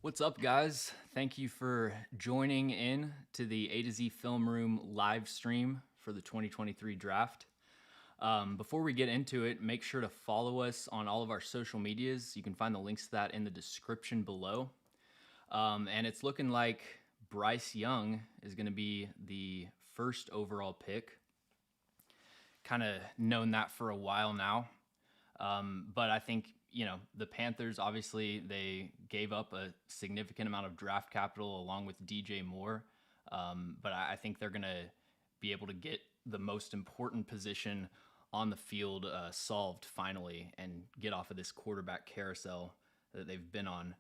What's up, guys? Thank you for joining in to the A to Z Film Room live stream for the 2023 draft. Before we get into it, make sure to follow us on all of our social medias. You can find the links to that in the description below. And it's looking like Bryce Young is going to be the first overall pick. Kind of known that for a while now. But I think, the Panthers, obviously, they gave up a significant amount of draft capital along with DJ Moore. But I think they're going to be able to get the most important position on the field solved finally and get off of this quarterback carousel that they've been on.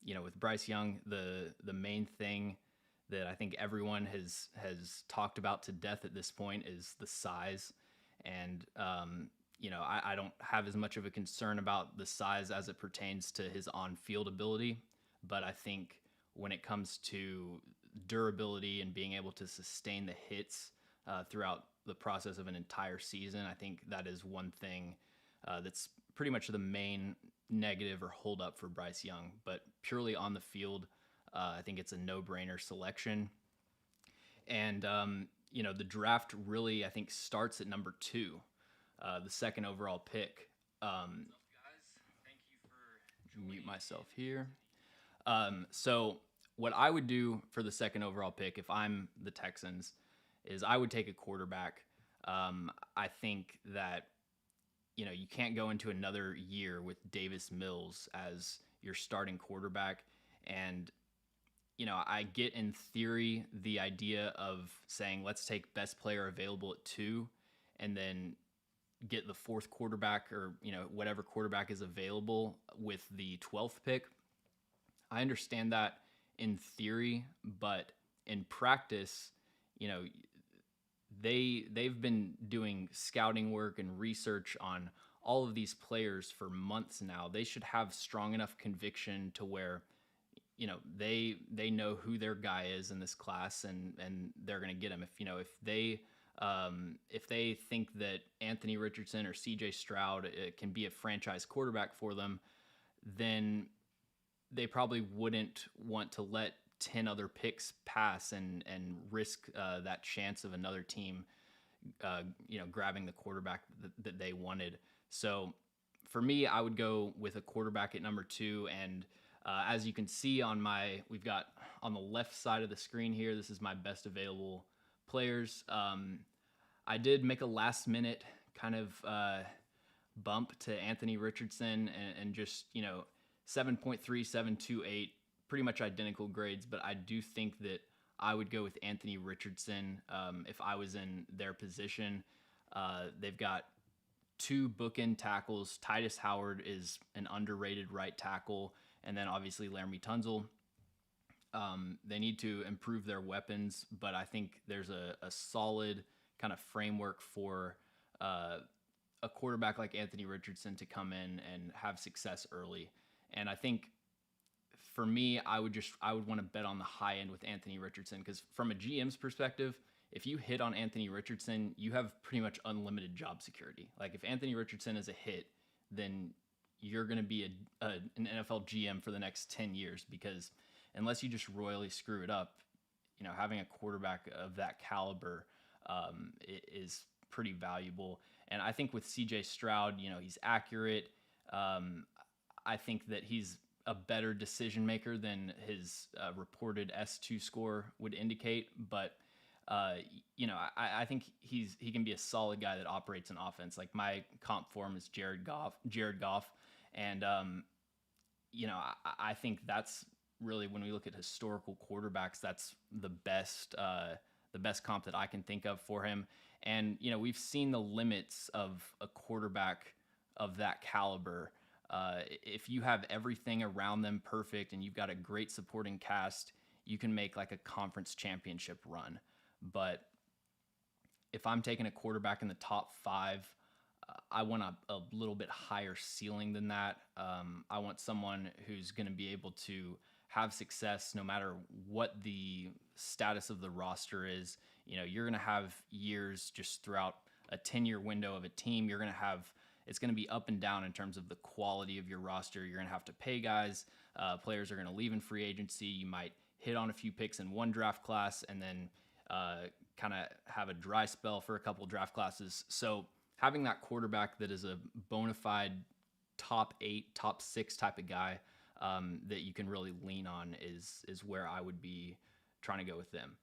With Bryce Young, the main thing that I think everyone has talked about to death at this point is the size. And I don't have as much of a concern about the size as it pertains to his on-field ability, but I think when it comes to durability and being able to sustain the hits throughout the process of an entire season, I think that is one thing that's pretty much the main negative or hold up for Bryce Young. But purely on the field, I think it's a no-brainer selection. And the draft really, I think, starts at number 2. The second overall pick. Mute myself here. So what I would do for the second overall pick, if I'm the Texans, is I would take a quarterback. I think that you can't go into another year with Davis Mills as your starting quarterback. And I get in theory the idea of saying let's take best player available at 2, and then get the 4th quarterback or whatever quarterback is available with the 12th pick. I understand that in theory, but in practice, they've been doing scouting work and research on all of these players for months now. They should have strong enough conviction to where they know who their guy is in this class, and they're going to get him. If they think that Anthony Richardson or CJ Stroud can be a franchise quarterback for them, then they probably wouldn't want to let 10 other picks pass and risk that chance of another team grabbing the quarterback that they wanted. So for me, I would go with a quarterback at number 2. And as you can see we've got on the left side of the screen here, this is my best available players. I did make a last minute kind of bump to Anthony Richardson and just, 7.3, 7.28, pretty much identical grades. But I do think that I would go with Anthony Richardson if I was in their position. They've got 2 bookend tackles. Titus Howard is an underrated right tackle. And then obviously Laramie Tunzel. They need to improve their weapons, but I think there's a solid kind of framework for a quarterback like Anthony Richardson to come in and have success early. And I think for me, I would want to bet on the high end with Anthony Richardson, because from a GM's perspective, if you hit on Anthony Richardson, you have pretty much unlimited job security. Like if Anthony Richardson is a hit, then you're going to be an NFL GM for the next 10 years, because unless you just royally screw it up, having a quarterback of that caliber is pretty valuable. And I think with CJ Stroud, he's accurate. I think that he's a better decision maker than his reported S2 score would indicate. But I think he can be a solid guy that operates an offense. Like my comp for him is Jared Goff. And I think that's really, when we look at historical quarterbacks, that's the best comp that I can think of for him. And we've seen the limits of a quarterback of that caliber. If you have everything around them perfect and you've got a great supporting cast, you can make like a conference championship run. But if I'm taking a quarterback in the top 5, I want a little bit higher ceiling than that. I want someone who's going to be able to have success no matter what the status of the roster is. You're going to have years just throughout a 10-year window of a team. It's going to be up and down in terms of the quality of your roster. You're going to have to pay guys Players are going to leave in free agency. You might hit on a few picks in one draft class and then kind of have a dry spell for a couple draft classes. So having that quarterback that is a bona fide top 8, top 6 type of guy that you can really lean on is where I would be trying to go with them.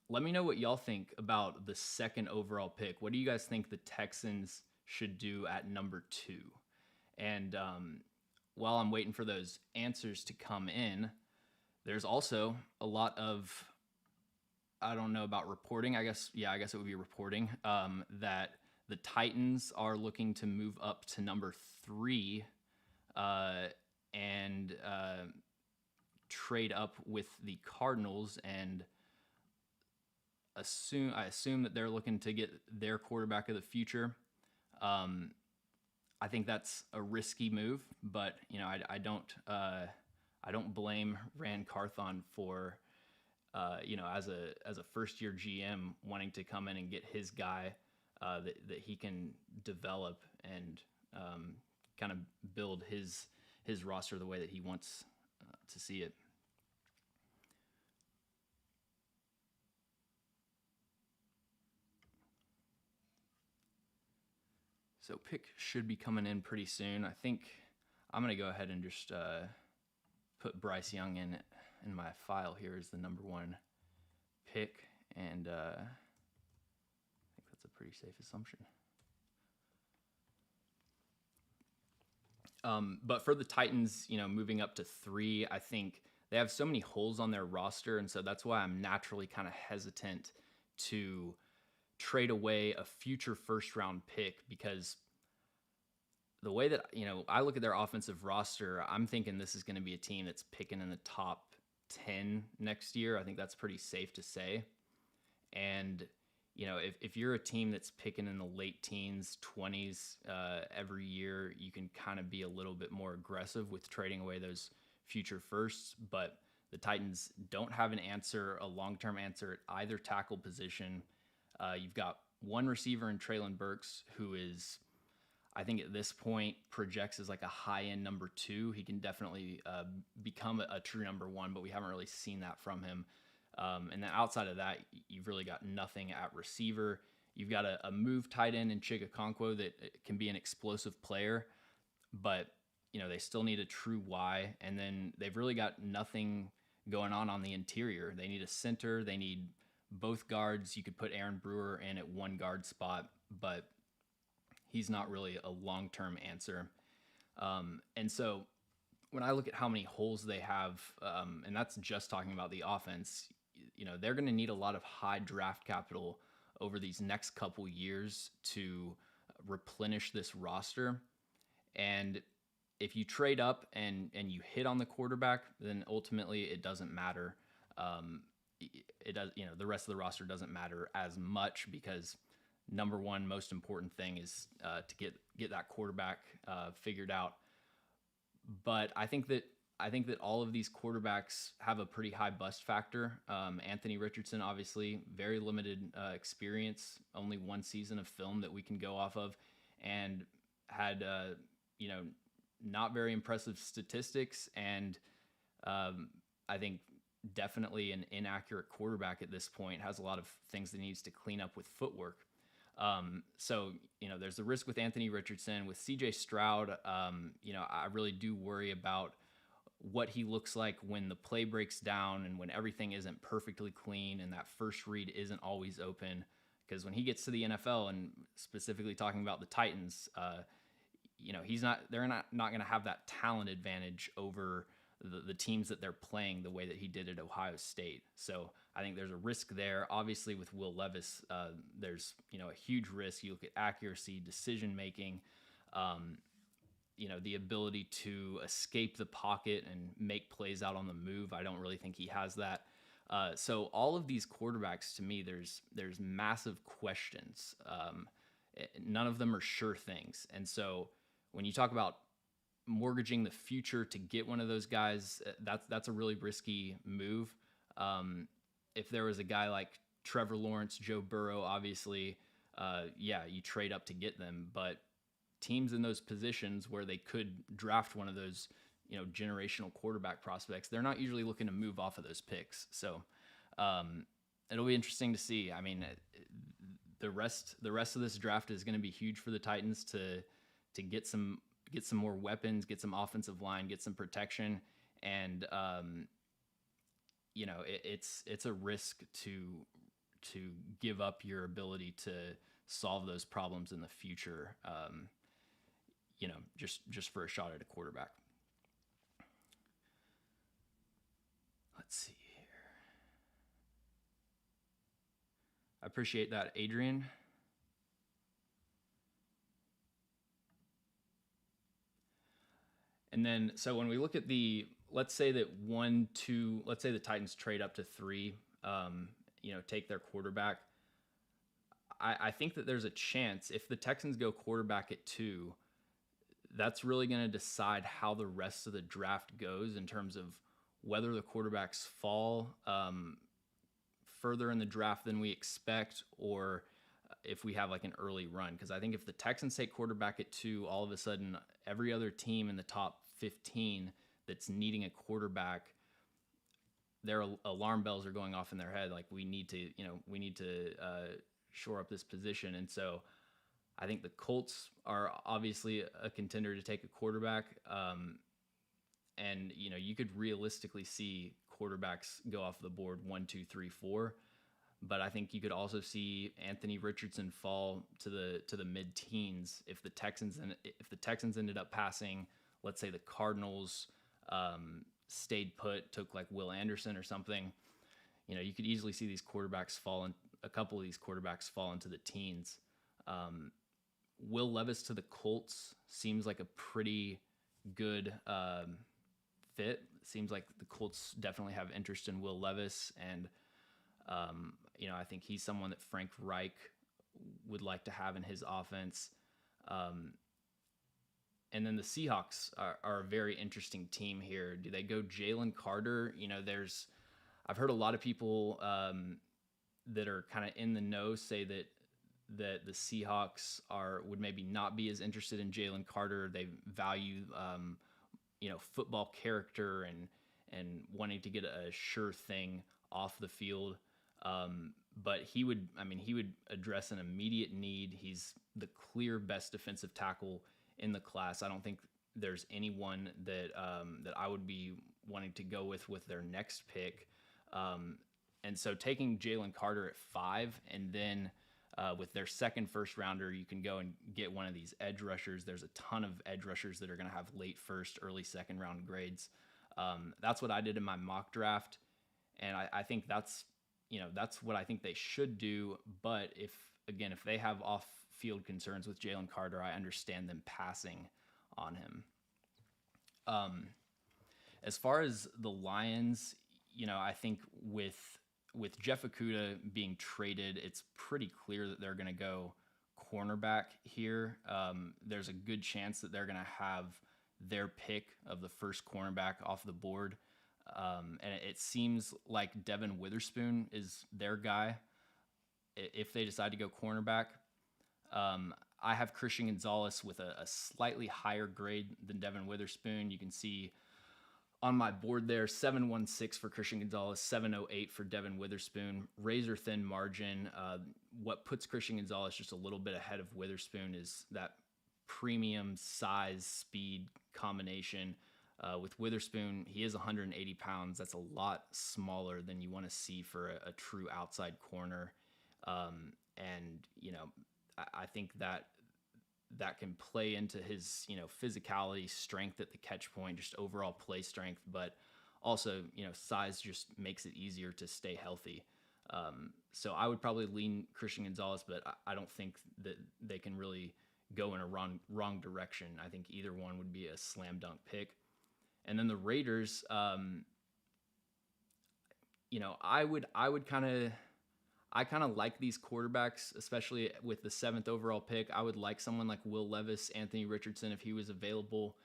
Let me know what y'all think about the second overall pick. What do you guys think the Texans should do at number 2? And while I'm waiting for those answers to come in, there's also a lot of, I don't know about reporting. I guess it would be reporting that the Titans are looking to move up to number 3 and trade up with the Cardinals, and I assume that they're looking to get their quarterback of the future. I think that's a risky move, but I don't blame Rand Carthon for as a first year GM wanting to come in and get his guy that he can develop and kind of build his roster the way that he wants to see it. So pick should be coming in pretty soon. I think I'm going to go ahead and just put Bryce Young in my file here as the number 1 pick, and I think that's a pretty safe assumption. But for the Titans, moving up to 3, I think they have so many holes on their roster, and so that's why I'm naturally kind of hesitant to trade away a future first-round pick, because the way that I look at their offensive roster, I'm thinking this is going to be a team that's picking in the top 10 next year. I think that's pretty safe to say. And if you're a team that's picking in the late teens, 20s every year, you can kind of be a little bit more aggressive with trading away those future firsts. But the Titans don't have a long-term answer at either tackle position. You've got one receiver in Treylon Burks, who is, I think at this point, projects as like a high-end number 2. He can definitely become a true number 1, but we haven't really seen that from him. And then outside of that, you've really got nothing at receiver. You've got a move tight end in Chigakonkwo that can be an explosive player, but they still need a true Y. And then they've really got nothing going on the interior. They need a center. They need both guards. You could put Aaron Brewer in at one guard spot, but he's not really a long-term answer. And so when I look at how many holes they have, and that's just talking about the offense, they're going to need a lot of high draft capital over these next couple years to replenish this roster. And if you trade up and you hit on the quarterback, then ultimately it doesn't matter. It does, the rest of the roster doesn't matter as much, because number 1 most important thing is to get that quarterback figured out. But I think that all of these quarterbacks have a pretty high bust factor. Anthony Richardson, obviously, very limited experience, only 1 season of film that we can go off of, and had not very impressive statistics, and I think definitely an inaccurate quarterback at this point. Has a lot of things that needs to clean up with footwork. So there's the risk with Anthony Richardson. With CJ Stroud, I really do worry about what he looks like when the play breaks down and when everything isn't perfectly clean and that first read isn't always open. Because when he gets to the NFL, and specifically talking about the Titans, they're not going to have that talent advantage over the teams that they're playing the way that he did at Ohio State. So I think there's a risk there. Obviously, with Will Levis, there's a huge risk. You look at accuracy, decision making, the ability to escape the pocket and make plays out on the move. I don't really think he has that. So all of these quarterbacks, to me, there's massive questions. None of them are sure things. And so when you talk about mortgaging the future to get one of those guys, that's a really risky move. If there was a guy like Trevor Lawrence, Joe Burrow, obviously, you trade up to get them. But teams in those positions where they could draft one of those generational quarterback prospects, they're not usually looking to move off of those picks. So it'll be interesting to see. I mean, the rest of this draft is going to be huge for the Titans to get some more weapons, get some offensive line, get some protection, and it's a risk to give up your ability to solve those problems in the future. Just for a shot at a quarterback. Let's see here. I appreciate that, Adrian. And then, so when we look at let's say that let's say the Titans trade up to 3, take their quarterback. I think that there's a chance if the Texans go quarterback at 2, that's really going to decide how the rest of the draft goes in terms of whether the quarterbacks fall further in the draft than we expect, or if we have like an early run. Because I think if the Texans take quarterback at 2, all of a sudden every other team in the top 15 that's needing a quarterback, their alarm bells are going off in their head. Like we need to shore up this position. And so I think the Colts are obviously a contender to take a quarterback. And you could realistically see quarterbacks go off the board 1, 2, 3, 4. But I think you could also see Anthony Richardson fall to the mid-teens if the Texans ended up passing. Let's say the Cardinals stayed put, took like Will Anderson or something. You could easily see these quarterbacks a couple of these quarterbacks fall into the teens. Will Levis to the Colts seems like a pretty good fit. Seems like the Colts definitely have interest in Will Levis, and I think he's someone that Frank Reich would like to have in his offense. And then the Seahawks are a very interesting team here. Do they go Jalen Carter? I've heard a lot of people that are kind of in the know say that the Seahawks would maybe not be as interested in Jalen Carter. They value football character and wanting to get a sure thing off the field. But he would address an immediate need. He's the clear best defensive tackle in the class. I don't think there's anyone that I would be wanting to go with their next pick. And so taking Jalen Carter at 5, and then with their second first rounder, you can go and get one of these edge rushers. There's a ton of edge rushers that are going to have late first, early second round grades. That's what I did in my mock draft. And I think that's what I think they should do. But if they have off-field concerns with Jalen Carter, I understand them passing on him. As far as the Lions, I think with Jeff Okudah being traded, it's pretty clear that they're going to go cornerback here. There's a good chance that they're going to have their pick of the first cornerback off the board. And it seems like Devin Witherspoon is their guy if they decide to go cornerback. I have Christian Gonzalez with a slightly higher grade than Devin Witherspoon. You can see on my board there, 716 for Christian Gonzalez, 708 for Devin Witherspoon. Razor thin margin. What puts Christian Gonzalez just a little bit ahead of Witherspoon is that premium size speed combination. With Witherspoon, he is 180 pounds. That's a lot smaller than you want to see for a true outside corner. And I think that can play into his, physicality, strength at the catch point, just overall play strength, but also, size just makes it easier to stay healthy. So I would probably lean Christian Gonzalez, but I don't think that they can really go in a wrong direction. I think either one would be a slam dunk pick. And then the Raiders, I kind of like these quarterbacks, especially with the 7th overall pick. I would like someone like Will Levis, Anthony Richardson, if he was available.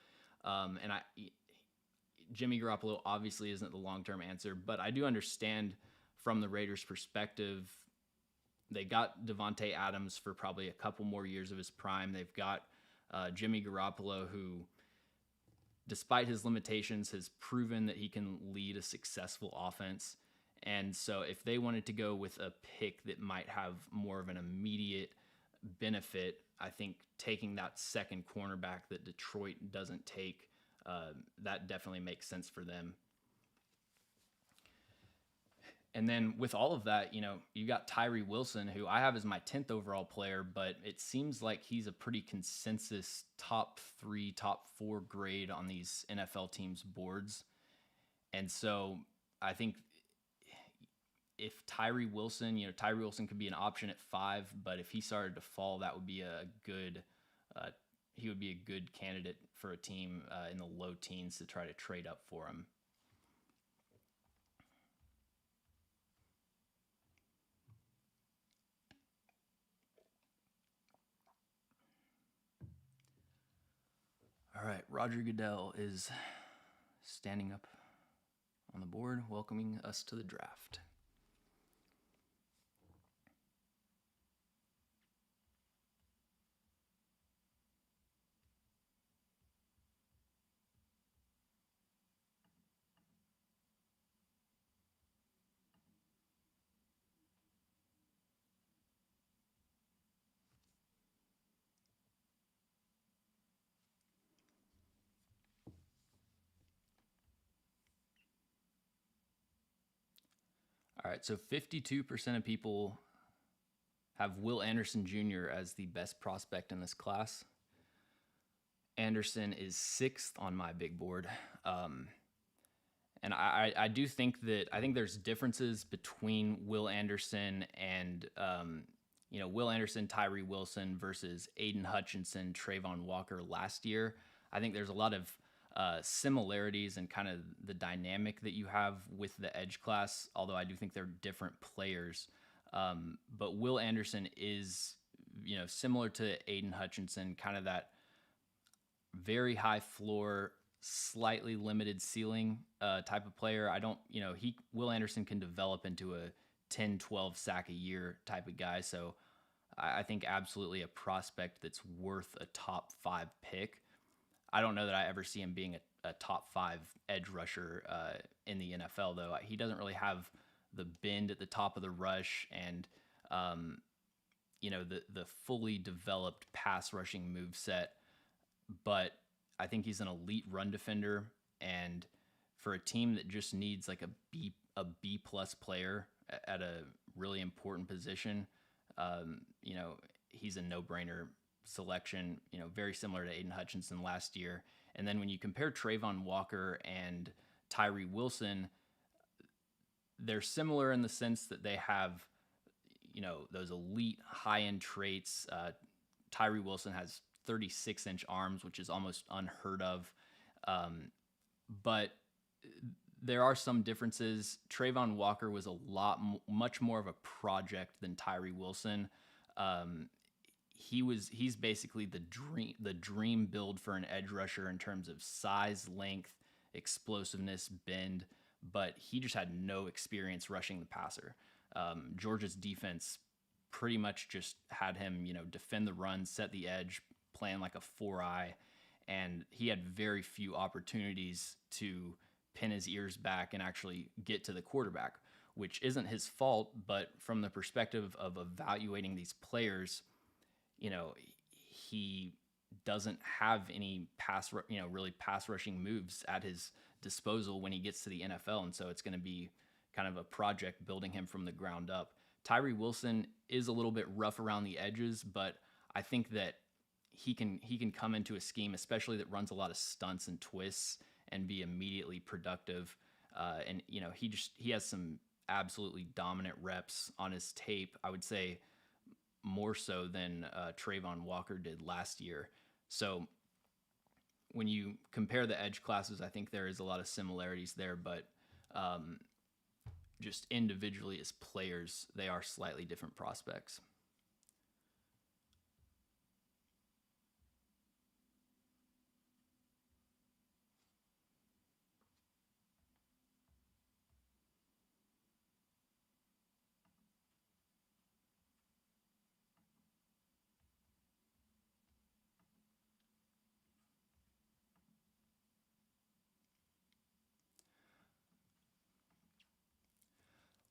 Jimmy Garoppolo obviously isn't the long-term answer, but I do understand from the Raiders' perspective, they got Devontae Adams for probably a couple more years of his prime. They've got Jimmy Garoppolo, who despite his limitations, has proven that he can lead a successful offense. And so if they wanted to go with a pick that might have more of an immediate benefit, I think taking that second cornerback that Detroit doesn't take, that definitely makes sense for them. And then with all of that, you got Tyree Wilson, who I have as my 10th overall player, but it seems like he's a pretty consensus top 3, top 4 grade on these NFL teams' boards. And so I think if Tyree Wilson could be an option at 5, but if he started to fall, that would be he would be a good candidate for a team in the low teens to try to trade up for him. All right, Roger Goodell is standing up on the board, welcoming us to the draft. All right, so 52% of people have Will Anderson Jr. as the best prospect in this class. Anderson is 6th on my big board. And I do think there's differences between Will Anderson and, Will Anderson, Tyree Wilson versus Aiden Hutchinson, Trayvon Walker last year. I think there's a lot of similarities and kind of the dynamic that you have with the edge class, although I do think they're different players. But Will Anderson is, similar to Aiden Hutchinson, kind of that very high floor, slightly limited ceiling type of player. Will Anderson can develop into a 10, 12 sack a year type of guy. So I think absolutely a prospect that's worth a top 5 pick. I don't know that I ever see him being a top 5 edge rusher in the NFL, though. He doesn't really have the bend at the top of the rush and, the fully developed pass rushing move set. But I think he's an elite run defender. And for a team that just needs like a B plus player at a really important position, he's a no-brainer selection, very similar to Aiden Hutchinson last year. And then when you compare Trayvon Walker and Tyree Wilson, they're similar in the sense that they have, those elite high-end traits. Tyree Wilson has 36-inch arms, which is almost unheard of. But there are some differences. Trayvon Walker was much more of a project than Tyree Wilson. He's basically the dream build for an edge rusher in terms of size, length, explosiveness, bend, but he just had no experience rushing the passer. Georgia's defense pretty much just had him, defend the run, set the edge, playing like a 4-eye, and he had very few opportunities to pin his ears back and actually get to the quarterback, which isn't his fault, but from the perspective of evaluating these players, he doesn't have any really pass rushing moves at his disposal when he gets to the NFL. And so it's going to be kind of a project building him from the ground up. Tyree Wilson is a little bit rough around the edges, but I think that he can come into a scheme, especially that runs a lot of stunts and twists, and be immediately productive. And he has some absolutely dominant reps on his tape. I would say more so than Trayvon Walker did last year. So when you compare the edge classes, I think there is a lot of similarities there, but just individually as players, they are slightly different prospects.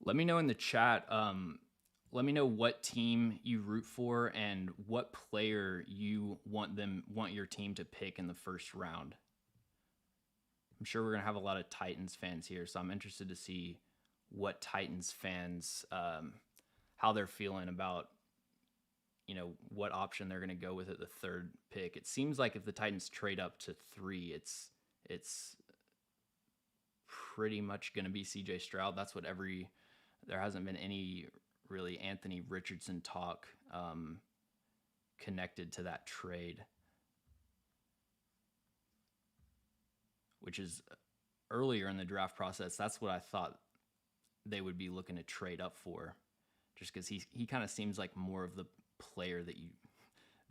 Let me know in the chat. Let me know what team you root for and what player you want your team to pick in the first round. I'm sure we're gonna have a lot of Titans fans here, so I'm interested to see what Titans fans how they're feeling about what option they're gonna go with at the third pick. It seems like if the Titans trade up to 3, it's pretty much gonna be CJ Stroud. That's what there hasn't been any really Anthony Richardson talk connected to that trade, which is earlier in the draft process. That's what I thought they would be looking to trade up for, just because he kind of seems like more of the player that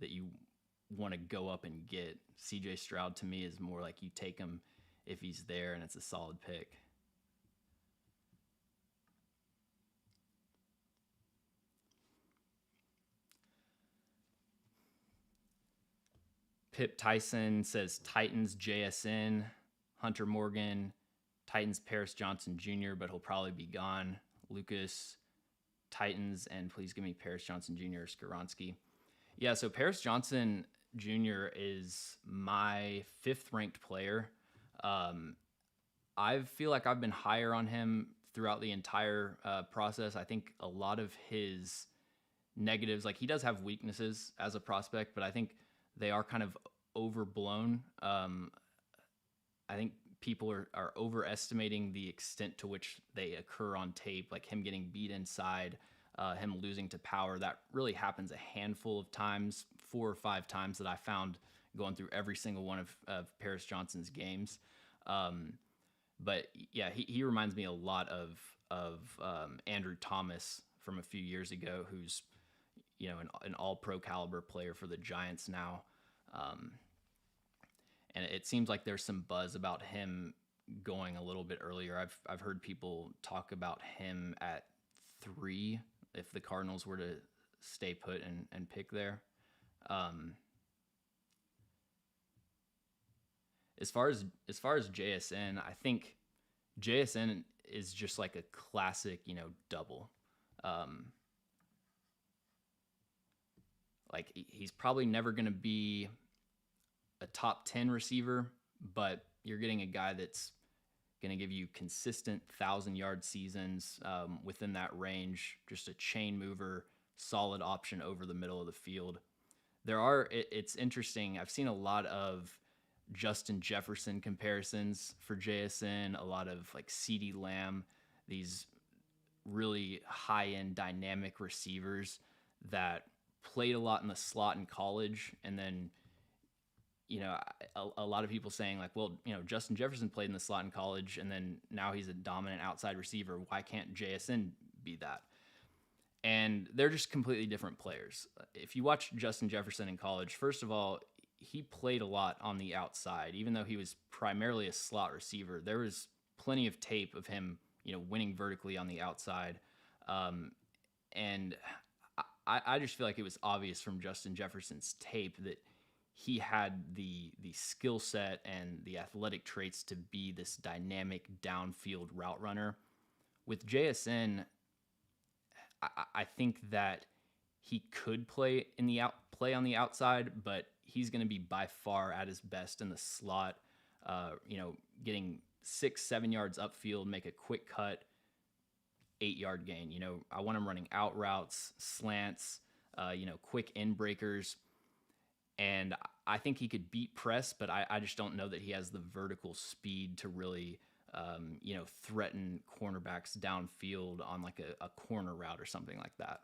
you want to go up and get. CJ Stroud to me is more like you take him if he's there and it's a solid pick. Pip Tyson says Titans JSN, Hunter Morgan, Titans Paris Johnson Jr., but he'll probably be gone. Lucas, Titans, and please give me Paris Johnson Jr. or Skoronski. Yeah, so Paris Johnson Jr. is my 5th ranked player. I feel like I've been higher on him throughout the entire process. I think a lot of his negatives, like he does have weaknesses as a prospect, but I think they are kind of overblown. I think people are overestimating the extent to which they occur on tape, like him getting beat inside, him losing to power. That really happens a handful of times, 4 or 5 times that I found going through every single one of Paris Johnson's games. But yeah, he reminds me a lot of Andrew Thomas from a few years ago, who's an all-pro caliber player for the Giants now. And it seems like there's some buzz about him going a little bit earlier. I've heard people talk about him at 3 if the Cardinals were to stay put and pick there. As far as JSN, I think JSN is just like a classic, double. Like he's probably never going to be a top 10 receiver, but you're getting a guy that's going to give you consistent 1,000-yard seasons within that range, just a chain mover, solid option over the middle of the field. It's interesting. I've seen a lot of Justin Jefferson comparisons for JSN, a lot of like CeeDee Lamb, these really high-end dynamic receivers that played a lot in the slot in college, and then a lot of people saying like, well, Justin Jefferson played in the slot in college, and then now he's a dominant outside receiver. Why can't JSN be that? And they're just completely different players. If you watch Justin Jefferson in college, first of all, he played a lot on the outside, even though he was primarily a slot receiver. There was plenty of tape of him, winning vertically on the outside. And I just feel like it was obvious from Justin Jefferson's tape that he had the skill set and the athletic traits to be this dynamic downfield route runner. With JSN, I think that he could play on the outside, but he's going to be by far at his best in the slot. Getting 6-7 yards upfield, make a quick cut, 8-yard gain. I want him running out routes, slants, quick end breakers. And I think he could beat press, but I just don't know that he has the vertical speed to really, threaten cornerbacks downfield on like a corner route or something like that.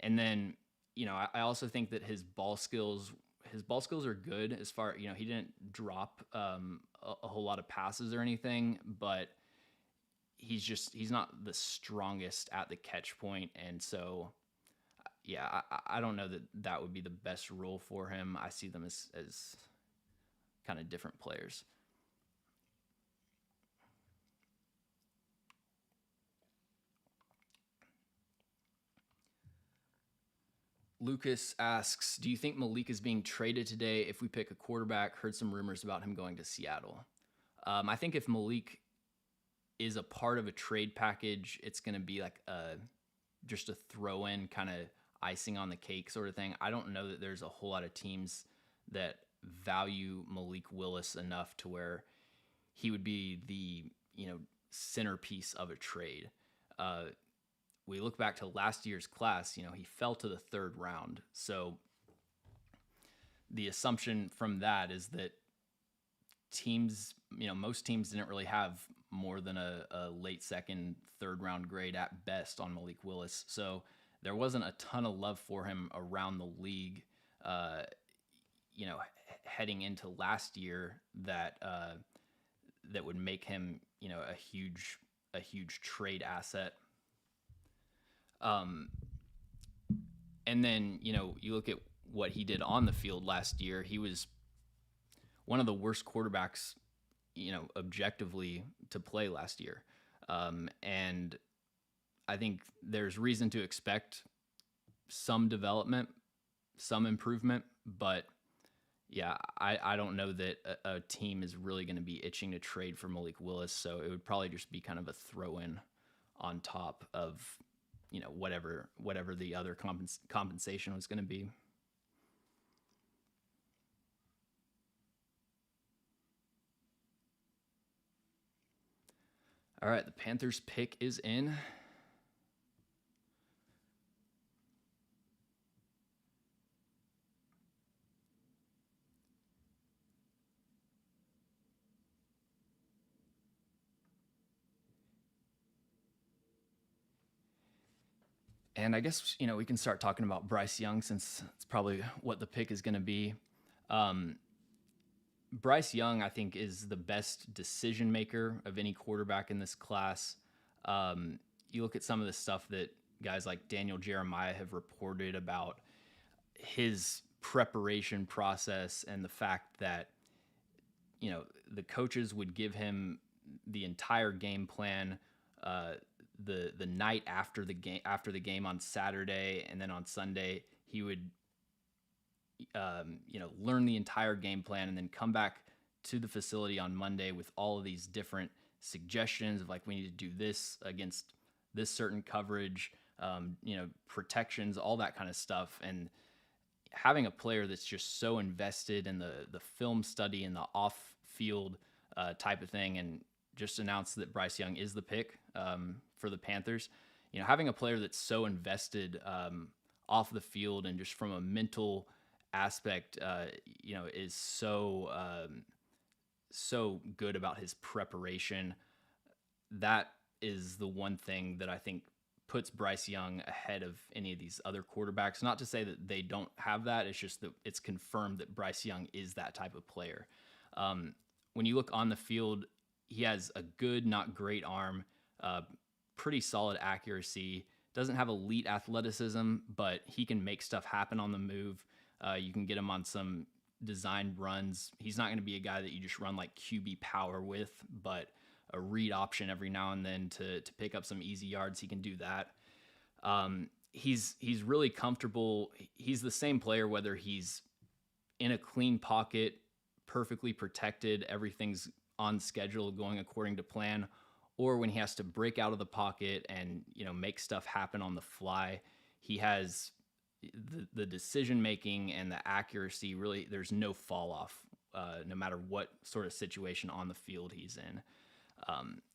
And then, I also think that his ball skills are good as far, he didn't drop a whole lot of passes or anything, but he's not the strongest at the catch point. And so, yeah, I don't know that would be the best role for him. I see them as kind of different players. Lucas asks, do you think Malik is being traded today if we pick a quarterback? Heard some rumors about him going to Seattle. I think if Malik is a part of a trade package, it's going to be like just a throw in kind of icing on the cake sort of thing. I don't know that there's a whole lot of teams that value Malik Willis enough to where he would be the, centerpiece of a trade. We look back to last year's class, he fell to the third round. So the assumption from that is that teams, most teams didn't really have more than a late second, third round grade at best on Malik Willis. So there wasn't a ton of love for him around the league, heading into last year that would make him, a huge trade asset. And then, you look at what he did on the field last year. He was one of the worst quarterbacks, objectively to play last year. And I think there's reason to expect some development, some improvement, but yeah, I don't know that a team is really going to be itching to trade for Malik Willis. So it would probably just be kind of a throw in on top of, whatever the other compensation was going to be. All right, the Panthers pick is in. And I guess, we can start talking about Bryce Young since it's probably what the pick is going to be. Bryce Young, I think, is the best decision maker of any quarterback in this class. You look at some of the stuff that guys like Daniel Jeremiah have reported about his preparation process and the fact that, the coaches would give him the entire game plan the night after the game on Saturday, and then on Sunday he would learn the entire game plan and then come back to the facility on Monday with all of these different suggestions of like, we need to do this against this certain coverage, protections, all that kind of stuff. And having a player that's just so invested in the film study and the off field type of thing, and just announced that Bryce Young is the pick for the Panthers. Having a player that's so invested off the field and just from a mental aspect, is so good about his preparation. That is the one thing that I think puts Bryce Young ahead of any of these other quarterbacks. Not to say that they don't have that. It's just that it's confirmed that Bryce Young is that type of player. When you look on the field, he has a good, not great arm, pretty solid accuracy, doesn't have elite athleticism, but he can make stuff happen on the move. You can get him on some designed runs. He's not going to be a guy that you just run like QB power with, but a read option every now and then to pick up some easy yards. He can do that. He's really comfortable. He's the same player, whether he's in a clean pocket, perfectly protected, everything's on schedule, going according to plan, or when he has to break out of the pocket and, make stuff happen on the fly. He has the decision making and the accuracy. Really, there's no fall off, no matter what sort of situation on the field he's in.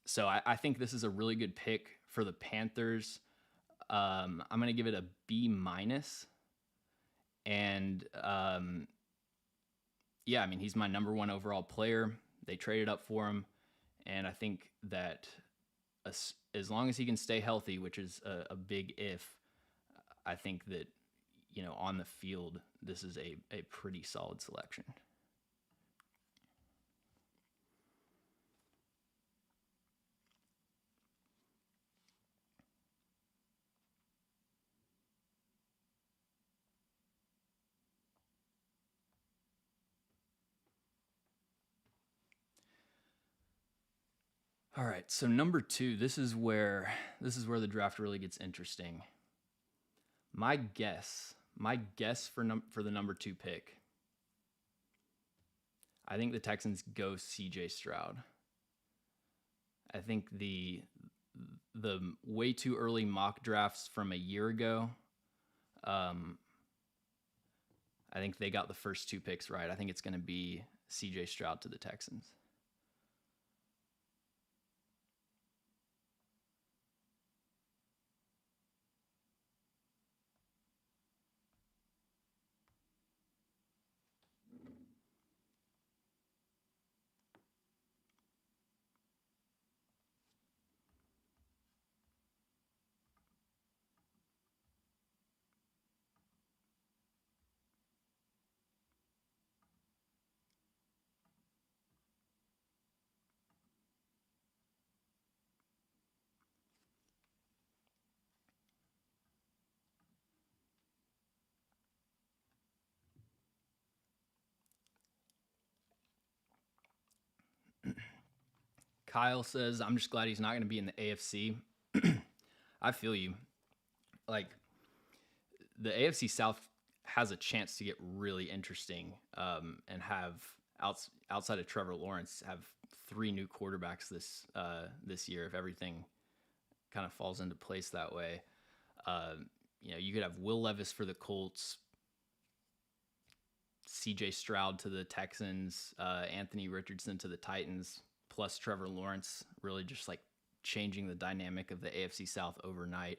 So I think this is a really good pick for the Panthers. I'm going to give it a B-. And he's my number one overall player. They traded up for him. And I think that as long as he can stay healthy, which is a big if, I think that, on the field, this is a pretty solid selection. All right, so number 2, this is where the draft really gets interesting. My guess for the number 2 pick, I think the Texans go CJ Stroud. I think the way too early mock drafts from a year ago, um, I think they got the first 2 picks right. I think it's going to be CJ Stroud to the Texans. Kyle says, I'm just glad he's not going to be in the AFC. I feel you. Like, the AFC South has a chance to get really interesting, and have outside of Trevor Lawrence, have 3 new quarterbacks this year if everything kind of falls into place that way. You could have Will Levis for the Colts, CJ Stroud to the Texans, Anthony Richardson to the Titans, plus Trevor Lawrence, really just like changing the dynamic of the AFC South overnight.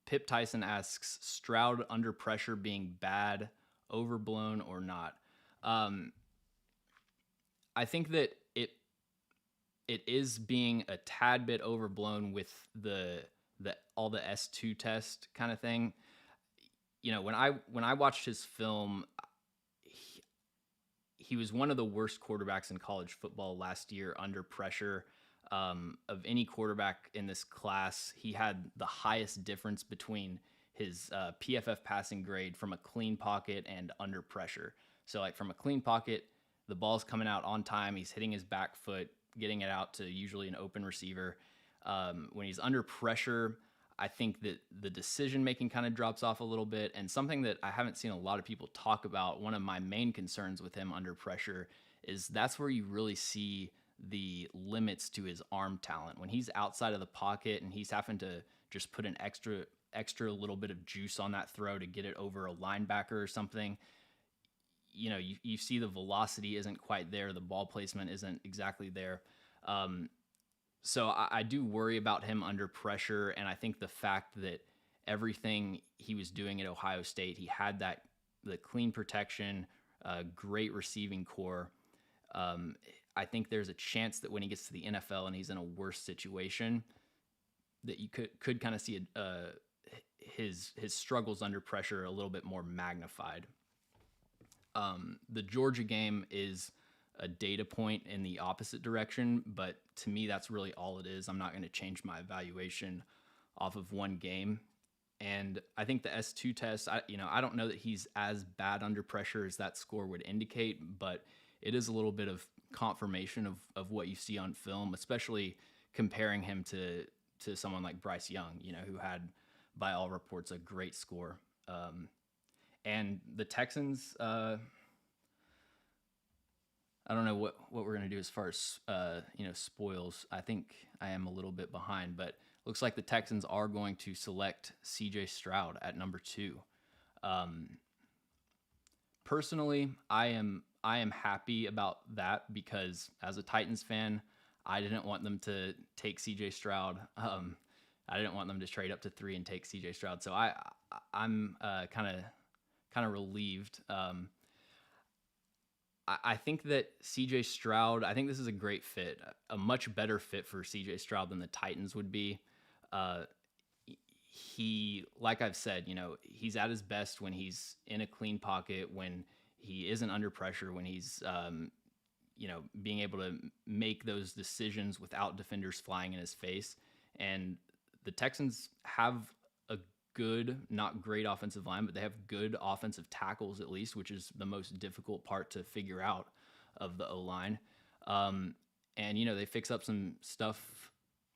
Pip Tyson asks, Stroud under pressure being bad, overblown, or not? I think that it is being a tad bit overblown with the all the S2 test kind of thing. When I watched his film, he was one of the worst quarterbacks in college football last year under pressure. Of any quarterback in this class, he had the highest difference between his PFF passing grade from a clean pocket and under pressure. So, like, from a clean pocket, the ball's coming out on time. He's hitting his back foot, getting it out to usually an open receiver. When he's under pressure, I think that the decision-making kind of drops off a little bit. And something that I haven't seen a lot of people talk about, one of my main concerns with him under pressure, is that's where you really see the limits to his arm talent. When he's outside of the pocket and he's having to just put an extra little bit of juice on that throw to get it over a linebacker or something, you see the velocity isn't quite there. The ball placement isn't exactly there. So I do worry about him under pressure, and I think the fact that everything he was doing at Ohio State, he had the clean protection, great receiving core. I think there's a chance that when he gets to the NFL and he's in a worse situation, that you could kind of see his struggles under pressure a little bit more magnified. The Georgia game is a data point in the opposite direction, but to me, that's really all it is. I'm not going to change my evaluation off of one game. And I think the S2 test, I don't know that he's as bad under pressure as that score would indicate, but it is a little bit of confirmation of what you see on film, especially comparing him to someone like Bryce Young, who had, by all reports, a great score. And the Texans, I don't know what we're going to do as far as, spoils. I think I am a little bit behind, but looks like the Texans are going to select CJ Stroud at number 2. Personally, I am happy about that because as a Titans fan, I didn't want them to take CJ Stroud. I didn't want them to trade up to 3 and take CJ Stroud. So I'm kind of relieved. I think that CJ Stroud, I think this is a great fit, a much better fit for CJ Stroud than the Titans would be. He, like I've said, he's at his best when he's in a clean pocket, when he isn't under pressure, when he's, being able to make those decisions without defenders flying in his face. And the Texans have a good, not great offensive line, but they have good offensive tackles at least, which is the most difficult part to figure out of the O-line. And, they fix up some stuff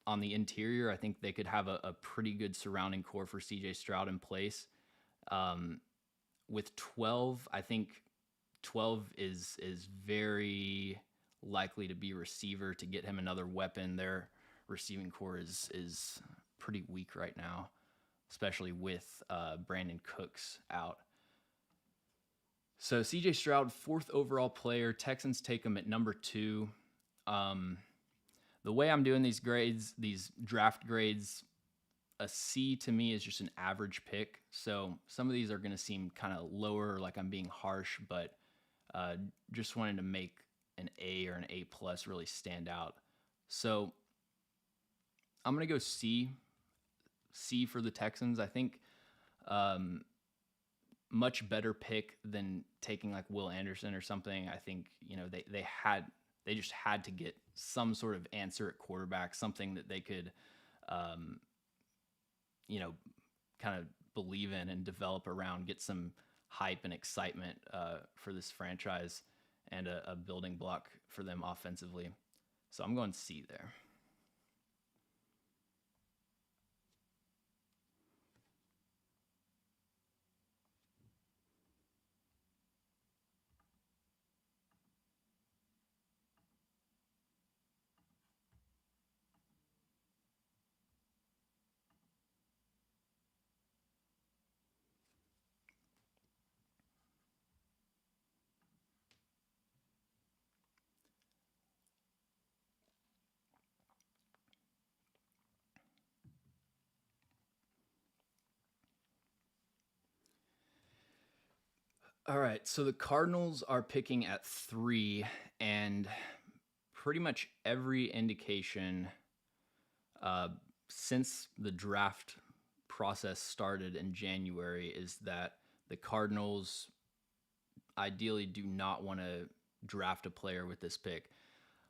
on the interior. I think they could have a pretty good surrounding core for CJ Stroud in place. With 12, I think 12 is very likely to be receiver to get him another weapon. Their receiving core is pretty weak right now, especially with Brandon Cooks out. So CJ Stroud, 4th overall player. Texans take him at number 2. The way I'm doing these grades, these draft grades, a C to me is just an average pick. So some of these are going to seem kind of lower, like I'm being harsh, but just wanted to make an A or an A plus really stand out. So I'm going to go C for the Texans. I think much better pick than taking like Will Anderson or something. I think, they just had to get some sort of answer at quarterback, something that they could, kind of believe in and develop around, get some hype and excitement for this franchise and a building block for them offensively. So I'm going C there. All right, so the Cardinals are picking at 3, and pretty much every indication since the draft process started in January is that the Cardinals ideally do not want to draft a player with this pick,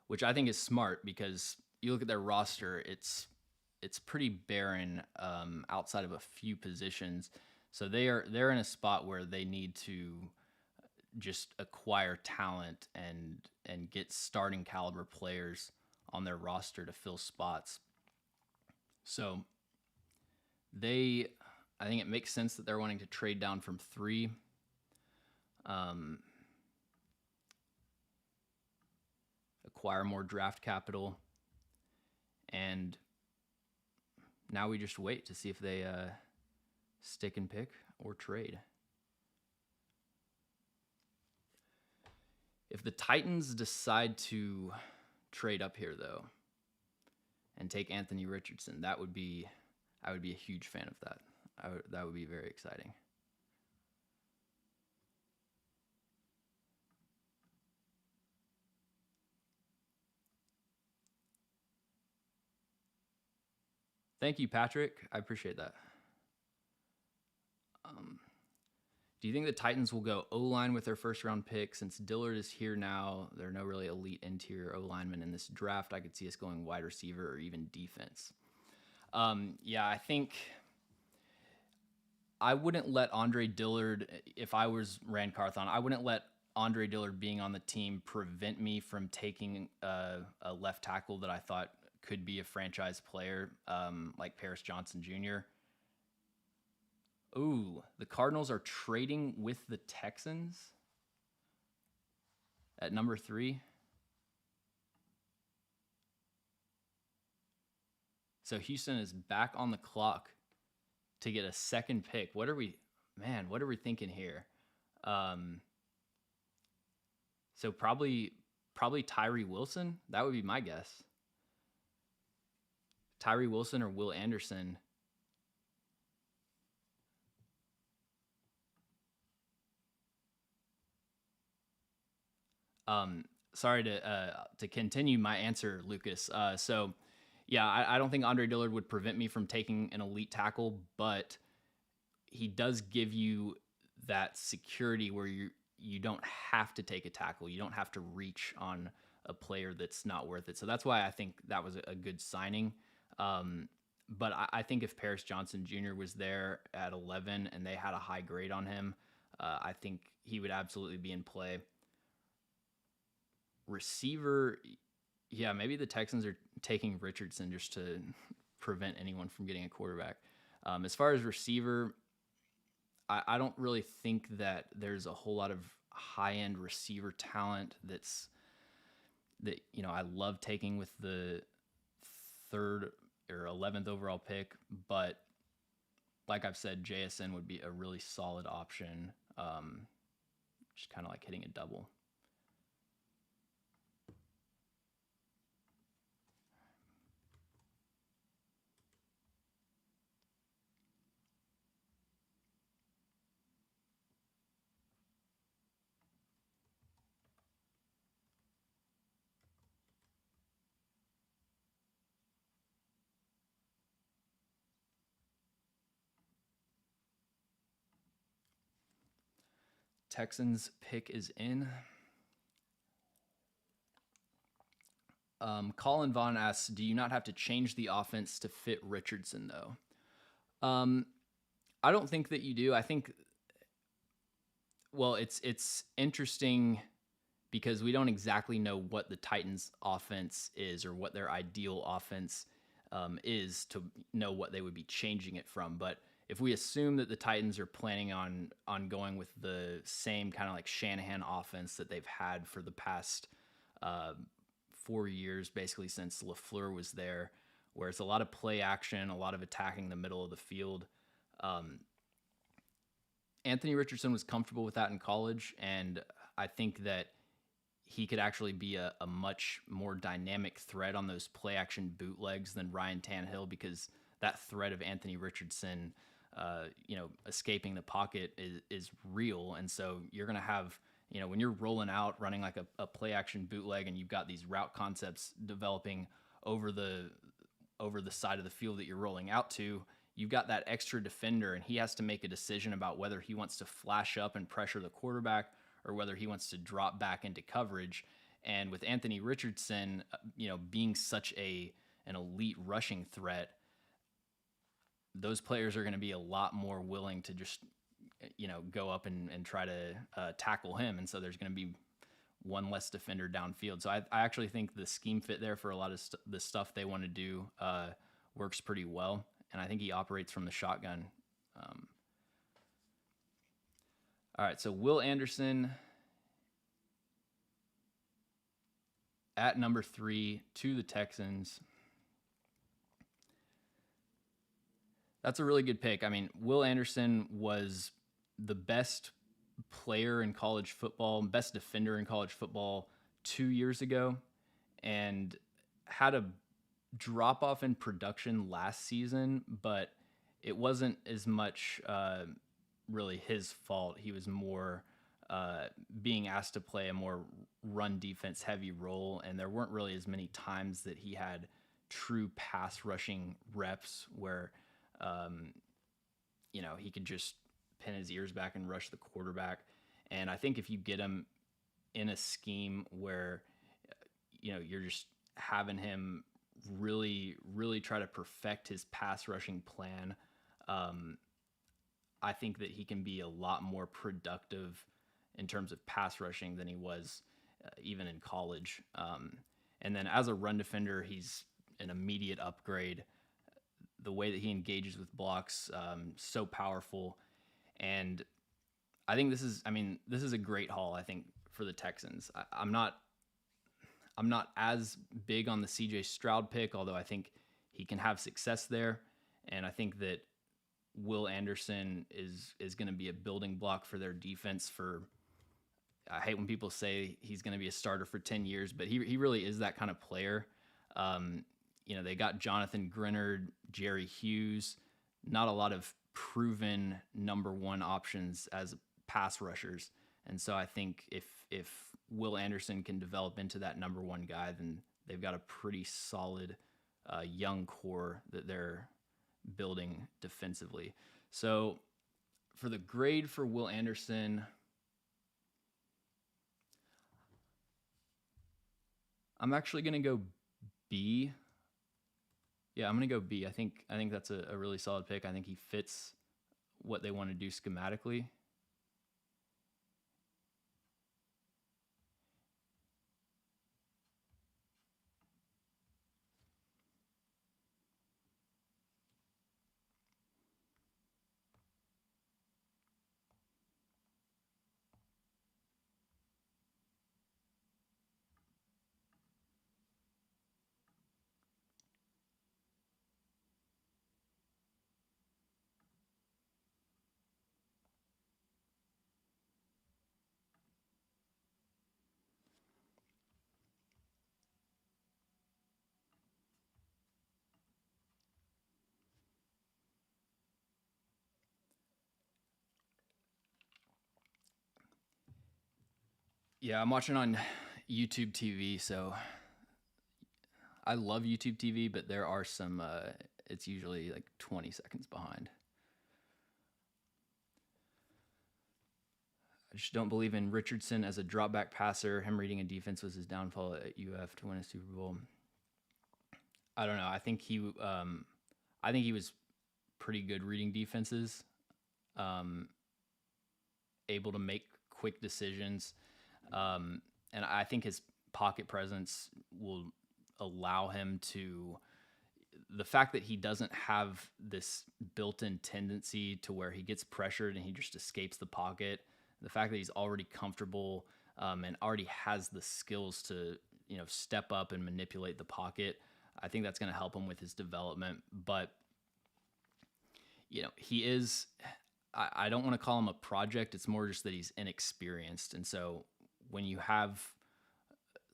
which I think is smart because you look at their roster, it's pretty barren outside of a few positions. So they're in a spot where they need to just acquire talent and get starting caliber players on their roster to fill spots. So I think it makes sense that they're wanting to trade down from 3. Acquire more draft capital, and now we just wait to see if they stick and pick or trade. If the Titans decide to trade up here, though, and take Anthony Richardson, I would be a huge fan of that. That would be very exciting. Thank you, Patrick. I appreciate that. Do you think the Titans will go O-line with their first-round pick? Since Dillard is here now, there are no really elite interior O-linemen in this draft. I could see us going wide receiver or even defense. I think I wouldn't let Andre Dillard, if I was Rand Carthon, I wouldn't let Andre Dillard being on the team prevent me from taking a left tackle that I thought could be a franchise player, like Paris Johnson Jr. Ooh, the Cardinals are trading with the Texans at number 3. So Houston is back on the clock to get a second pick. What are we thinking here? So probably Tyree Wilson. That would be my guess. Tyree Wilson or Will Anderson. Sorry to continue my answer, Lucas. I don't think Andre Dillard would prevent me from taking an elite tackle, but he does give you that security where you don't have to take a tackle. You don't have to reach on a player that's not worth it. So that's why I think that was a good signing. But I think if Paris Johnson Jr. was there at 11 and they had a high grade on him, I think he would absolutely be in play. Receiver, yeah, maybe the Texans are taking Richardson just to prevent anyone from getting a quarterback. As far as receiver, I don't really think that there's a whole lot of high-end receiver talent that's that I love taking with the third or 11th overall pick, but like I've said, JSN would be a really solid option. Just kind of like hitting a double. Texans pick is in. Colin Vaughn asks, do you not have to change the offense to fit Richardson, though? I don't think that you do. I think, well, it's interesting because we don't exactly know what the Titans' offense is or what their ideal offense is to know what they would be changing it from. But if we assume that the Titans are planning on going with the same kind of like Shanahan offense that they've had for the past 4 years, basically since LaFleur was there, where it's a lot of play action, a lot of attacking the middle of the field. Anthony Richardson was comfortable with that in college, and I think that he could actually be a much more dynamic threat on those play action bootlegs than Ryan Tannehill, because that threat of Anthony Richardson, escaping the pocket is real. And so you're going to have, when you're rolling out, running like a play action bootleg, and you've got these route concepts developing over the side of the field that you're rolling out to, you've got that extra defender, and he has to make a decision about whether he wants to flash up and pressure the quarterback or whether he wants to drop back into coverage. And with Anthony Richardson, being such an elite rushing threat, those players are going to be a lot more willing to just, go up and try to tackle him. And so there's going to be one less defender downfield. So I actually think the scheme fit there for a lot of the stuff they want to do works pretty well. And I think he operates from the shotgun. All right, so Will Anderson at number 3 to the Texans. That's a really good pick. I mean, Will Anderson was the best player in college football, best defender in college football 2 years ago, and had a drop off in production last season, but it wasn't as much really his fault. He was more being asked to play a more run defense heavy role, and there weren't really as many times that he had true pass rushing reps where he could just pin his ears back and rush the quarterback. And I think if you get him in a scheme where you're just having him really, really try to perfect his pass rushing plan, I think that he can be a lot more productive in terms of pass rushing than he was even in college. And then as a run defender, he's an immediate upgrade. The way that he engages with blocks, so powerful. And I think this is a great haul, I think, for the Texans. I'm not as big on the CJ Stroud pick, although I think he can have success there. And I think that Will Anderson is going to be a building block for their defense I hate when people say he's going to be a starter for 10 years, but he really is that kind of player. They got Jonathan Grinnard, Jerry Hughes, not a lot of proven number one options as pass rushers. And so I think if Will Anderson can develop into that number one guy, then they've got a pretty solid young core that they're building defensively. So for the grade for Will Anderson, I'm actually going to go B. Yeah, I'm going to go B. I think that's a really solid pick. I think he fits what they want to do schematically. Yeah, I'm watching on YouTube TV, so I love YouTube TV, but there are some. It's usually like 20 seconds behind. I just don't believe in Richardson as a drop back passer. Him reading a defense was his downfall at UF to win a Super Bowl. I don't know. I think he was pretty good reading defenses, um, able to make quick decisions, and I think his pocket presence will allow him to. The fact that he doesn't have this built-in tendency to where he gets pressured and he just escapes the pocket, the fact that he's already comfortable and already has the skills to step up and manipulate the pocket, I think that's going to help him with his development. But he is. I don't want to call him a project. It's more just that he's inexperienced, and so when you have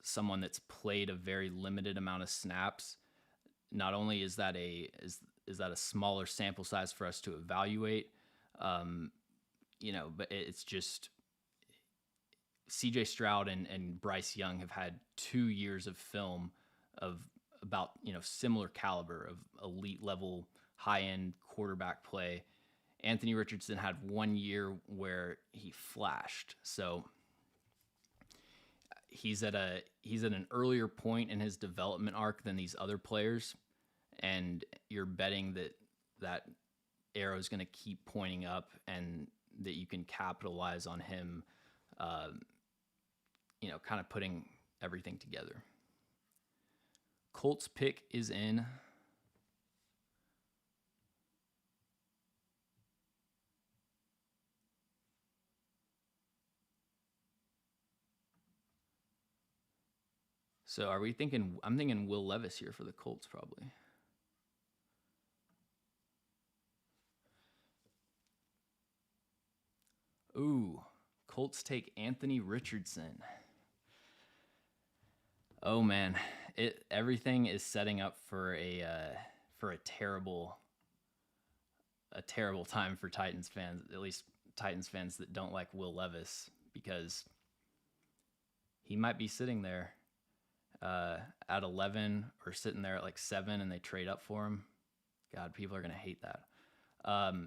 someone that's played a very limited amount of snaps, not only is that a smaller sample size for us to evaluate, but it's just CJ Stroud and Bryce Young have had 2 years of film of about similar caliber of elite level high end quarterback play. Anthony Richardson had 1 year where he flashed, so he's at an earlier point in his development arc than these other players, and you're betting that arrow is going to keep pointing up and that you can capitalize on him, kind of putting everything together. Colts pick is in. So are we thinking? I'm thinking Will Levis here for the Colts, probably. Ooh, Colts take Anthony Richardson. Oh man, everything is setting up for a terrible time for Titans fans. At least Titans fans that don't like Will Levis, because he might be sitting there at 11 or sitting there at like 7, and they trade up for him. God, people are gonna hate that.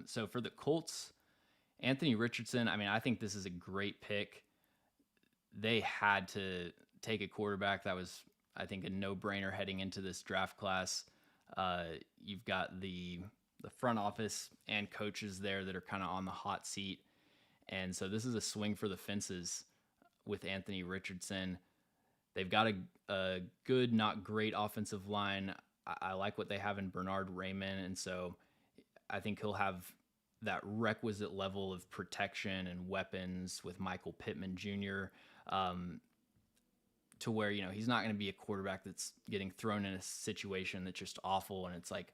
So for the Colts, Anthony Richardson, I think this is a great pick. They had to take a quarterback. That was, I think, a no-brainer heading into this draft class. You've got the front office and coaches there that are kind of on the hot seat. And so this is a swing for the fences with Anthony Richardson. They've got a good, not great offensive line. I like what they have in Bernard Raymond, and so I think he'll have that requisite level of protection and weapons with Michael Pittman Jr. To where he's not going to be a quarterback that's getting thrown in a situation that's just awful, and it's like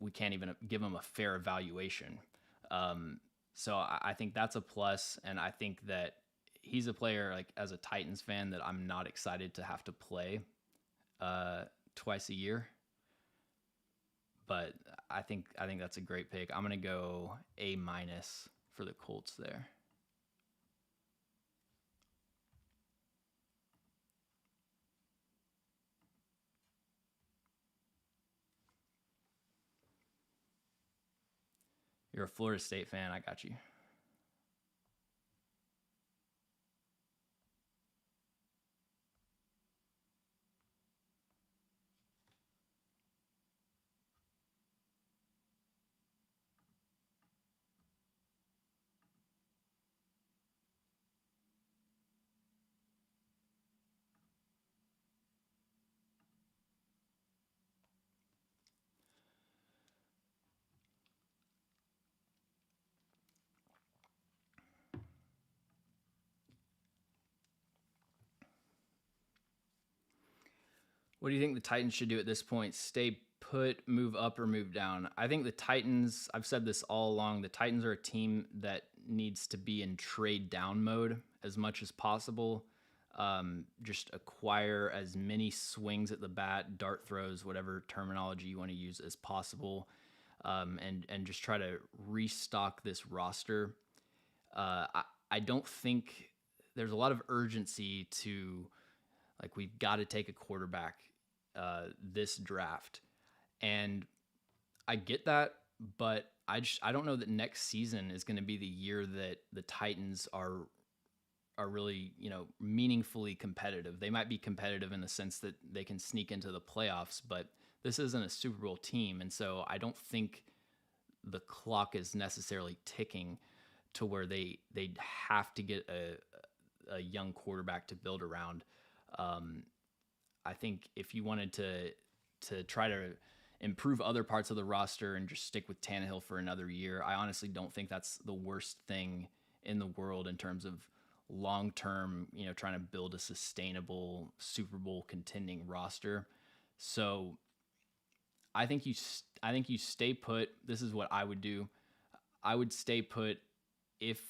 we can't even give him a fair evaluation. So I think that's a plus, and I think that he's a player, like, as a Titans fan, that I'm not excited to have to play twice a year. But I think that's a great pick. I'm gonna go A- for the Colts there. You're a Florida State fan. I got you. What do you think the Titans should do at this point? Stay put, move up, or move down? I think the Titans, I've said this all along, the Titans are a team that needs to be in trade down mode as much as possible. Just acquire as many swings at the bat, dart throws, whatever terminology you want to use, as possible, and just try to restock this roster. I don't think there's a lot of urgency to, like, we've got to take a quarterback this draft, and I get that, but I don't know that next season is going to be the year that the Titans are really, meaningfully competitive. They might be competitive in the sense that they can sneak into the playoffs, but this isn't a Super Bowl team, and so I don't think the clock is necessarily ticking to where they'd have to get a young quarterback to build around. I think if you wanted to try to improve other parts of the roster and just stick with Tannehill for another year, I honestly don't think that's the worst thing in the world in terms of long term, trying to build a sustainable Super Bowl contending roster. So I think you stay put. This is what I would do. I would stay put if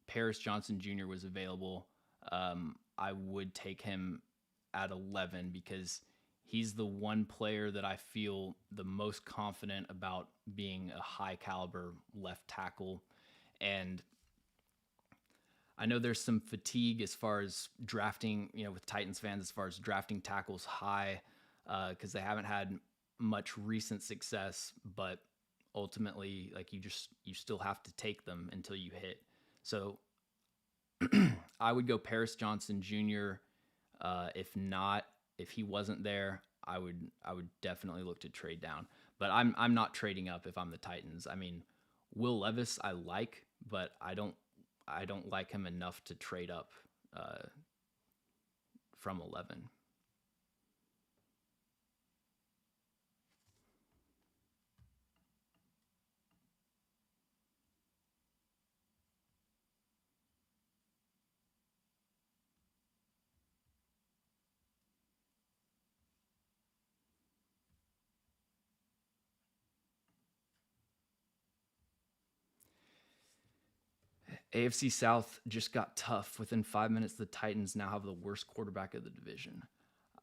Paris Johnson Jr. was available. I would take him at 11 because he's the one player that I feel the most confident about being a high caliber left tackle. And I know there's some fatigue as far as drafting, with Titans fans, as far as drafting tackles high, because they haven't had much recent success, but ultimately, like, you still have to take them until you hit. So I would go Paris Johnson Jr. If he wasn't there, I would definitely look to trade down. But I'm not trading up if I'm the Titans. I mean, Will Levis I like, but I don't like him enough to trade up from 11. AFC South just got tough. Within 5 minutes, the Titans now have the worst quarterback of the division.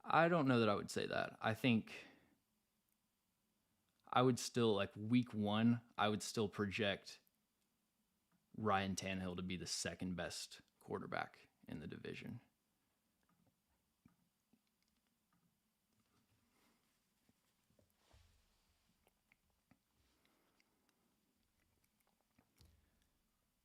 I don't know that I would say that. I think I would still, like, week one, I would still project Ryan Tannehill to be the second best quarterback in the division.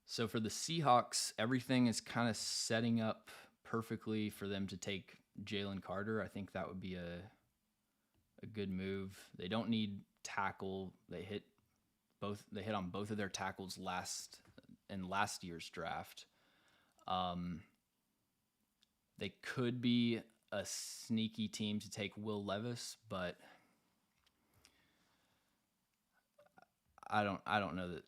So for the Seahawks, everything is kind of setting up perfectly for them to take Jalen Carter. I think that would be a good move. They don't need tackle. They hit on both of their tackles last year's draft. They could be a sneaky team to take Will Levis, but I don't know that.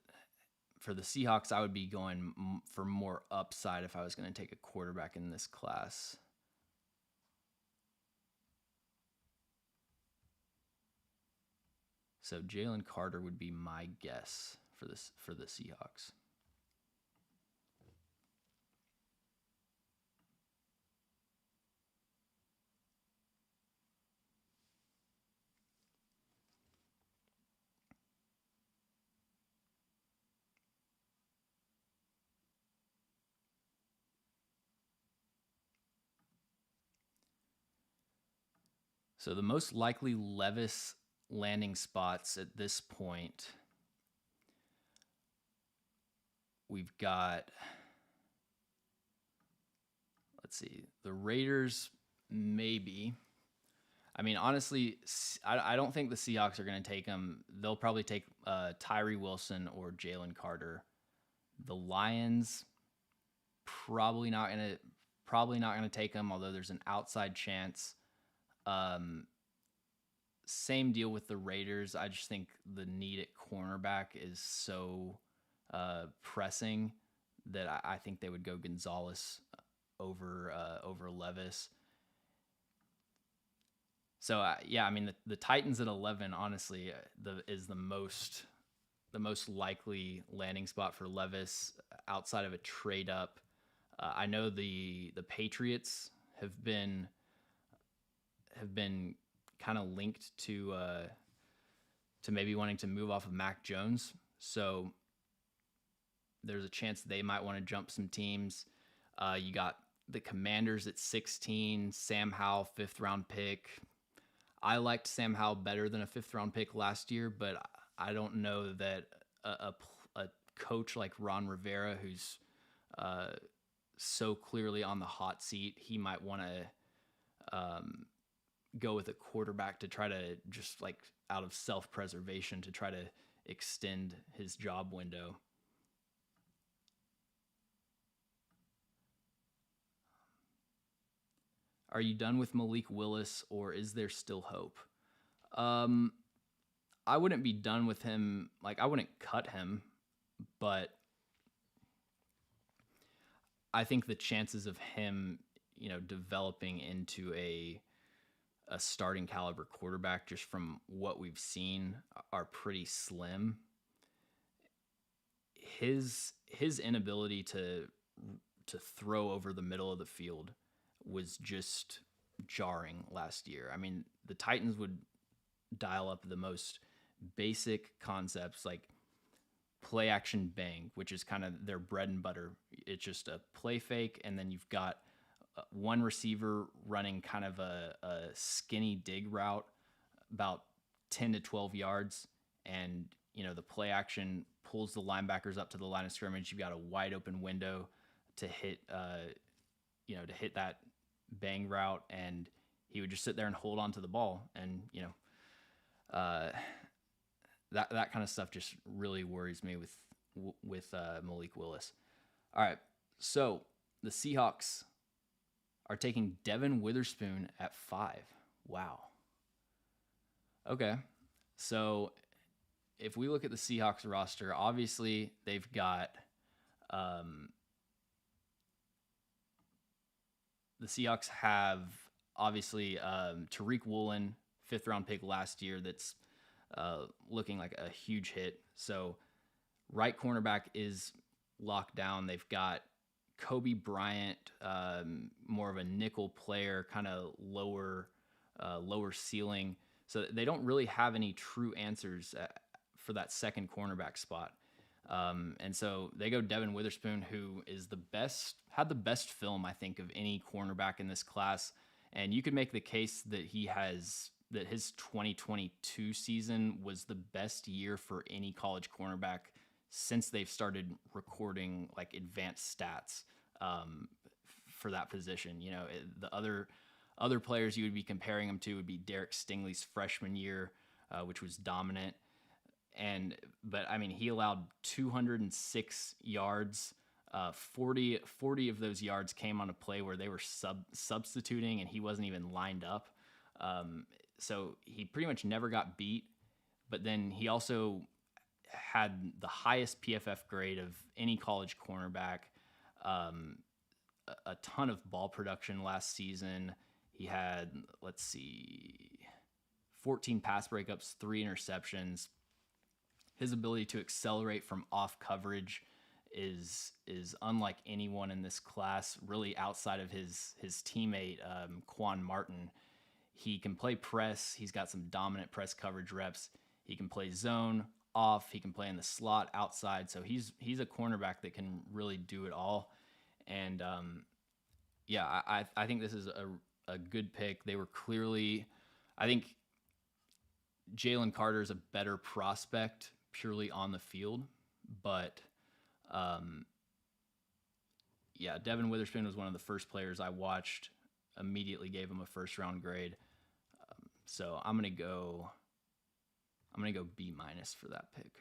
For the Seahawks, I would be going for more upside if I was going to take a quarterback in this class. So Jalen Carter would be my guess for the Seahawks. So the most likely Levis landing spots at this point, we've got, let's see, the Raiders maybe. I mean, honestly, I don't think the Seahawks are going to take him. They'll probably take Tyree Wilson or Jalen Carter. The Lions probably not going to take him, although there's an outside chance. Same deal with the Raiders. I just think the need at cornerback is so pressing that I think they would go Gonzalez over Levis. So yeah, I mean the Titans at 11, honestly, is the most likely landing spot for Levis outside of a trade up. I know the Patriots have been kind of linked to maybe wanting to move off of Mac Jones. So there's a chance they might want to jump some teams. You got the Commanders at 16, Sam Howell, 5th-round pick. I liked Sam Howell better than a 5th-round pick last year, but I don't know that a coach like Ron Rivera, who's so clearly on the hot seat, he might want to go with a quarterback to try to just like out of self-preservation to try to extend his job window. Are you done with Malik Willis, or is there still hope? Um, I wouldn't be done with him. Like, I wouldn't cut him, but I think the chances of him, developing into a starting caliber quarterback just from what we've seen are pretty slim. His inability to throw over the middle of the field was just jarring last year. I mean, the Titans would dial up the most basic concepts like play action bang, which is kind of their bread and butter. It's just a play fake, and then you've got one receiver running kind of a skinny dig route about 10 to 12 yards, and the play action pulls the linebackers up to the line of scrimmage. You've got a wide open window to hit that bang route, and he would just sit there and hold on to the ball, and that kind of stuff just really worries me with Malik Willis. All right, so the Seahawks are taking Devin Witherspoon at 5. Wow. Okay, so if we look at the Seahawks roster, obviously they've got the Seahawks have obviously Tariq Woolen, 5th-round pick last year, that's looking like a huge hit. So right cornerback is locked down. They've got Kobe Bryant, more of a nickel player, kind of lower ceiling. So they don't really have any true answers for that second cornerback spot. And so they go Devin Witherspoon, who is had the best film, I think, of any cornerback in this class. And you could make the case that his 2022 season was the best year for any college cornerback since they've started recording like advanced stats for that position. The other players you would be comparing him to would be Derek Stingley's freshman year, which was dominant. But I mean, he allowed 206 yards. 40 of those yards came on a play where they were substituting and he wasn't even lined up. So he pretty much never got beat. But then he also had the highest PFF grade of any college cornerback. A ton of ball production last season. He had, 14 pass breakups, 3 interceptions. His ability to accelerate from off coverage is unlike anyone in this class, really outside of his teammate, Quan Martin. He can play press. He's got some dominant press coverage reps. He can play zone, off. He can play in the slot, outside. So he's a cornerback that can really do it all. And I think this is a good pick. They were clearly, I think Jalen Carter is a better prospect purely on the field, but Devin Witherspoon was one of the first players I watched. Immediately gave him a 1st-round grade. So I'm gonna go B- for that pick.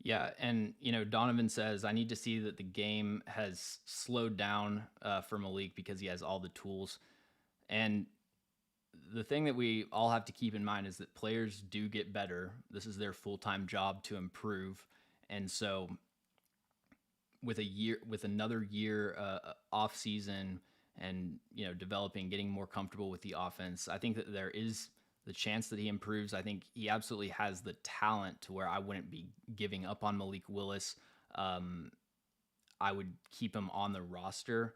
Yeah, and Donovan says I need to see that the game has slowed down for Malik because he has all the tools. And the thing that we all have to keep in mind is that players do get better. This is their full-time job to improve, and so with another year off season, and developing, getting more comfortable with the offense, I think that there is the chance that he improves. I think he absolutely has the talent to where I wouldn't be giving up on Malik Willis. I would keep him on the roster,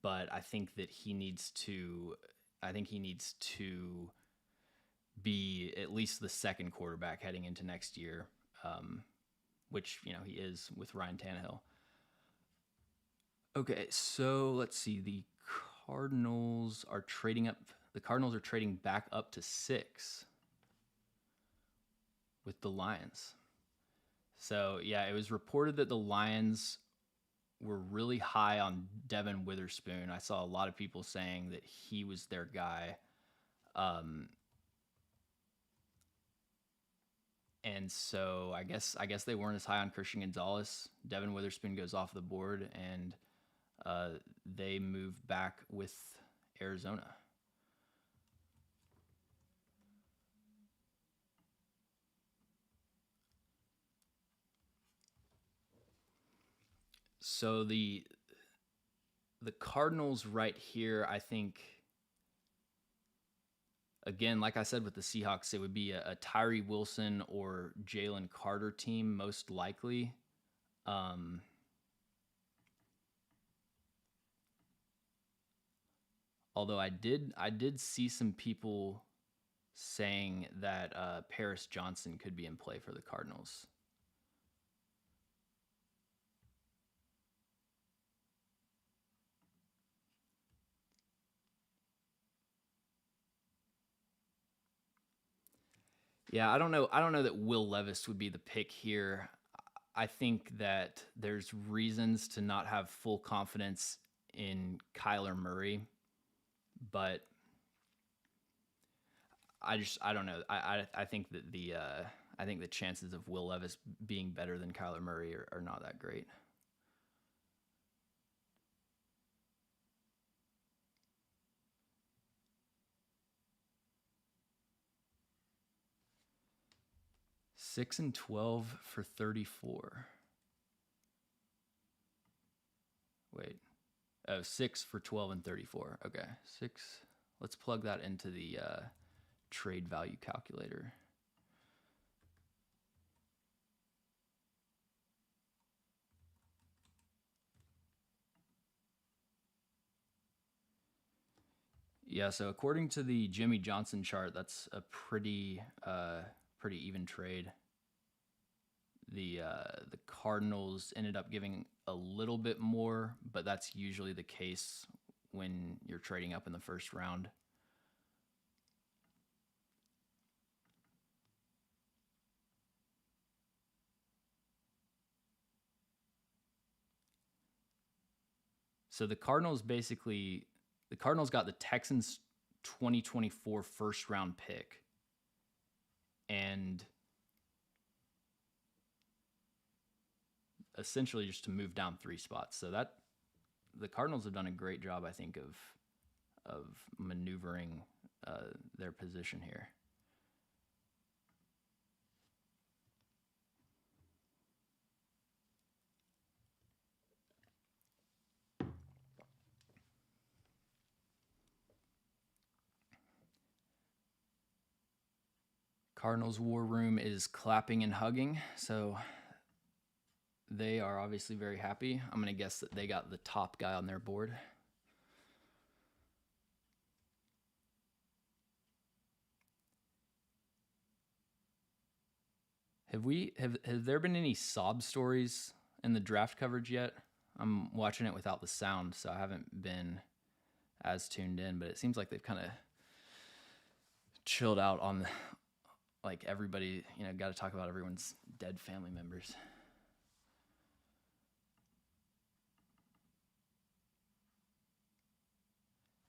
but I think that he needs to. I think he needs to be at least the second quarterback heading into next year, which he is with Ryan Tannehill. Okay, so let's see. Cardinals are trading up. The Cardinals are trading back up to 6 with the Lions. So yeah, it was reported that the Lions were really high on Devin Witherspoon. I saw a lot of people saying that he was their guy. And so I guess they weren't as high on Christian Gonzalez. Devin Witherspoon goes off the board, and they move back with Arizona. So the Cardinals right here, I think, again, like I said with the Seahawks, it would be a Tyree Wilson or Jalen Carter team most likely. Although I did see some people saying that Paris Johnson could be in play for the Cardinals. Yeah, I don't know that Will Levis would be the pick here. I think that there's reasons to not have full confidence in Kyler Murray, but I don't know. I think that the chances of Will Levis being better than Kyler Murray are not that great. Six and 12 for 34. Wait. Oh, 6 for 12 and 34. Okay. 6. Let's plug that into the trade value calculator. Yeah, so according to the Jimmy Johnson chart, that's a pretty even trade. The Cardinals ended up giving a little bit more, but that's usually the case when you're trading up in the first round. So the Cardinals got the Texans 2024 first round pick, and essentially just to move down 3 spots. So that the Cardinals have done a great job, I think, of maneuvering their position here. Cardinals war room is clapping and hugging, so they are obviously very happy. I'm going to guess that they got the top guy on their board. Have there been any sob stories in the draft coverage yet? I'm watching it without the sound, so I haven't been as tuned in, but it seems like they've kind of chilled out on like everybody, got to talk about everyone's dead family members.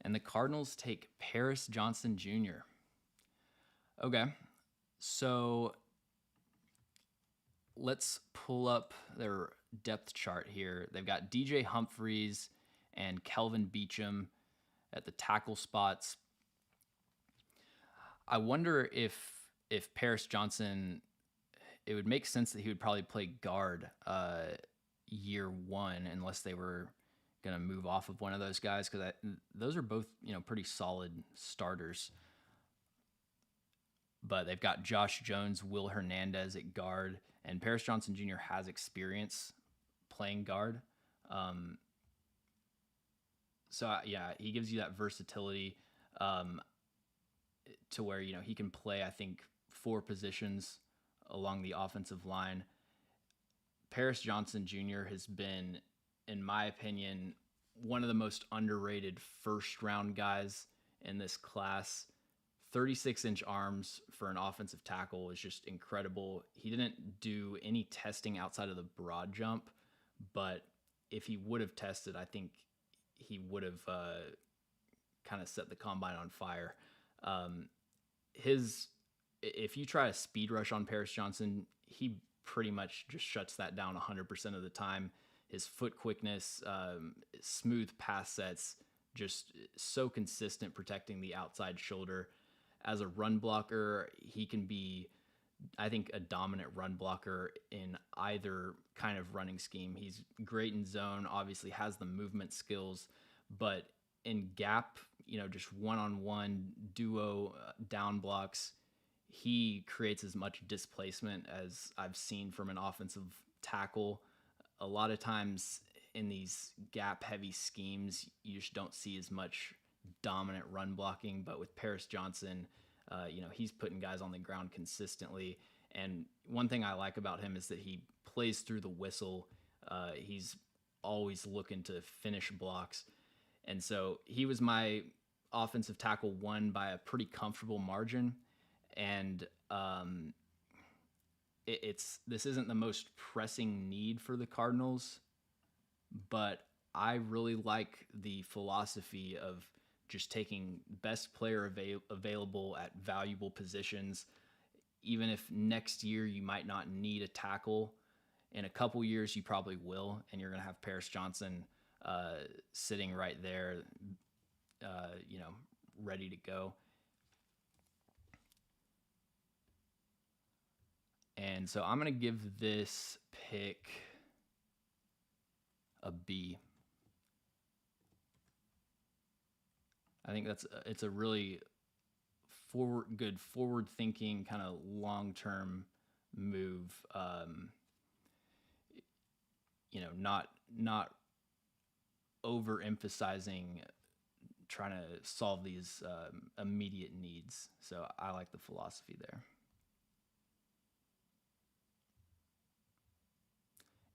And the Cardinals take Paris Johnson Jr. Okay. So let's pull up their depth chart here. They've got DJ Humphries and Kelvin Beachum at the tackle spots. I wonder if Paris Johnson, it would make sense that he would probably play guard year one, unless they were going to move off of one of those guys, because those are both pretty solid starters. But they've got Josh Jones, Will Hernandez at guard, and Paris Johnson Jr. has experience playing guard. So yeah, he gives you that versatility to where he can play, I think, 4 positions along the offensive line. Paris Johnson Jr. has been, in my opinion, one of the most underrated first-round guys in this class. 36-inch arms for an offensive tackle is just incredible. He didn't do any testing outside of the broad jump, but if he would have tested, I think he would have kind of set the combine on fire. If you try a speed rush on Paris Johnson, he pretty much just shuts that down 100% of the time. His foot quickness, smooth pass sets, just so consistent protecting the outside shoulder. As a run blocker, he can be, I think, a dominant run blocker in either kind of running scheme. He's great in zone, obviously has the movement skills, but in gap, just one-on-one duo down blocks, he creates as much displacement as I've seen from an offensive tackle. A lot of times in these gap-heavy schemes, you just don't see as much dominant run blocking, but with Paris Johnson, he's putting guys on the ground consistently. And one thing I like about him is that he plays through the whistle. He's always looking to finish blocks. And so he was my offensive tackle 1 by a pretty comfortable margin. And this isn't the most pressing need for the Cardinals, but I really like the philosophy of just taking best player available at valuable positions. Even if next year you might not need a tackle, in a couple years you probably will, and you're going to have Paris Johnson sitting right there, ready to go. And so I'm going to give this pick a B. I think it's a really forward-thinking kind of long-term move. Not overemphasizing trying to solve these immediate needs. So I like the philosophy there.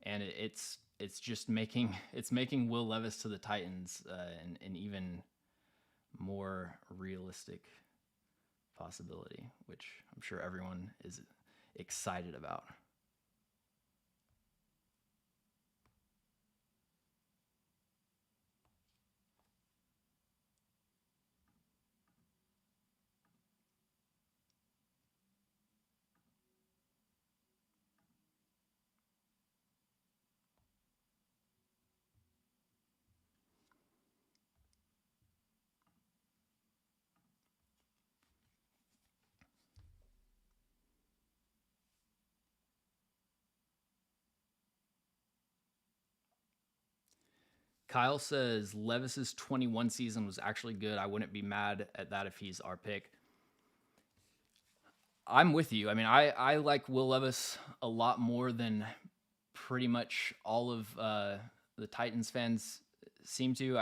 And it's just making Will Levis to the Titans an even more realistic possibility, which I'm sure everyone is excited about. Kyle says Levis's 21 season was actually good. I wouldn't be mad at that if he's our pick. I'm with you. I mean, I like Will Levis a lot more than pretty much all of the Titans fans seem to.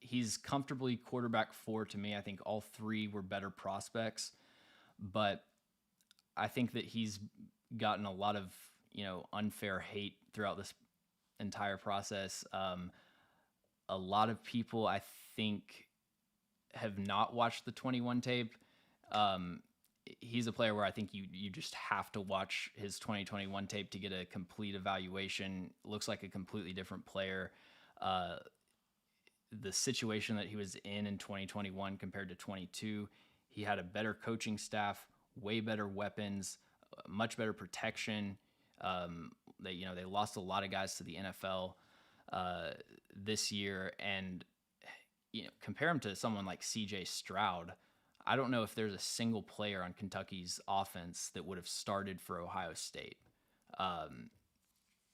He's comfortably quarterback 4 to me. I think all 3 were better prospects, but I think that he's gotten a lot of unfair hate throughout this entire process. A lot of people, I think, have not watched the 21 tape. He's a player where I think you just have to watch his 2021 tape to get a complete evaluation. Looks like a completely different player. The situation that he was in 2021 compared to 22, he had a better coaching staff, way better weapons, much better protection. They lost a lot of guys to the NFL this year, and compare him to someone like C.J. Stroud. I don't know if there's a single player on Kentucky's offense that would have started for Ohio State.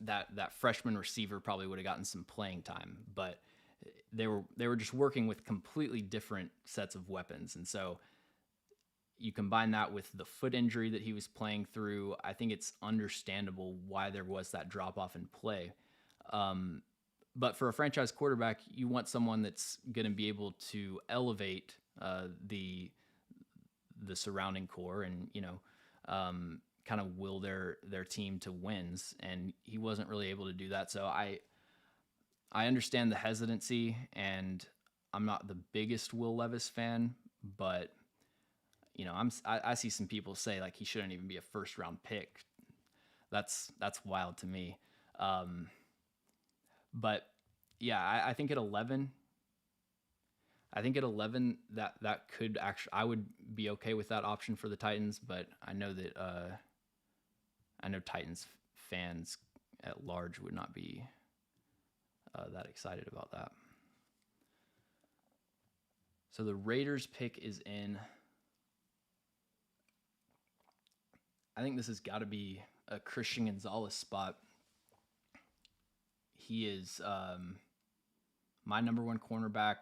That freshman receiver probably would have gotten some playing time, but they were just working with completely different sets of weapons. And so you combine that with the foot injury that he was playing through, I think it's understandable why there was that drop off in play. But for a franchise quarterback, you want someone that's going to be able to elevate the surrounding core and kind of will their team to wins, and he wasn't really able to do that. So I understand the hesitancy, and I'm not the biggest Will Levis fan, but I see some people say like he shouldn't even be a first round pick. That's wild to me. But yeah, I think at 11, that could actually, I would be okay with that option for the Titans, but I know that Titans fans at large would not be that excited about that. So the Raiders pick is in. I think this has got to be a Christian Gonzalez spot. He is my number one cornerback.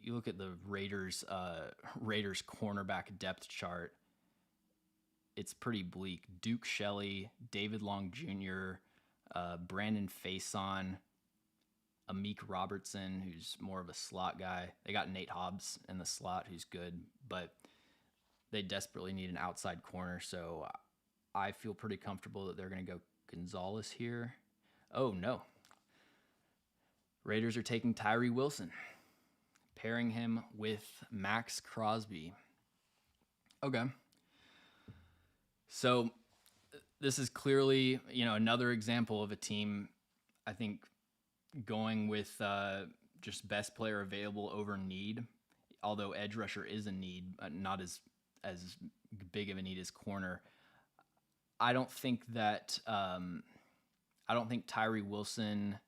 You look at the Raiders cornerback depth chart. It's pretty bleak. Duke Shelley, David Long Jr., Brandon Faison, Amik Robertson, who's more of a slot guy. They got Nate Hobbs in the slot, who's good, but they desperately need an outside corner. So I feel pretty comfortable that they're going to go Gonzalez here. Oh, no. Raiders are taking Tyree Wilson, pairing him with Max Crosby. Okay. So this is clearly, another example of a team, I think, going with just best player available over need, although edge rusher is a need, not as big of a need as corner. I don't think Tyree Wilson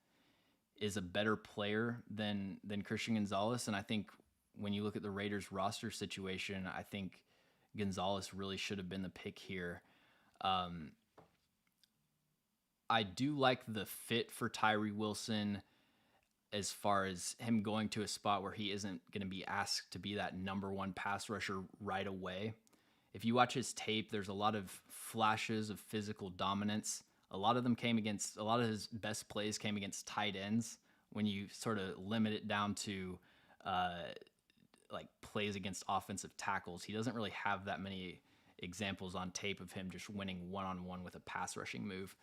is a better player than Christian Gonzalez. And I think when you look at the Raiders roster situation, I think Gonzalez really should have been the pick here. I do like the fit for Tyree Wilson as far as him going to a spot where he isn't going to be asked to be that number one pass rusher right away. If you watch his tape, there's a lot of flashes of physical dominance. A lot of his best plays came against tight ends. When you sort of limit it down to like plays against offensive tackles, he doesn't really have that many examples on tape of him just winning one-on-one with a pass rushing move.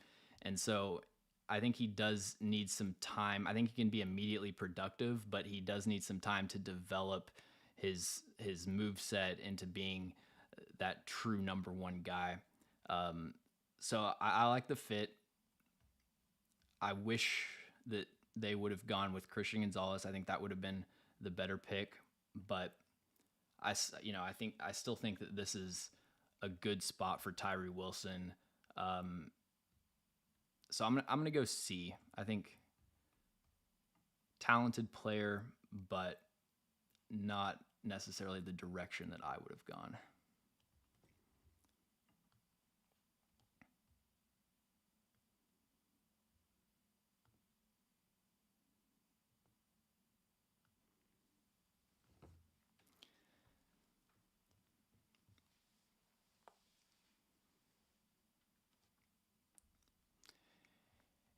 And so I think he does need some time. I think he can be immediately productive, but he does need some time to develop his move set into being that true number one guy. So I like the fit. I wish that they would have gone with Christian Gonzalez. I think that would have been the better pick, but I still think that this is a good spot for Tyree Wilson. So I'm gonna go C. I think talented player, but not necessarily the direction that I would have gone.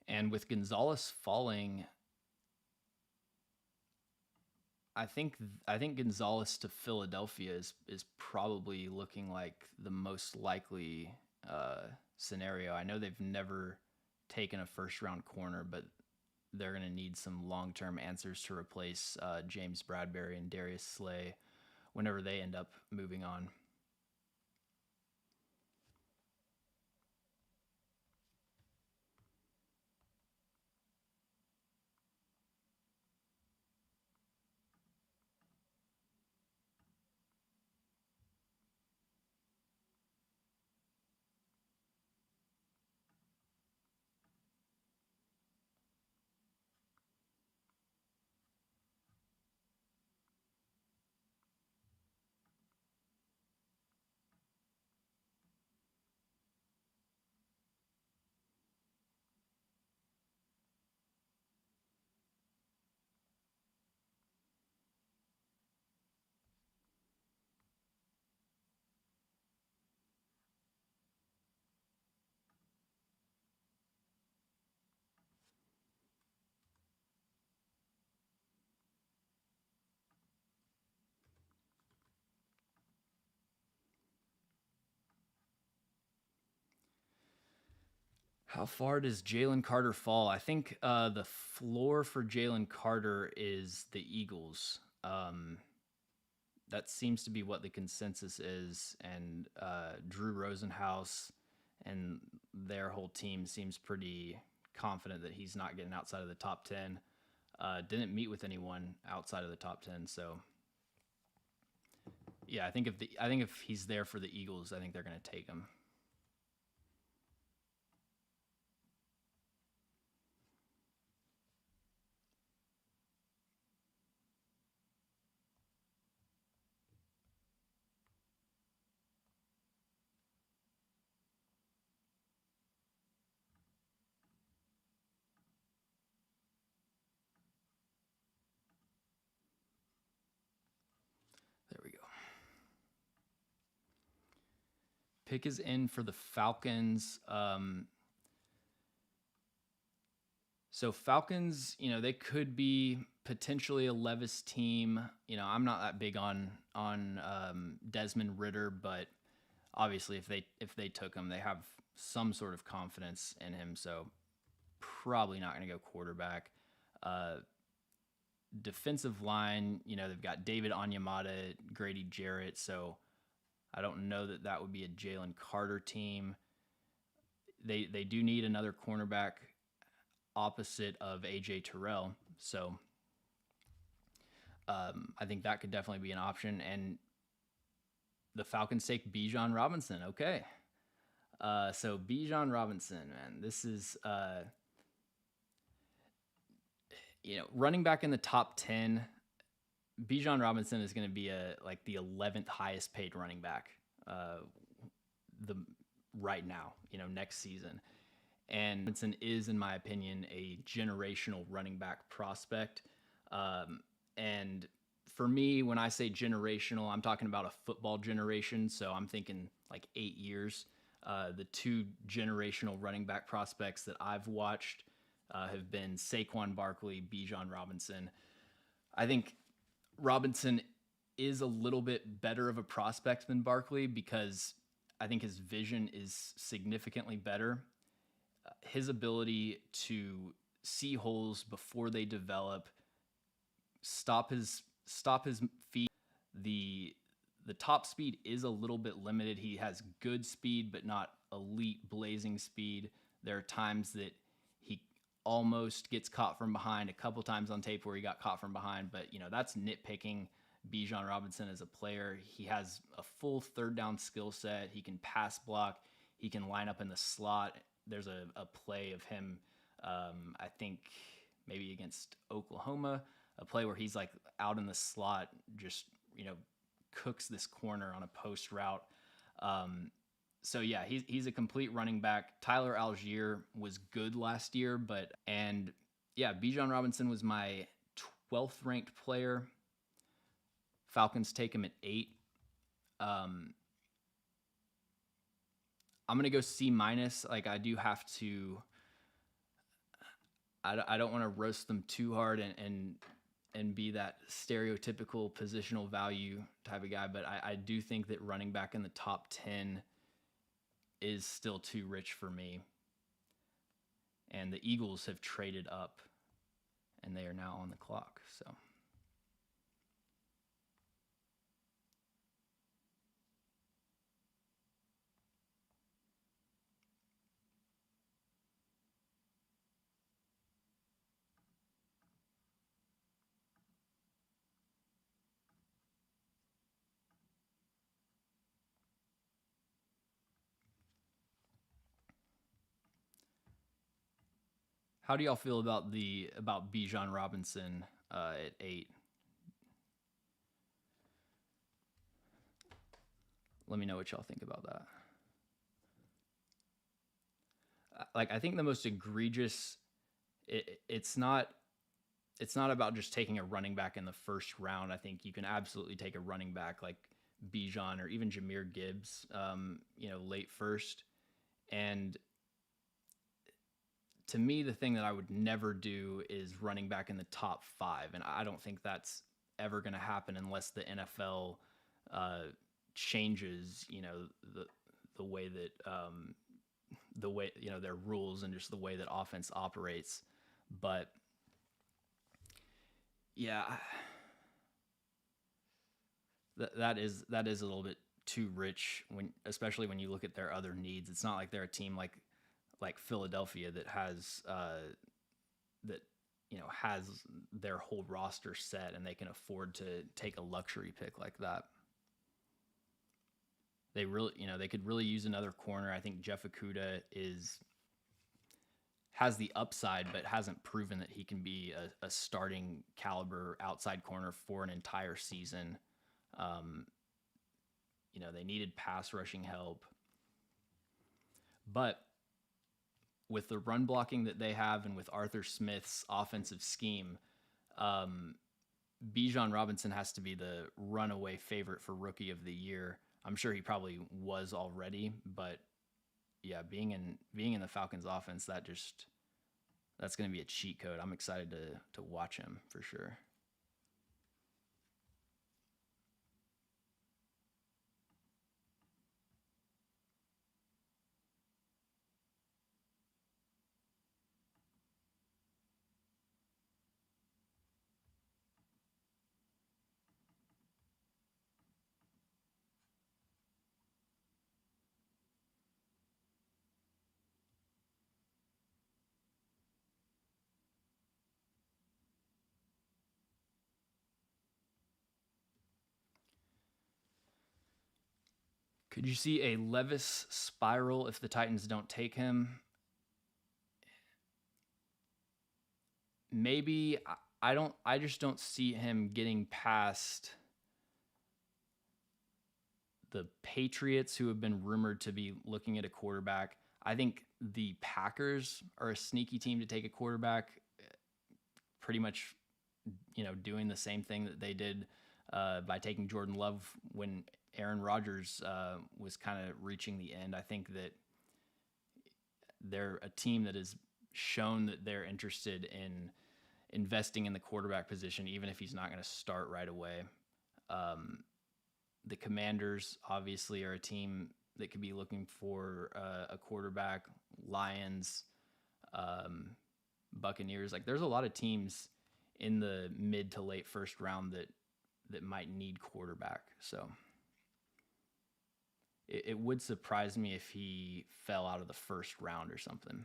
And with Gonzalez falling, I think Gonzalez to Philadelphia is probably looking like the most likely scenario. I know they've never taken a first round corner, but they're going to need some long-term answers to replace James Bradbury and Darius Slay whenever they end up moving on. How far does Jalen Carter fall? I think the floor for Jalen Carter is the Eagles. That seems to be what the consensus is, and Drew Rosenhaus and their whole team seems pretty confident that he's not getting outside of the top 10. Didn't meet with anyone outside of the top 10, so yeah, I think if he's there for the Eagles, I think they're going to take him. There we go. Pick is in for the Falcons. So Falcons, they could be potentially a Levis team. I'm not that big on Desmond Ridder, but obviously if they took him, they have some sort of confidence in him. So probably not going to go quarterback. Defensive line, they've got David Onyemata, Grady Jarrett. So I don't know that would be a Jalen Carter team. They do need another cornerback opposite of AJ Terrell. So I think that could definitely be an option. And the Falcons take Bijan Robinson. Okay. So Bijan Robinson, man, this is, running back in the top 10, Bijan Robinson is going to be the 11th highest paid running back right now, next season. And Robinson is, in my opinion, a generational running back prospect. And for me, when I say generational, I'm talking about a football generation. So I'm thinking like 8 years. The two generational running back prospects that I've watched have been Saquon Barkley, Bijan Robinson. I think Robinson is a little bit better of a prospect than Barkley because I think his vision is significantly better. His ability to see holes before they develop, stop his feet. The top speed is a little bit limited. He has good speed, but not elite blazing speed. There are times that he almost gets caught from behind, a couple times on tape where he got caught from behind, but that's nitpicking Bijan Robinson as a player. He has a full third down skill set. He can pass block. He can line up in the slot. There's a play of him, I think maybe against Oklahoma, a play where he's like out in the slot, just, cooks this corner on a post route. So yeah, he's a complete running back. Tyler Algier was good last year, and Bijan Robinson was my 12th ranked player. Falcons take him at 8. I'm going to go C-. Like, I do have to, I don't want to roast them too hard and be that stereotypical positional value type of guy, but I do think that running back in the top 10 is still too rich for me. And the Eagles have traded up, and they are now on the clock. So how do y'all feel about Bijan Robinson at 8? Let me know what y'all think about that. Like, I think the most egregious, it's not about just taking a running back in the first round. I think you can absolutely take a running back like Bijan or even Jahmyr Gibbs, late first. And to me, the thing that I would never do is running back in the top 5. And I don't think that's ever going to happen unless the NFL changes, the way that the way, their rules and just the way that offense operates. But yeah, that is a little bit too rich, especially when you look at their other needs. It's not like they're a team like Philadelphia that has their whole roster set and they can afford to take a luxury pick like that. They could really use another corner. I think Jeff Okuda has the upside, but hasn't proven that he can be a starting caliber outside corner for an entire season. They needed pass rushing help, but with the run blocking that they have and with Arthur Smith's offensive scheme, Bijan Robinson has to be the runaway favorite for Rookie of the Year. I'm sure he probably was already, but yeah, being in the Falcons offense, that's going to be a cheat code. I'm excited to watch him for sure. Could you see a Levis spiral if the Titans don't take him? Maybe. I just don't see him getting past the Patriots, who have been rumored to be looking at a quarterback. I think the Packers are a sneaky team to take a quarterback, pretty much, doing the same thing that they did by taking Jordan Love when Aaron Rodgers was kind of reaching the end. I think that they're a team that has shown that they're interested in investing in the quarterback position, even if he's not going to start right away. The Commanders obviously are a team that could be looking for a quarterback. Lions, Buccaneers. Like, there's a lot of teams in the mid to late first round that might need quarterback. So it would surprise me if he fell out of the first round or something.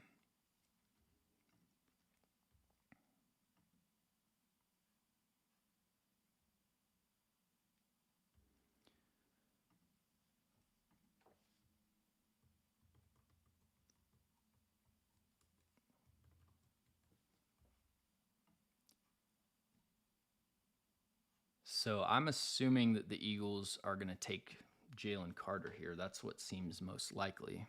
So I'm assuming that the Eagles are going to take Jalen Carter here. That's what seems most likely.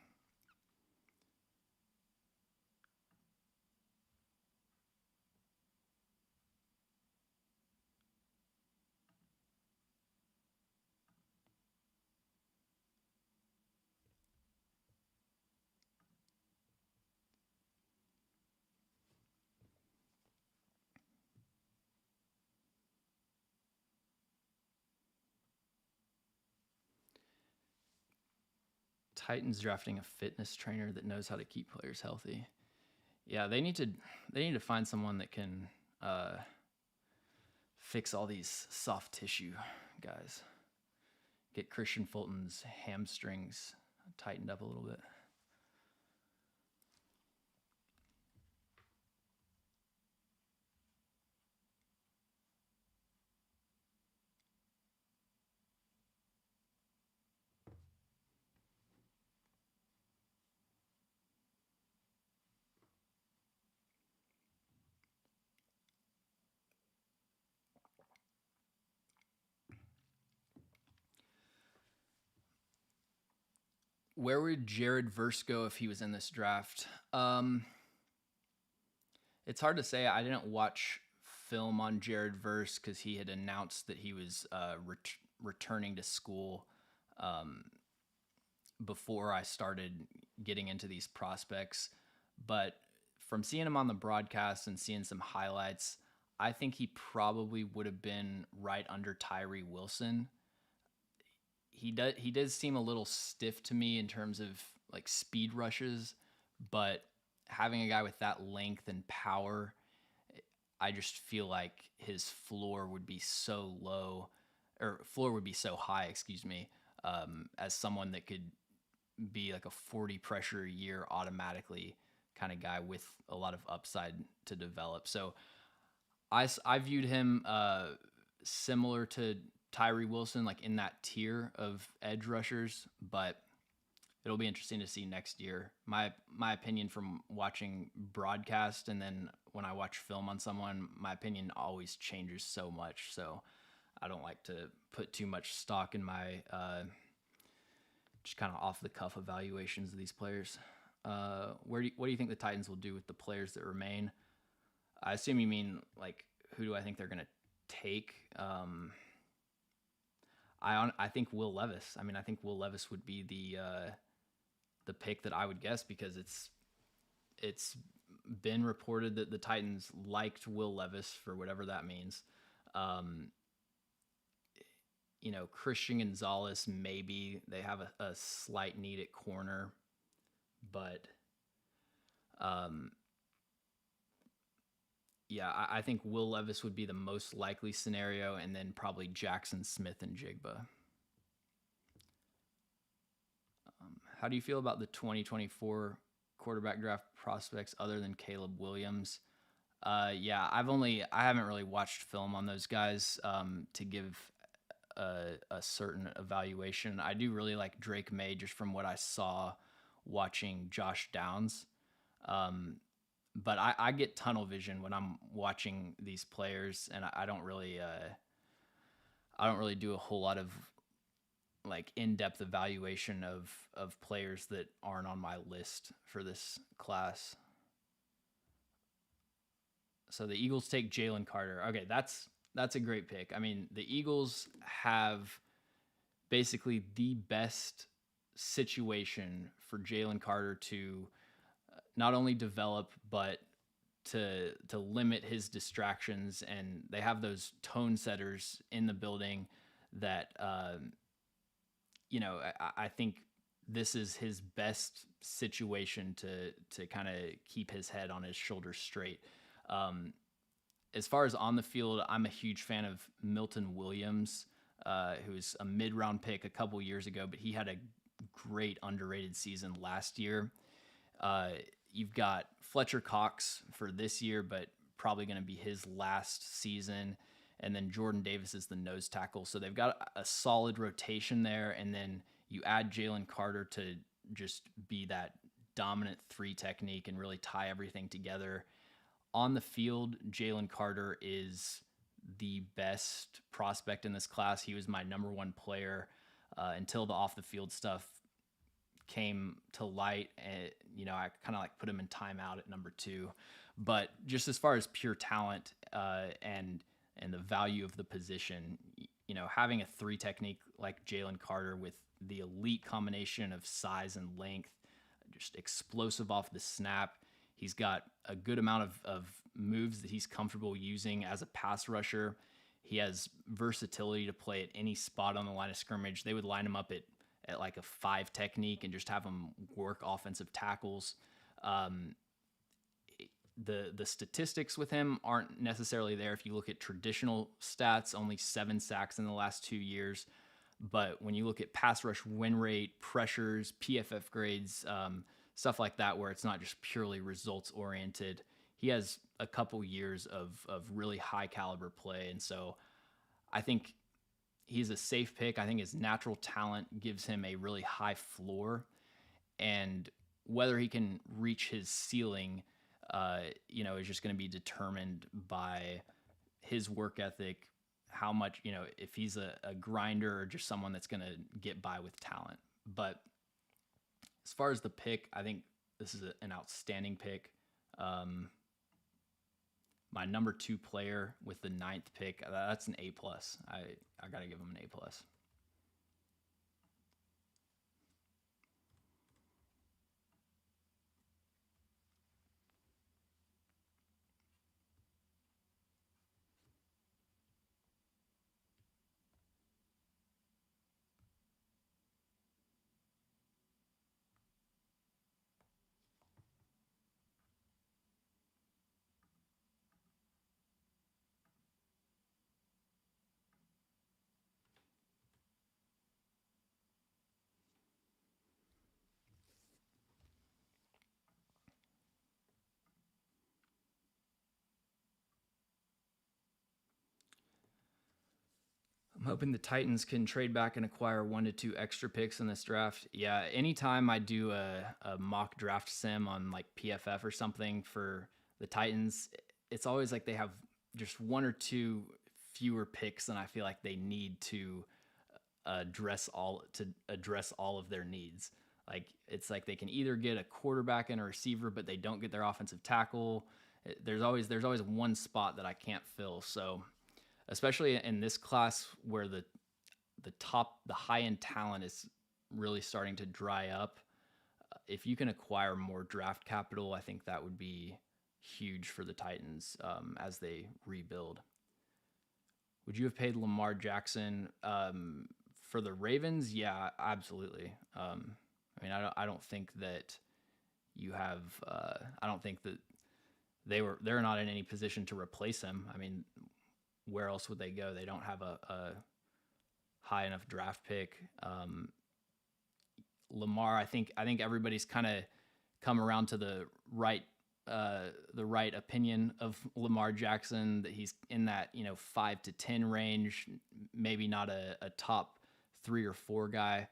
Titans drafting a fitness trainer that knows how to keep players healthy. Yeah, they need to find someone that can fix all these soft tissue guys. Get Christian Fulton's hamstrings tightened up a little bit. Where would Jared Verse go if he was in this draft? It's hard to say. I didn't watch film on Jared Verse because he had announced that he was returning to school before I started getting into these prospects. But from seeing him on the broadcast and seeing some highlights, I think he probably would have been right under Tyree Wilson. He does seem a little stiff to me in terms of like speed rushes, but having a guy with that length and power, I just feel like his floor would be so low, or floor would be so high, excuse me, as someone that could be like a 40 pressure a year automatically kind of guy with a lot of upside to develop. So I viewed him similar to Tyree Wilson, like in that tier of edge rushers, but it'll be interesting to see next year. My opinion from watching broadcast and then when I watch film on someone, my opinion always changes so much. So I don't like to put too much stock in my just kind of off the cuff evaluations of these players. What do you think the Titans will do with the players that remain? I assume you mean like who do I think they're going to take? I think Will Levis. I mean, I think Will Levis would be the pick that I would guess because it's been reported that the Titans liked Will Levis for whatever that means. Christian Gonzalez, maybe they have a slight need at corner, but I think Will Levis would be the most likely scenario, and then probably Jackson Smith and Jigba. How do you feel about the 2024 quarterback draft prospects other than Caleb Williams? I haven't really watched film on those guys to give a certain evaluation. I do really like Drake May just from what I saw watching Josh Downs. But I get tunnel vision when I'm watching these players, and I don't really do a whole lot of like in-depth evaluation of players that aren't on my list for this class. So the Eagles take Jalen Carter. Okay, that's a great pick. I mean, the Eagles have basically the best situation for Jalen Carter to not only develop but to limit his distractions, and they have those tone setters in the building that I think this is his best situation to kind of keep his head on his shoulders straight. As far as on the field, I'm a huge fan of Milton Williams, who was a mid-round pick a couple years ago, but he had a great underrated season last year. You've got Fletcher Cox for this year, but probably going to be his last season. And then Jordan Davis is the nose tackle. So they've got a solid rotation there. And then you add Jalen Carter to just be that dominant 3 technique and really tie everything together. On the field, Jalen Carter is the best prospect in this class. He was my number 1 player until the off the field stuff came to light. And, I kind of like put him in timeout at number 2. But just as far as pure talent and the value of the position, having a 3 technique like Jalen Carter with the elite combination of size and length, just explosive off the snap. He's got a good amount of moves that he's comfortable using as a pass rusher. He has versatility to play at any spot on the line of scrimmage. They would line him up at like a 5 technique and just have him work offensive tackles. The statistics with him aren't necessarily there. If you look at traditional stats, only 7 sacks in the last 2 years. But when you look at pass rush win rate, pressures, PFF grades, stuff like that, where it's not just purely results oriented, he has a couple years of really high caliber play. And so I think he's a safe pick. I think his natural talent gives him a really high floor, and whether he can reach his ceiling, is just going to be determined by his work ethic, how much, if he's a grinder or just someone that's going to get by with talent. But as far as the pick, I think this is an outstanding pick. My number 2 player with the 9th pick, that's an A+. I got to give him an A+. hoping the Titans can trade back and acquire 1 to 2 extra picks in this draft. Yeah, anytime I do a mock draft sim on like PFF or something for the Titans, it's always like they have just 1 or 2 fewer picks than I feel like they need to address all of their needs. Like it's like they can either get a quarterback and a receiver, but they don't get their offensive tackle. There's always one spot that I can't fill. So especially in this class where the high end talent is really starting to dry up, if you can acquire more draft capital, I think that would be huge for the Titans as they rebuild. Would you have paid Lamar Jackson for the Ravens? Yeah, absolutely. I mean, I don't think that you have. I don't think that they're not in any position to replace him. I mean, where else would they go? They don't have a high enough draft pick. Lamar, I think everybody's kind of come around to the right opinion of Lamar Jackson, that he's in that 5 to 10 range, maybe not a top 3 or 4 guy.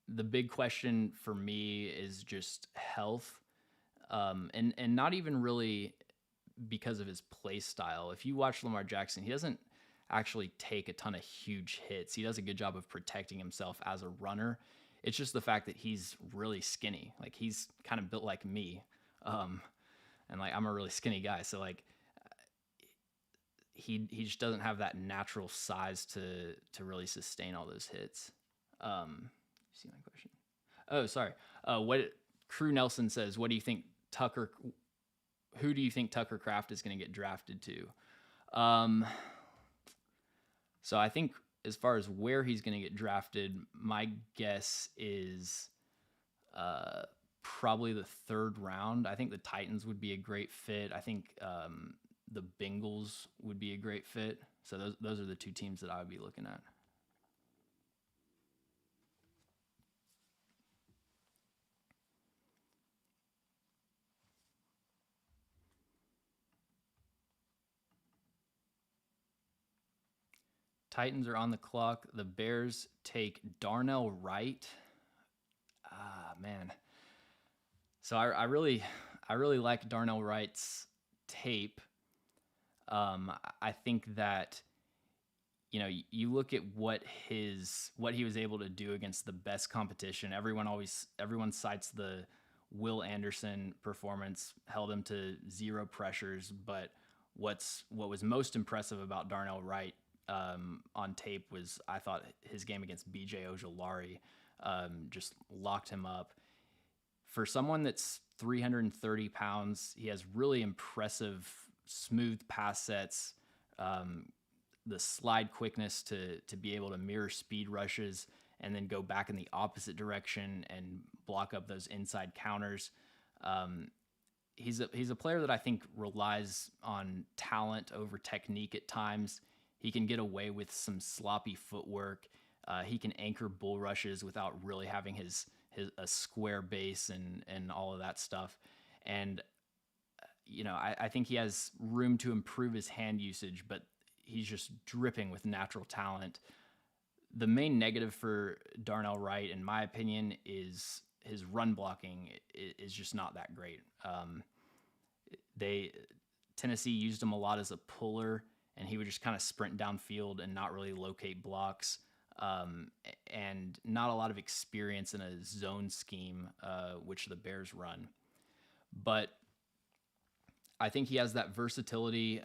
The big question for me is just health, and not even really because of his play style. If you watch Lamar Jackson, he doesn't actually take a ton of huge hits. He does a good job of protecting himself as a runner. It's just the fact that he's really skinny. Like he's kind of built like me. And like I'm a really skinny guy. So like he just doesn't have that natural size to really sustain all those hits. See my question? Oh, sorry. What Crew Nelson says, what do you think who do you think Tucker Kraft is going to get drafted to? So I think as far as where he's going to get drafted, my guess is probably the 3rd round. I think the Titans would be a great fit. I think the Bengals would be a great fit. So those are the 2 teams that I would be looking at. Titans are on the clock. The Bears take Darnell Wright. Man. So I really like Darnell Wright's tape. I think that you look at what he was able to do against the best competition. Everyone cites the Will Anderson performance, held him to 0 pressures. But what was most impressive about Darnell Wright on tape was, I thought, his game against B.J. Ojulari. Just locked him up. For someone that's 330 pounds, he has really impressive smooth pass sets, the slide quickness to be able to mirror speed rushes and then go back in the opposite direction and block up those inside counters. He's a player that I think relies on talent over technique at times. He can get away with some sloppy footwork. He can anchor bull rushes without really having a square base and all of that stuff. And I think he has room to improve his hand usage, but he's just dripping with natural talent. The main negative for Darnell Wright, in my opinion, is his run blocking is just not that great. Tennessee used him a lot as a puller, and he would just kind of sprint downfield and not really locate blocks, and not a lot of experience in a zone scheme, which the Bears run. But I think he has that versatility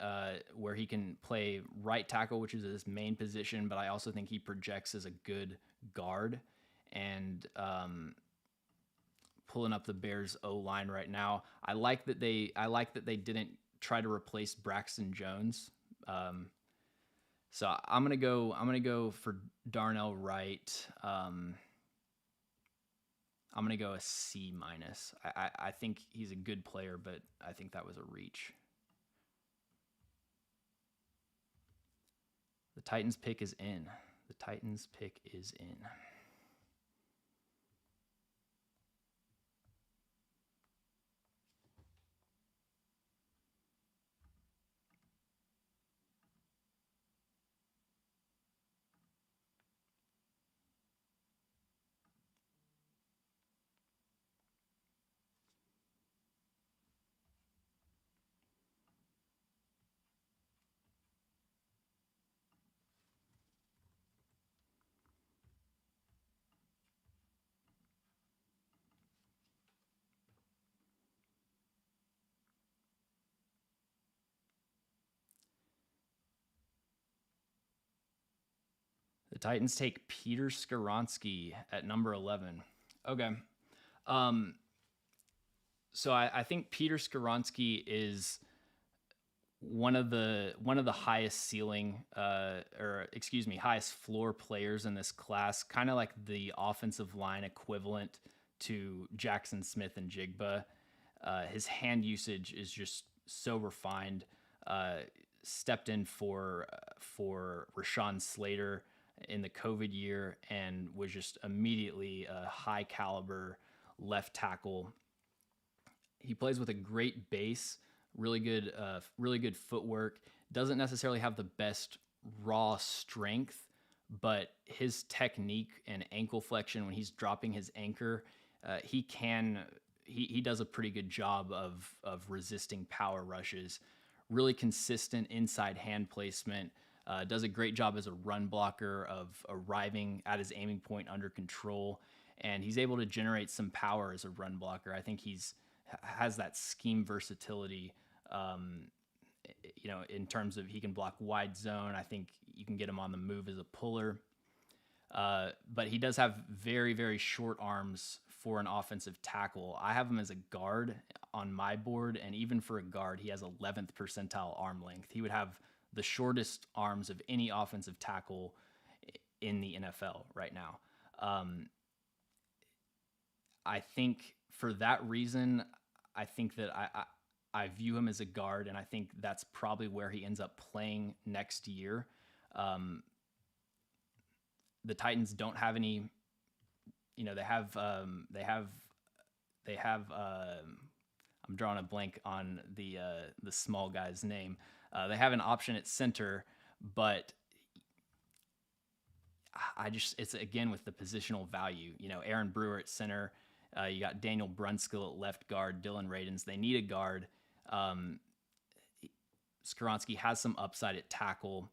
where he can play right tackle, which is his main position, but I also think he projects as a good guard. And pulling up the Bears O-line right now, I like that they didn't try to replace Braxton Jones. So I'm gonna go for Darnell Wright. I'm gonna go a C-. I think he's a good player, but I think that was a reach. The Titans pick is in. The Titans take Peter Skoronsky at number 11. Okay. Um, so I think Peter Skoronsky is one of the highest ceiling or excuse me highest floor players in this class, kind of like the offensive line equivalent to Jackson Smith and Jigba. His hand usage is just so refined. uh, Stepped in for Rashawn Slater in the COVID year and was just immediately a high caliber left tackle. He plays with a great base, really good footwork. Doesn't necessarily have the best raw strength, but his technique and ankle flexion when he's dropping his anchor, he can he does a pretty good job of resisting power rushes. Really consistent inside hand placement. Does a great job as a run blocker of arriving at his aiming point under control, and he's able to generate some power as a run blocker. I think he's has that scheme versatility. Um, in terms of he can block wide zone. I think you can get him on the move as a puller. But he does have very, very short arms for an offensive tackle. I have him as a guard on my board, and even for a guard, he has 11th percentile arm length. He would have the shortest arms of any offensive tackle in the NFL right now. I think for that reason, I think that I view him as a guard, and I think that's probably where he ends up playing next year. The Titans don't have any, they have. I'm drawing a blank on the small guy's name. They have an option at center, but it's again with the positional value. Aaron Brewer at center. You got Daniel Brunskill at left guard, Dylan Radins. They need a guard. Skoronsky has some upside at tackle,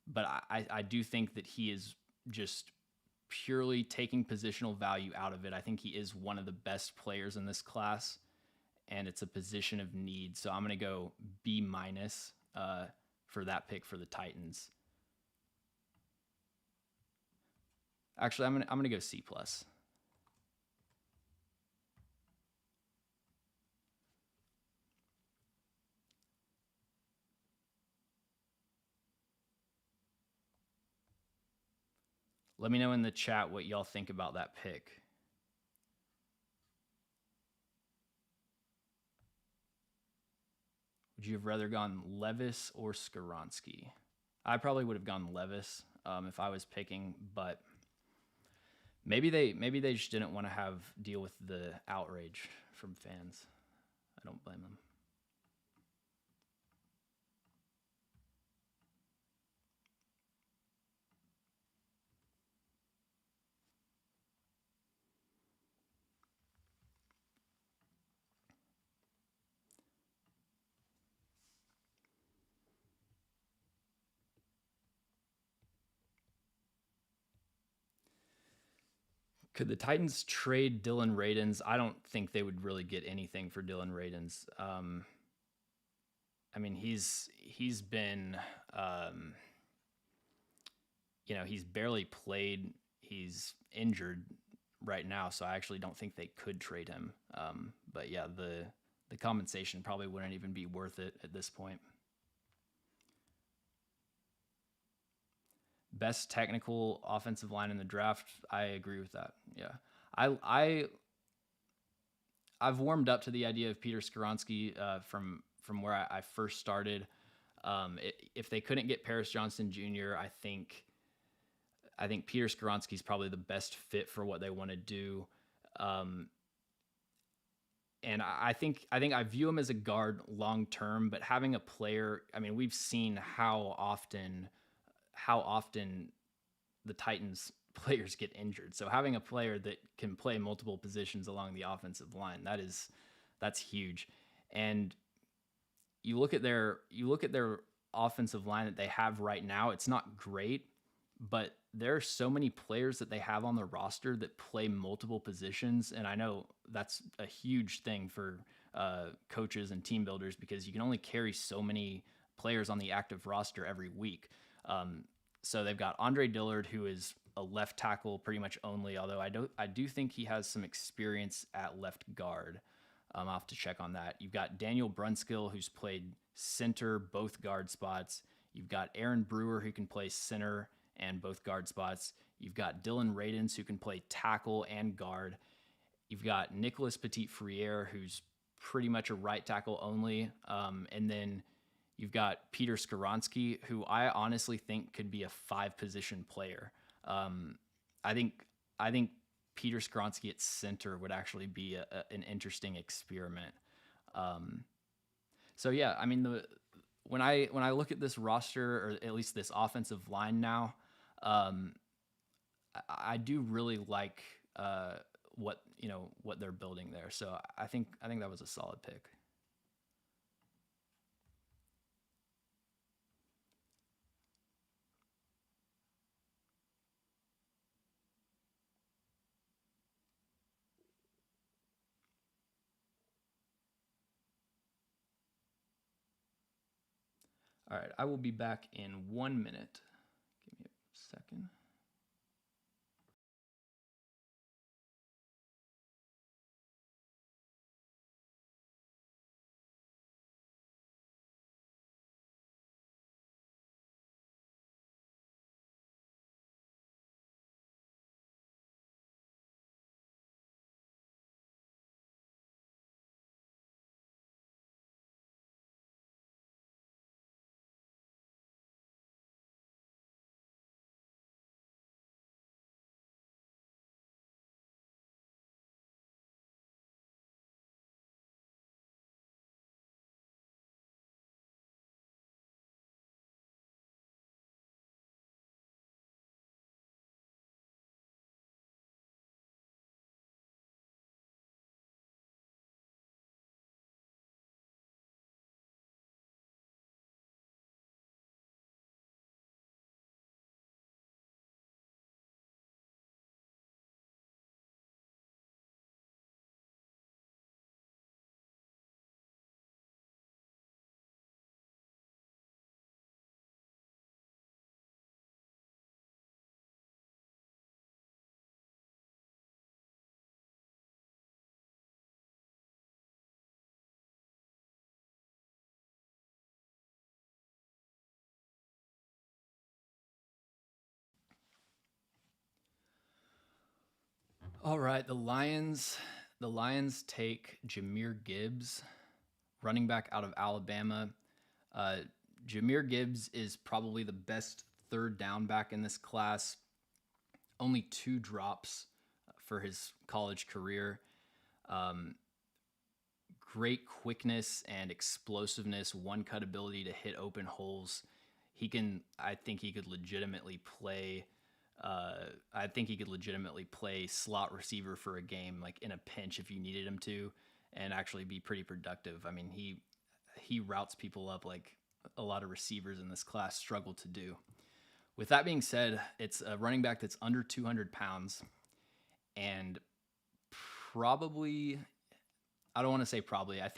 but I do think that he is just purely taking positional value out of it. I think he is one of the best players in this class, and it's a position of need. So I'm going to go B minus for that pick for the Titans. Actually, I'm gonna go C plus. Let me know in the chat what y'all think about that pick. Would you have rather gone Levis or Skoronsky? I probably would have gone Levis if I was picking, but maybe they just didn't want to deal with the outrage from fans. I don't blame them. Could the Titans trade Dylan Radins? I don't think they would really get anything for Dylan Radins. I mean, he's been, he's barely played. He's injured right now, so I actually don't think they could trade him. But yeah, the compensation probably wouldn't even be worth it at this point. Best technical offensive line in the draft. I agree with that. Yeah, I've warmed up to the idea of Peter Skoronsky from where I first started. If they couldn't get Paris Johnson Jr., I think Peter Skoronsky is probably the best fit for what they want to do. And I think I view him as a guard long term, but having a player, I mean, we've seen how often the Titans players get injured. So having a player that can play multiple positions along the offensive line, that's huge. And you look at their offensive line that they have right now, it's not great, but there are so many players that they have on the roster that play multiple positions. And I know that's a huge thing for coaches and team builders because you can only carry so many players on the active roster every week. So they've got Andre Dillard, who is a left tackle pretty much only, although I do think he has some experience at left guard. I'll have to check on that. You've got Daniel Brunskill, who's played center, both guard spots. You've got Aaron Brewer, who can play center and both guard spots. You've got Dylan Radens, who can play tackle and guard. You've got Nicholas Petit-Friere, who's pretty much a right tackle only. And then you've got Peter Skoronsky, who I honestly think could be a 5-position player. I think Peter Skoronsky at center would actually be an interesting experiment. So yeah, I mean, when I look at this roster, or at least this offensive line now, I do really like what they're building there. So I think that was a solid pick. All right, I will be back in 1 minute. Give me a second. All right, the Lions take Jahmyr Gibbs, running back out of Alabama. Uh, Jahmyr Gibbs is probably the best third down back in this class. Only 2 drops for his college career. Great quickness and explosiveness, one-cut ability to hit open holes. I think he could legitimately play. I think he could legitimately play slot receiver for a game, like in a pinch if you needed him to, and actually be pretty productive. I mean, he routes people up like a lot of receivers in this class struggle to do. With that being said, it's a running back that's under 200 pounds, and probably, I don't want to say probably, I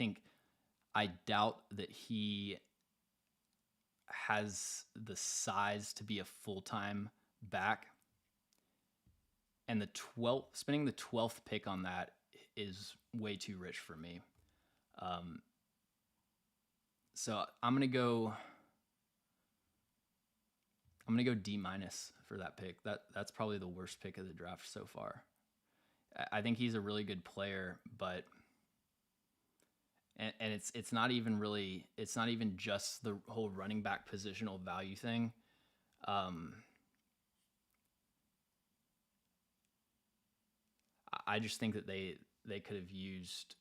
doubt that he has the size to be a full-time back. And spending the 12th pick on that is way too rich for me. So I'm gonna go D- for that pick. That's probably the worst pick of the draft so far. I think he's a really good player, but it's not even just the whole running back positional value thing. I just think that they could have used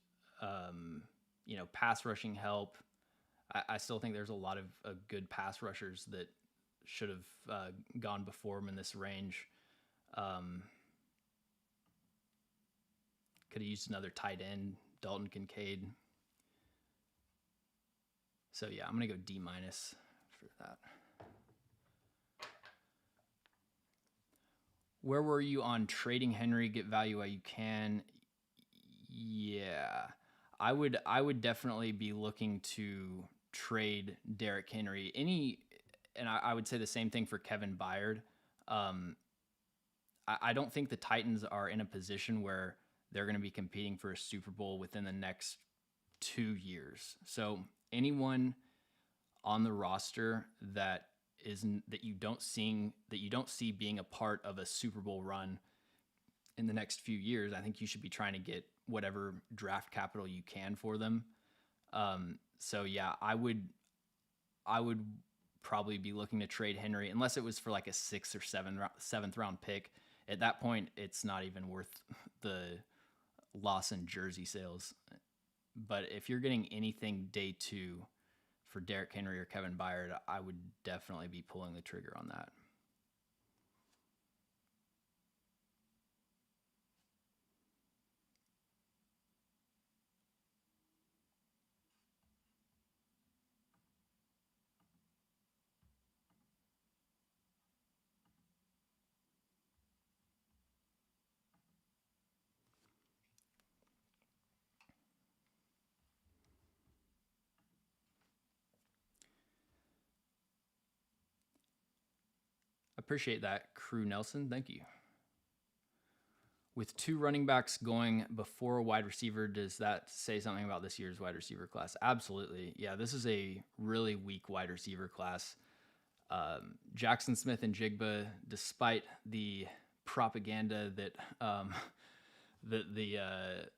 pass rushing help. I still think there's a lot of good pass rushers that should have gone before him in this range. Could have used another tight end, Dalton Kincaid. So yeah, I'm gonna go D- for that. Where were you on trading Henry? Get value while you can. Yeah, I would definitely be looking to trade Derrick Henry. and I would say the same thing for Kevin Byard. Um, I don't think the Titans are in a position where they're going to be competing for a Super Bowl within the next 2 years. So anyone on the roster that you don't see being a part of a Super Bowl run in the next few years, I think you should be trying to get whatever draft capital you can for them. So yeah, I would probably be looking to trade Henry unless it was for like a sixth or seventh round pick. At that point, it's not even worth the loss in jersey sales. But if you're getting anything day 2 for Derrick Henry or Kevin Byard, I would definitely be pulling the trigger on that. Appreciate that, Crew Nelson. Thank you. With 2 running backs going before a wide receiver, does that say something about this year's wide receiver class? Absolutely. Yeah, this is a really weak wide receiver class. Jackson Smith and Jigba, despite the propaganda that the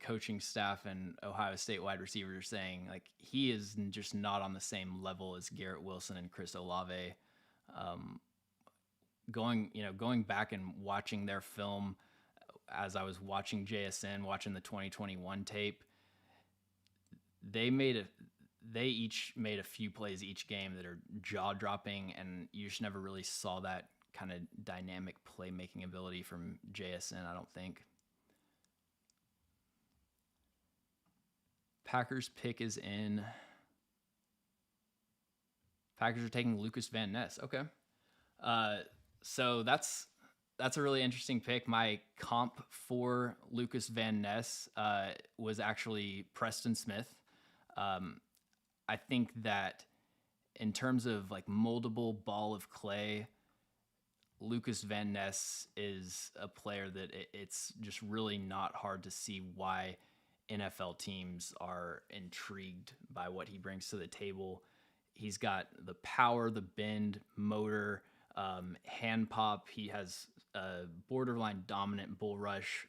coaching staff and Ohio State wide receivers are saying, like, he is just not on the same level as Garrett Wilson and Chris Olave. Going back and watching their film as I was watching JSN, watching the 2021 tape, they each made a few plays each game that are jaw dropping, and you just never really saw that kind of dynamic playmaking ability from JSN, I don't think. Packers pick is in. Packers are taking Lucas Van Ness. Okay. So that's a really interesting pick. My comp for Lucas Van Ness was actually Preston Smith. I think that in terms of like moldable ball of clay, Lucas Van Ness is a player that it's just really not hard to see why NFL teams are intrigued by what he brings to the table. He's got the power, the bend, motor, hand pop. He has a borderline dominant bull rush,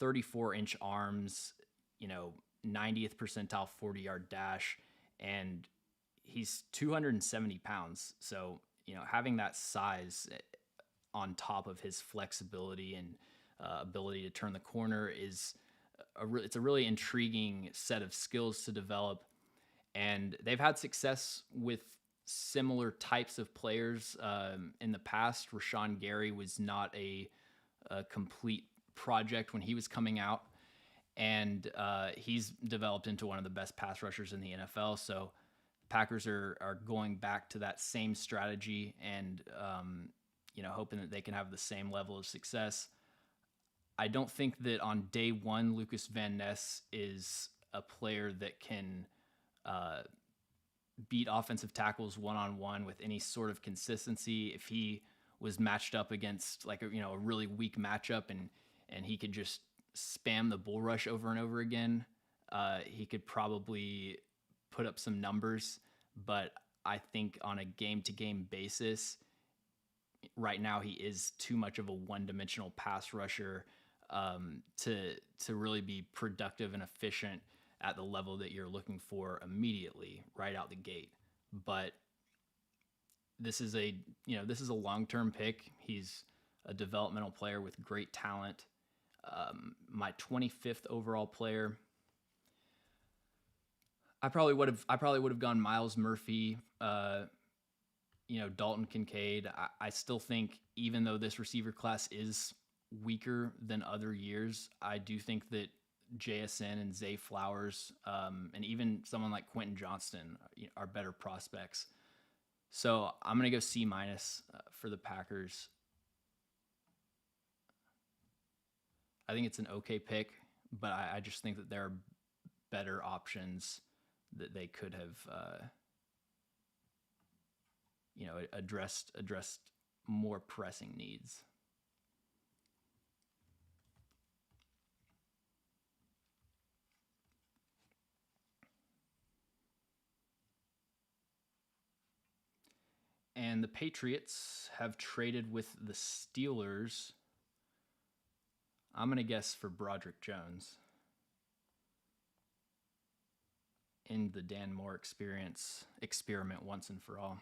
34-inch arms, 90th percentile 40-yard dash, and he's 270 pounds. So, having that size on top of his flexibility and ability to turn the corner is it's a really intriguing set of skills to develop. And they've had success with similar types of players in the past. Rashawn Gary was not a complete project when he was coming out, and he's developed into one of the best pass rushers in the NFL. So Packers are going back to that same strategy and hoping that they can have the same level of success. I don't think that on day 1 Lucas Van Ness is a player that can beat offensive tackles one-on-one with any sort of consistency. If he was matched up against like a really weak matchup and he could just spam the bull rush over and over again, he could probably put up some numbers. But I think on a game-to-game basis, right now he is too much of a one-dimensional pass rusher to really be productive and efficient at the level that you're looking for immediately right out the gate. But this is a long-term pick. He's a developmental player with great talent. My 25th overall player, I probably would have gone Miles Murphy, Dalton Kincaid. I still think, even though this receiver class is weaker than other years, I do think that JSN and Zay Flowers, and even someone like Quentin Johnston are better prospects. So I'm going to go C- for the Packers. I think it's an okay pick, but I just think that there are better options that they could have addressed more pressing needs. And the Patriots have traded with the Steelers. I'm going to guess for Broderick Jones. In the Dan Moore experiment once and for all.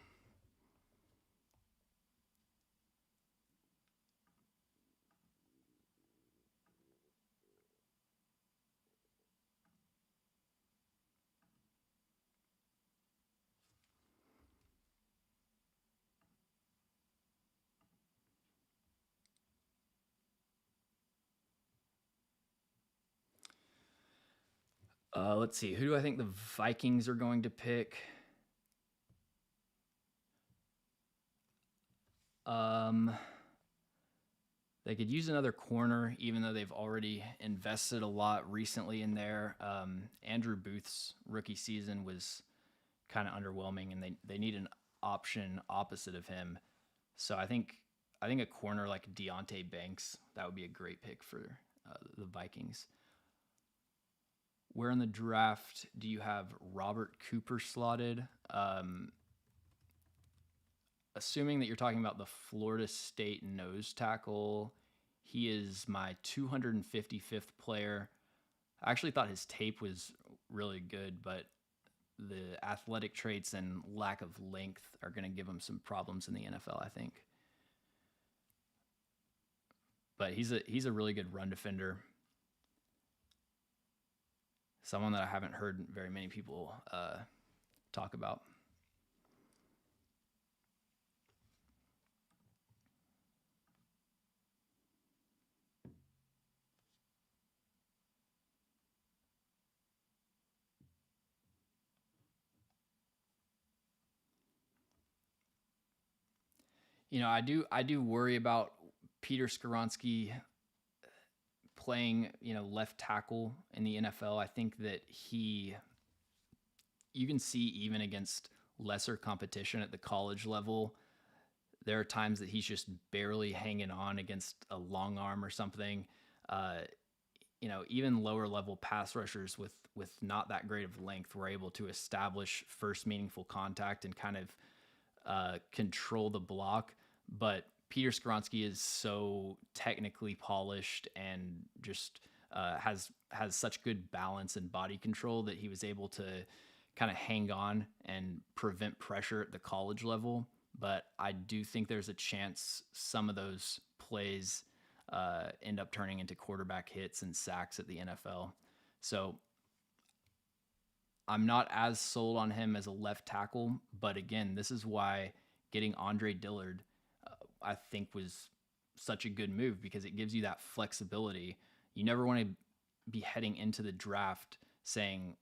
Let's see. Who do I think the Vikings are going to pick? They could use another corner, even though they've already invested a lot recently in there. Andrew Booth's rookie season was kind of underwhelming, and they need an option opposite of him. So I think a corner like Deonte Banks, that would be a great pick for the Vikings. Where in the draft do you have Robert Cooper slotted? Assuming that you're talking about the Florida State nose tackle, he is my 255th player. I actually thought his tape was really good, but the athletic traits and lack of length are going to give him some problems in the NFL, I think. But he's a really good run defender. Someone that I haven't heard very many people talk about. I do worry about Peter Skoronski playing, left tackle in the NFL. I think that you can see even against lesser competition at the college level, there are times that he's just barely hanging on against a long arm or something. Even lower level pass rushers with not that great of length were able to establish first meaningful contact and kind of control the block. But Peter Skoronski is so technically polished and just has such good balance and body control that he was able to kind of hang on and prevent pressure at the college level. But I do think there's a chance some of those plays end up turning into quarterback hits and sacks at the NFL. So I'm not as sold on him as a left tackle. But again, this is why getting Andre Dillard I think was such a good move, because it gives you that flexibility. You never want to be heading into the draft saying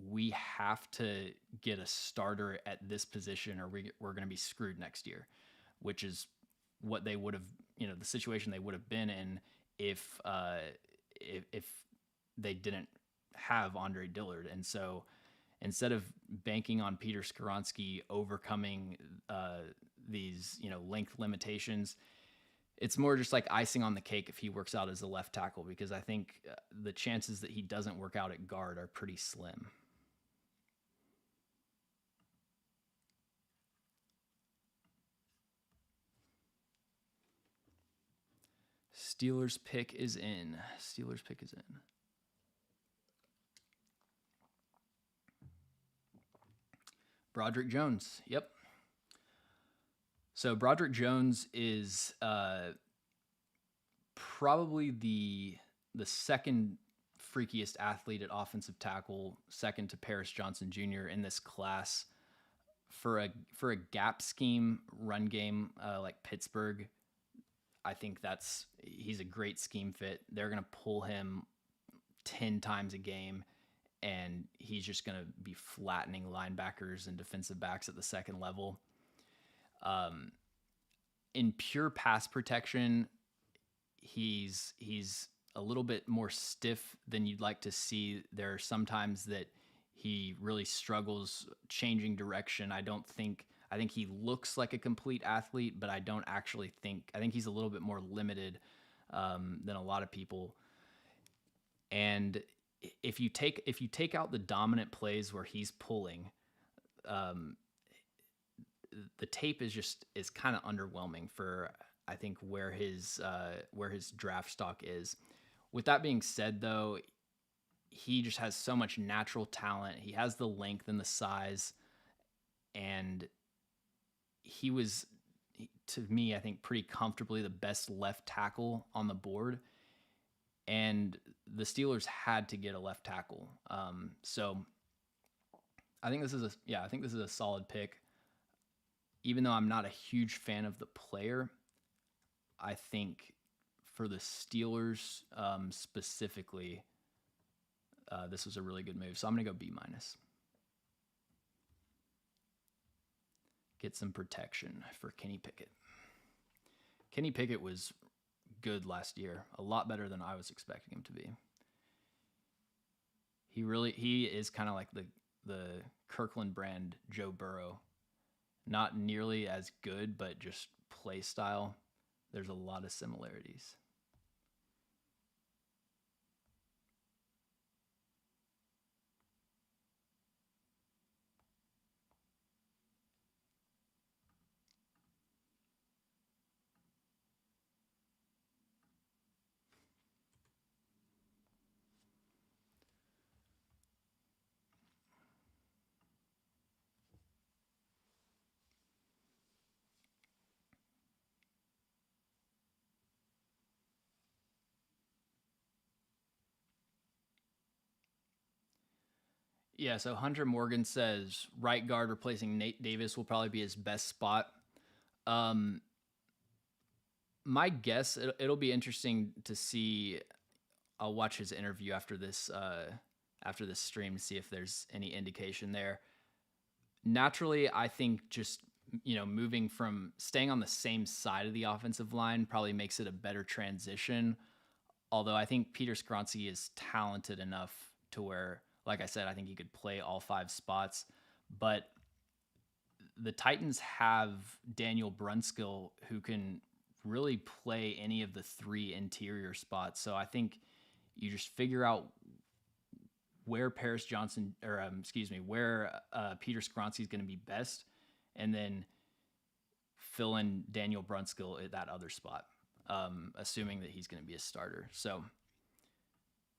we have to get a starter at this position or we're going to be screwed next year, which is what they would have, the situation they would have been in if they didn't have Andre Dillard. And so instead of banking on Peter Skoronski overcoming these length limitations, it's more just like icing on the cake if he works out as a left tackle, because I think the chances that he doesn't work out at guard are pretty slim. Steelers pick is in. Broderick Jones. Yep. So Broderick Jones is probably the second freakiest athlete at offensive tackle, second to Paris Johnson Jr. in this class. For a gap scheme run game like Pittsburgh, I think he's a great scheme fit. They're going to pull him 10 times a game, and he's just going to be flattening linebackers and defensive backs at the second level. In pure pass protection, he's a little bit more stiff than you'd like to see. There are some times that he really struggles changing direction. I I think he looks like a complete athlete, but I don't actually think. I think he's a little bit more limited than a lot of people. And if you take out the dominant plays where he's pulling, um, the tape is kind of underwhelming for I think where his draft stock is. With that being said, though, he just has so much natural talent. He has the length and the size, and he was, to me, I think pretty comfortably the best left tackle on the board. And the Steelers had to get a left tackle. So I think this is a solid pick. Even though I'm not a huge fan of the player, I think for the Steelers specifically, this was a really good move. So I'm going to go B-. Get some protection for Kenny Pickett. Kenny Pickett was good last year, a lot better than I was expecting him to be. He is kind of like the Kirkland brand Joe Burrow. Not nearly as good, but just play style, there's a lot of similarities. Yeah, so Hunter Morgan says right guard replacing Nate Davis will probably be his best spot. My guess, it'll be interesting to see. I'll watch his interview after this stream to see if there's any indication there. Naturally, I think just moving from staying on the same side of the offensive line probably makes it a better transition. Although I think Peter Skoronski is talented enough to where, like I said, I think he could play all 5 spots. But the Titans have Daniel Brunskill, who can really play any of the 3 interior spots. So I think you just figure out where where Peter Skoronski is going to be best, and then fill in Daniel Brunskill at that other spot, assuming that he's going to be a starter. So,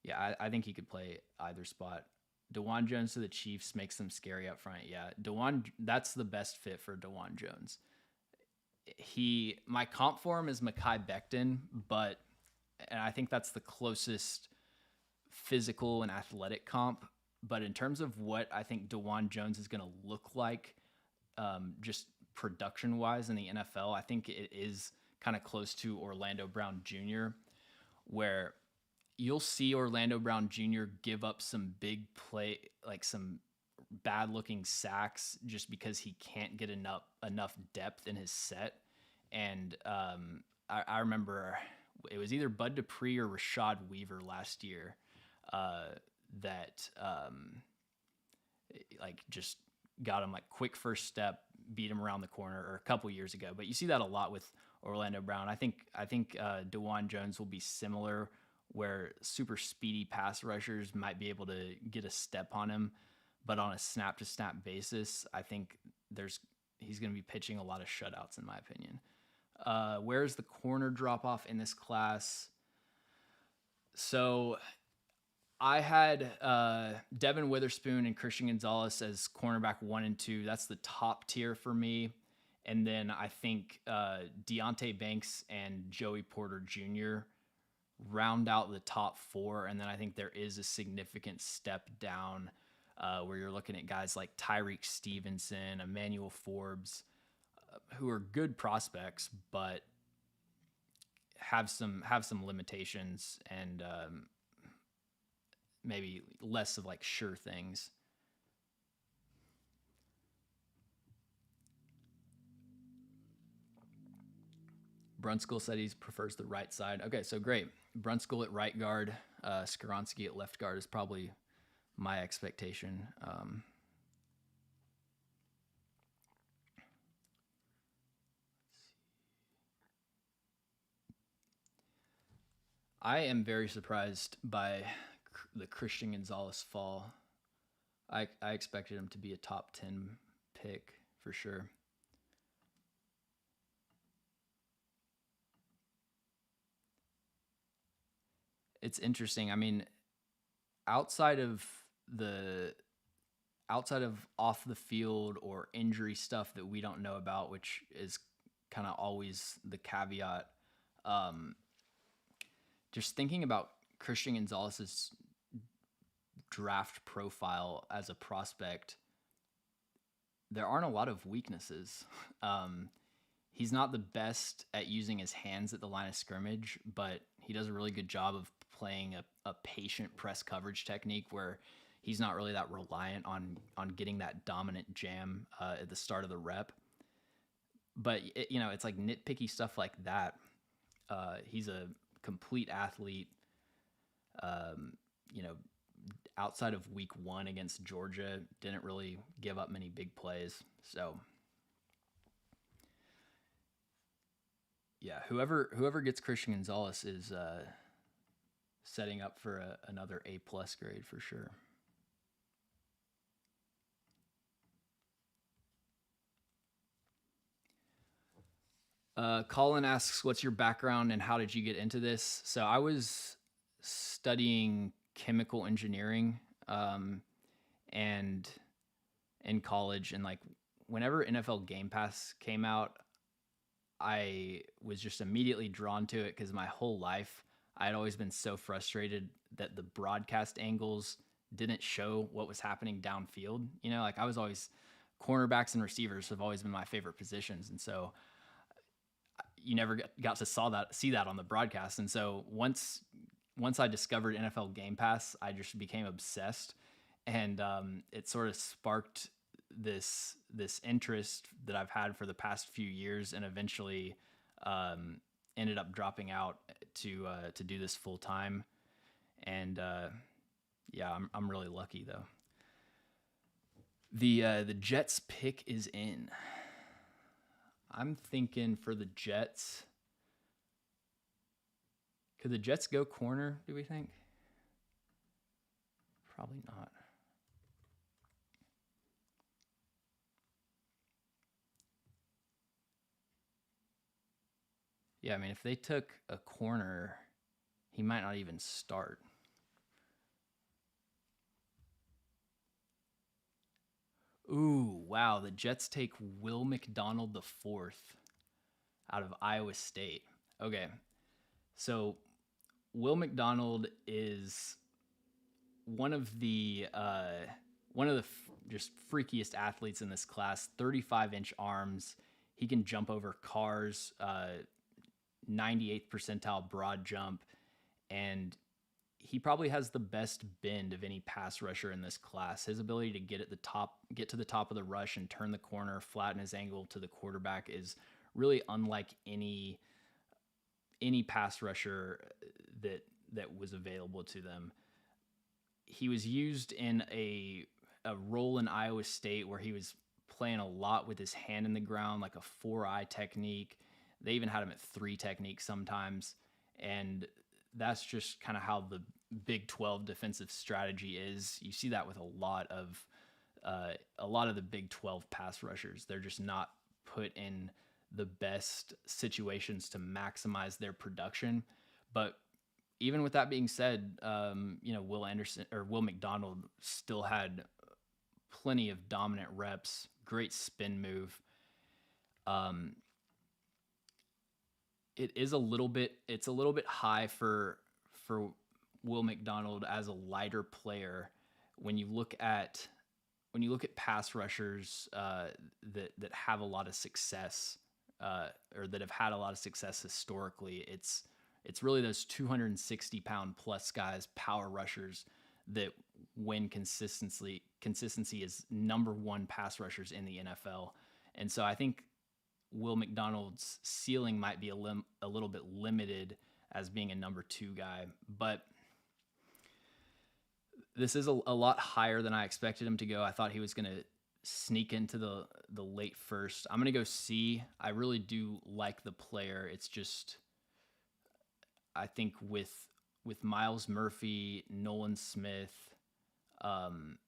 yeah, I think he could play either spot. DeJuan Jones to the Chiefs makes them scary up front. Yeah, that's the best fit for DeJuan Jones. My comp for him is Mekhi Becton, and I think that's the closest physical and athletic comp. But in terms of what I think DeJuan Jones is going to look like, just production-wise in the NFL, I think it is kind of close to Orlando Brown Jr., where you'll see Orlando Brown Jr. give up some big play, like some bad-looking sacks, just because he can't get enough depth in his set. And I remember it was either Bud Dupree or Rashad Weaver last year that just got him quick first step, beat him around the corner, or a couple years ago. But you see that a lot with Orlando Brown. I think DeJuan Jones will be similar, where super speedy pass rushers might be able to get a step on him, but on a snap to snap basis, I think he's going to be pitching a lot of shutouts, in my opinion. Where's the corner drop off in this class? So I had Devin Witherspoon and Christian Gonzalez as cornerback 1 and 2. That's the top tier for me. And then I think Deonte Banks and Joey Porter Jr. round out the top 4. And then I think there is a significant step down where you're looking at guys like Tyreek Stevenson, Emmanuel Forbes, who are good prospects, but have some limitations and maybe less of sure things. Brunskill said he prefers the right side. Okay, so great. Brunskill at right guard, Skoronski at left guard is probably my expectation. I am very surprised by the Christian Gonzalez fall. I expected him to be a top 10 pick for sure. It's interesting. I mean, outside of the outside of off the field or injury stuff that we don't know about, which is kind of always the caveat. Um, just thinking about Christian Gonzalez's draft profile as a prospect, there aren't a lot of weaknesses. Um, he's not the best at using his hands at the line of scrimmage, but he does a really good job of playing a patient press coverage technique where he's not really that reliant on getting that dominant jam at the start of the rep. But it's like nitpicky stuff like that. He's a complete athlete. Um, you know, outside of week 1 against Georgia, didn't really give up many big plays. So yeah, whoever gets Christian Gonzalez is setting up for another A+ grade for sure. Colin asks, what's your background and how did you get into this? So I was studying chemical engineering and in college, and like whenever NFL Game Pass came out, I was just immediately drawn to it because my whole life I had always been so frustrated that the broadcast angles didn't show what was happening downfield. Like I was always cornerbacks and receivers have always been my favorite positions, and so you never got to see that on the broadcast. And so once I discovered NFL Game Pass, I just became obsessed, and it sort of sparked this interest that I've had for the past few years, and eventually ended up dropping out to do this full time. And yeah, I'm really lucky though. The Jets pick is in. I'm thinking for the Jets. Could the Jets go corner, do we think? Probably not. Yeah, I mean, if they took a corner, he might not even start. Ooh, wow. The Jets take Will McDonald the fourth out of Iowa State. Okay. So Will McDonald is one of the just freakiest athletes in this class. 35-inch arms. He can jump over cars. 98th percentile broad jump, and he probably has the best bend of any pass rusher in this class. His ability to get to the top of the rush and turn the corner, flatten his angle to the quarterback is really unlike any pass rusher that was available to them. He was used in a role in Iowa State where he was playing a lot with his hand in the ground, like a 4-eye technique. They even had him at 3 technique sometimes, and that's just kind of how the Big 12 defensive strategy is. You see that with a lot of the Big 12 pass rushers. They're just not put in the best situations to maximize their production. But even with that being said, Will McDonald still had plenty of dominant reps, great spin move. It's a little bit high for Will McDonald as a lighter player when you look at pass rushers that have a lot of success or that have had a lot of success historically. It's really those 260-pound plus guys, power rushers, that win consistency is number 1 pass rushers in the NFL. And so I think Will McDonald's ceiling might be a little bit limited as being a number 2 guy, but this is a lot higher than I expected him to go. I thought he was going to sneak into the late first. I'm going to go C. I really do like the player. It's just, I think with with Miles Murphy, Nolan Smith, um,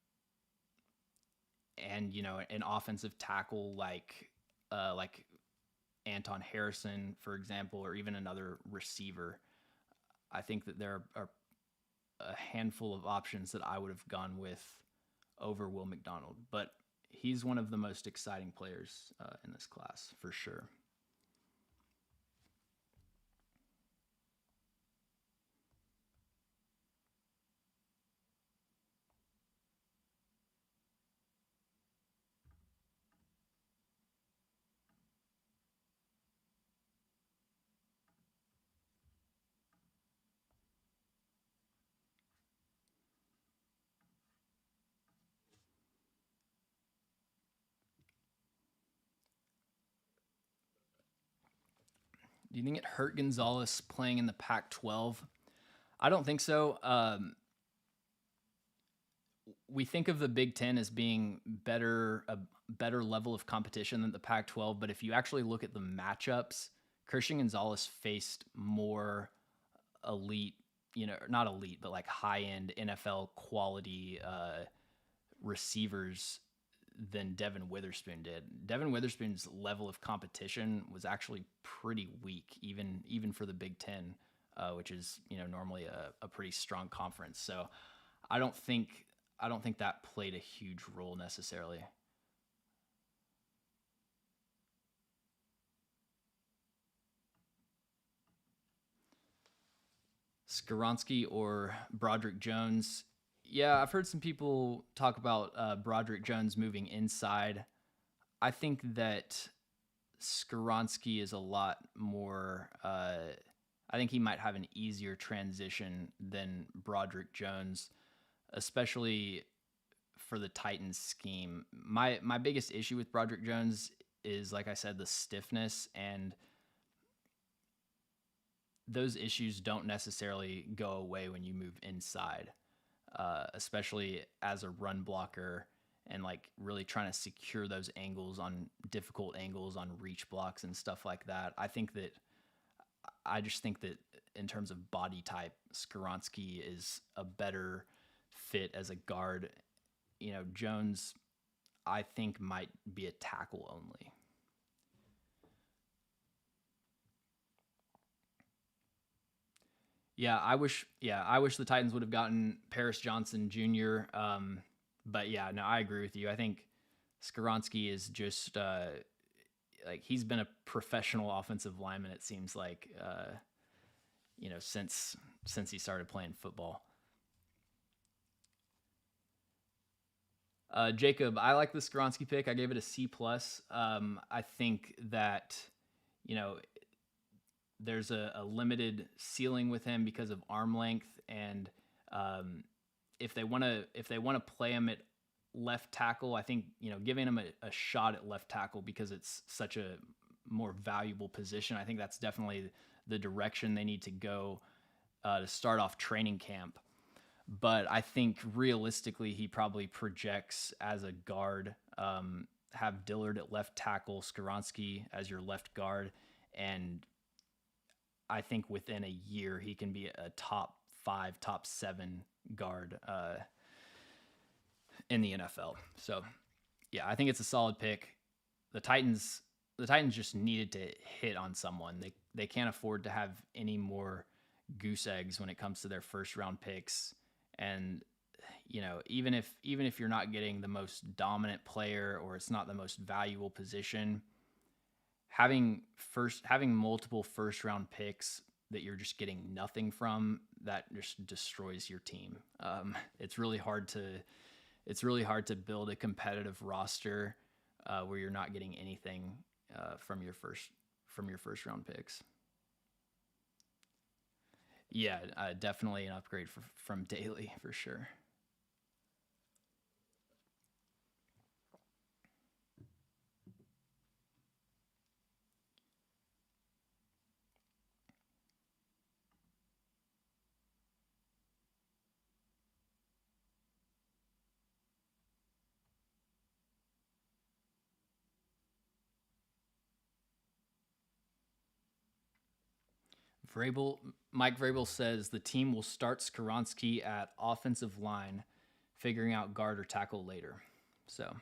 and an offensive tackle like Anton Harrison, for example, or even another receiver. I think that there are a handful of options that I would have gone with over Will McDonald, but he's one of the most exciting players in this class for sure. Do you think it hurt Gonzalez playing in the Pac-12? I don't think so. We think of the Big Ten as being a better level of competition than the Pac-12, but if you actually look at the matchups, Christian Gonzalez faced more elite, not elite, but like high-end NFL quality receivers than Devin Witherspoon did. Devin Witherspoon's level of competition was actually pretty weak, even for the Big Ten, which is normally a pretty strong conference. So I don't think that played a huge role necessarily. Skaronski or Broderick Jones. Yeah, I've heard some people talk about Broderick Jones moving inside. I think that Skaronski is a lot more. I think he might have an easier transition than Broderick Jones, especially for the Titans scheme. My biggest issue with Broderick Jones is, like I said, the stiffness, and those issues don't necessarily go away when you move inside, especially as a run blocker and like really trying to secure those angles on difficult angles on reach blocks and stuff like that. I just think that in terms of body type, Skaronski is a better fit as a guard. Jones, I think, might be a tackle only. I wish the Titans would have gotten Paris Johnson Jr. But yeah, no, I agree with you. I think Skaronski is just like he's been a professional offensive lineman. It seems like since he started playing football. Jacob, I like the Skaronski pick. I gave it a C plus. I think that you know there's a limited ceiling with him because of arm length, and if they want to play him at left tackle, I think giving him a shot at left tackle because it's such a more valuable position. I think that's definitely the direction they need to go to start off training camp. But I think realistically, he probably projects as a guard. Have Dillard at left tackle, Skaronski as your left guard, and I think within a year he can be a top 5, top 7 guard in the NFL. So, yeah, I think it's a solid pick. The Titans just needed to hit on someone. They can't afford to have any more goose eggs when it comes to their first round picks. And even if you're not getting the most dominant player or it's not the most valuable position, having multiple first round picks that you're just getting nothing from, that just destroys your team. It's really hard to build a competitive roster where you're not getting anything from your first round picks. Yeah, definitely an upgrade from Daly for sure. Vrabel, Mike Vrabel says the team will start Skaronski at offensive line, figuring out guard or tackle later. So,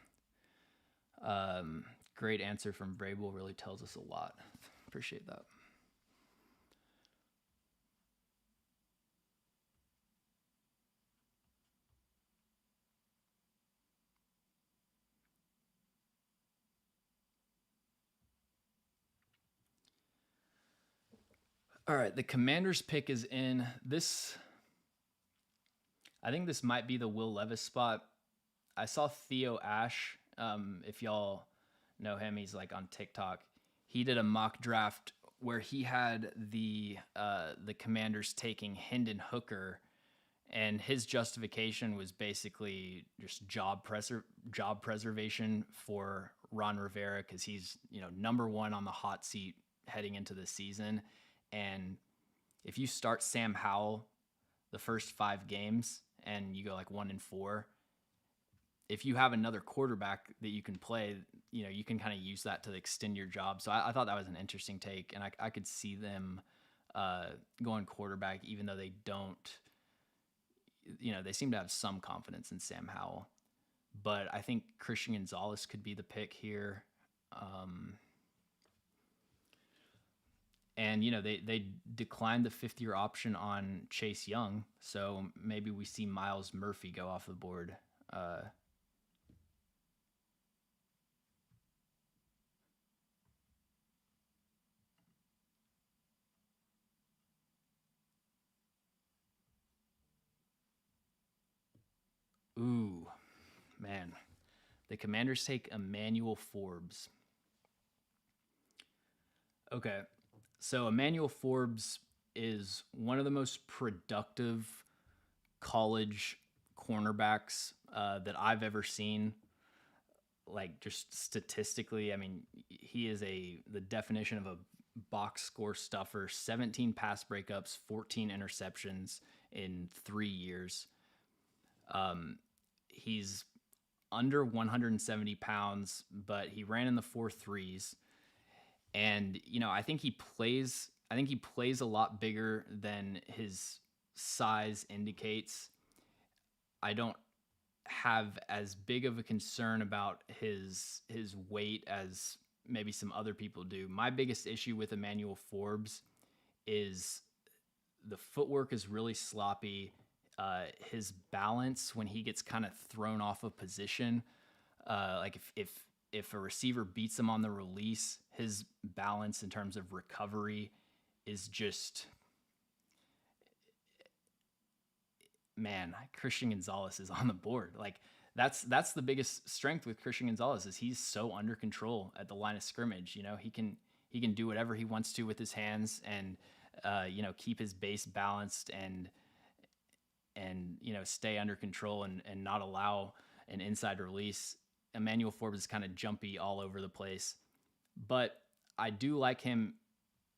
great answer from Vrabel. Really tells us a lot. Appreciate that. All right, the Commanders pick is in. I think this might be the Will Levis spot. I saw Theo Ash. If y'all know him, he's like on TikTok. He did a mock draft where he had the Commanders taking Hendon Hooker, and his justification was basically just job preservation for Ron Rivera, because he's number one on the hot seat heading into the season. And if you start Sam Howell the first 5 games and you go like 1-4, if you have another quarterback that you can play, you can kind of use that to extend your job. So I thought that was an interesting take, and I could see them going quarterback, even though they don't. They seem to have some confidence in Sam Howell, but I think Christian Gonzalez could be the pick here. And they declined the 5th-year option on Chase Young, so maybe we see Miles Murphy go off the board. Ooh, man. The Commanders take Emmanuel Forbes. Okay, so Emmanuel Forbes is one of the most productive college cornerbacks that I've ever seen. Like, just statistically, I mean, he is the definition of a box score stuffer. 17 pass breakups, 14 interceptions in 3 years. He's under 170 pounds, but he ran in the 4.3s. And I think he plays a lot bigger than his size indicates. I don't have as big of a concern about his weight as maybe some other people do. My biggest issue with Emmanuel Forbes is the footwork is really sloppy. His balance when he gets kind of thrown off of position, like if a receiver beats him on the release, his balance in terms of recovery is just, man, Christian Gonzalez is on the board. Like, that's the biggest strength with Christian Gonzalez, is he's so under control at the line of scrimmage. He can do whatever he wants to with his hands, and keep his base balanced and stay under control and not allow an inside release. Emmanuel Forbes is kind of jumpy all over the place, but I do like him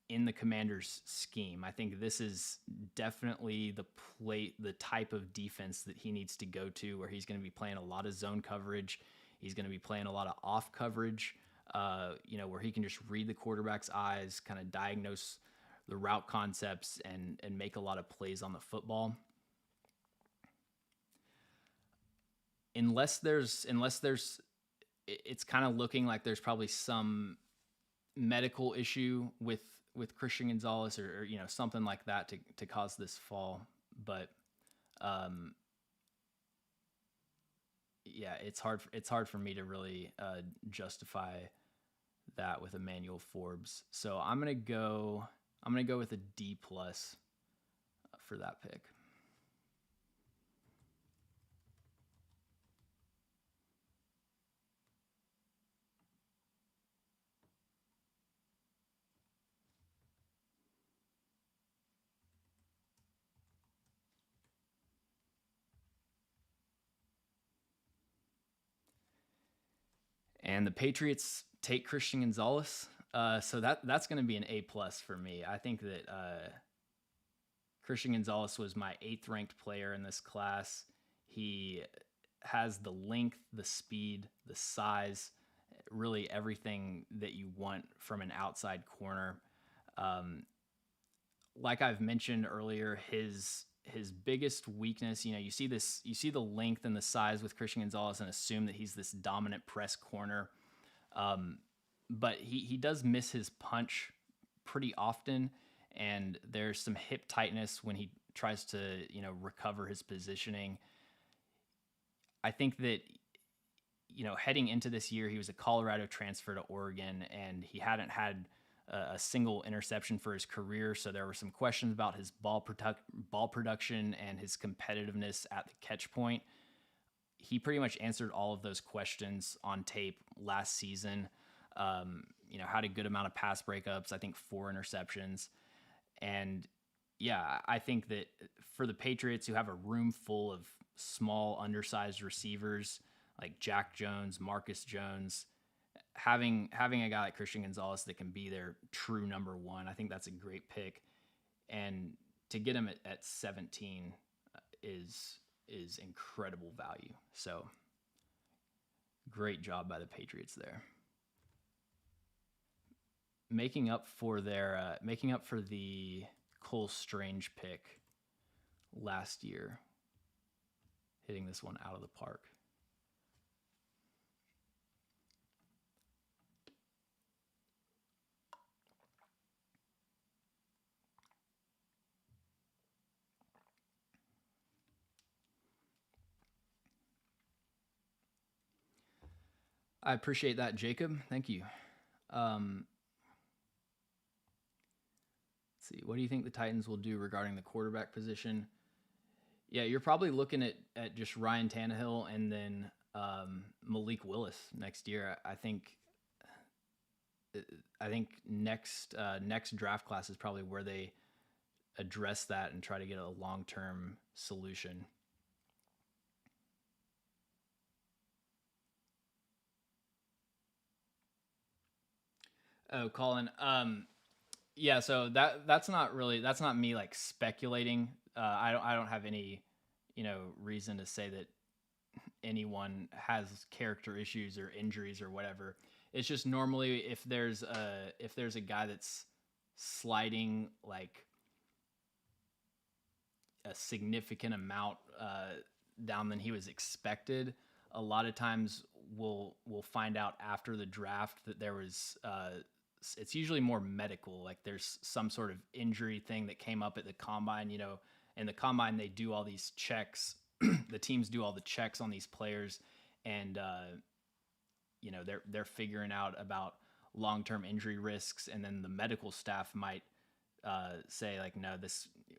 in the Commanders' scheme. I think this is definitely the type of defense that he needs to go to, where he's going to be playing a lot of zone coverage. He's going to be playing a lot of off coverage, where he can just read the quarterback's eyes, kind of diagnose the route concepts, and make a lot of plays on the football. Unless there's, it's kind of looking like there's probably some medical issue with Christian Gonzalez, or something like that to cause this fall. But yeah, it's hard for me to really justify that with Emmanuel Forbes. So I'm gonna go with a D+ for that pick. And the Patriots take Christian Gonzalez. So that's going to be an A+ for me. I think that Christian Gonzalez was my 8th ranked player in this class. He has the length, the speed, the size, really everything that you want from an outside corner. like I've mentioned earlier, his biggest weakness, you see the length and the size with Christian Gonzalez and assume that he's this dominant press corner. Um, but he does miss his punch pretty often, and there's some hip tightness when he tries to, recover his positioning. I think that, heading into this year, he was a Colorado transfer to Oregon, and he hadn't had a single interception for his career. So there were some questions about his ball production and his competitiveness at the catch point. He pretty much answered all of those questions on tape last season. Had a good amount of pass breakups, I think 4 interceptions. And yeah, I think that for the Patriots, who have a room full of small, undersized receivers like Jack Jones, Marcus Jones, having a guy like Christian Gonzalez that can be their true number one, I think that's a great pick. And to get him at 17 is incredible value. So great job by the Patriots there. Making up for the Cole Strange pick last year, hitting this one out of the park. I appreciate that, Jacob. Thank you. Let's see. What do you think the Titans will do regarding the quarterback position? Yeah, you're probably looking at just Ryan Tannehill and then Malik Willis next year. I think next draft class is probably where they address that and try to get a long-term solution. Oh, Colin. Yeah, so that's not me like speculating. I don't have any, reason to say that anyone has character issues or injuries or whatever. It's just normally if there's a guy that's sliding like a significant amount down than he was expected, a lot of times we'll find out after the draft that there was it's usually more medical, like there's some sort of injury thing that came up at the combine. In the combine they do all these checks. The teams do all the checks on these players, and they're figuring out about long-term injury risks, and then the medical staff might say like, no,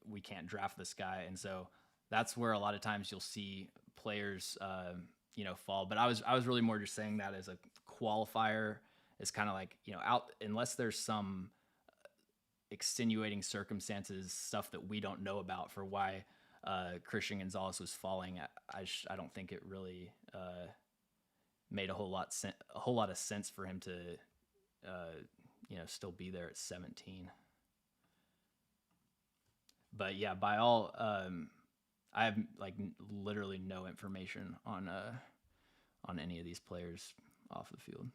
we can't draft this guy. And so that's where a lot of times you'll see players fall. But I was really more just saying that as a qualifier. It's kind of like, out unless there's some extenuating circumstances, stuff that we don't know about for why Christian Gonzalez was falling. I don't think it really made a whole lot of sense for him to still be there at 17. But yeah, by all, I have like literally no information on any of these players off the field.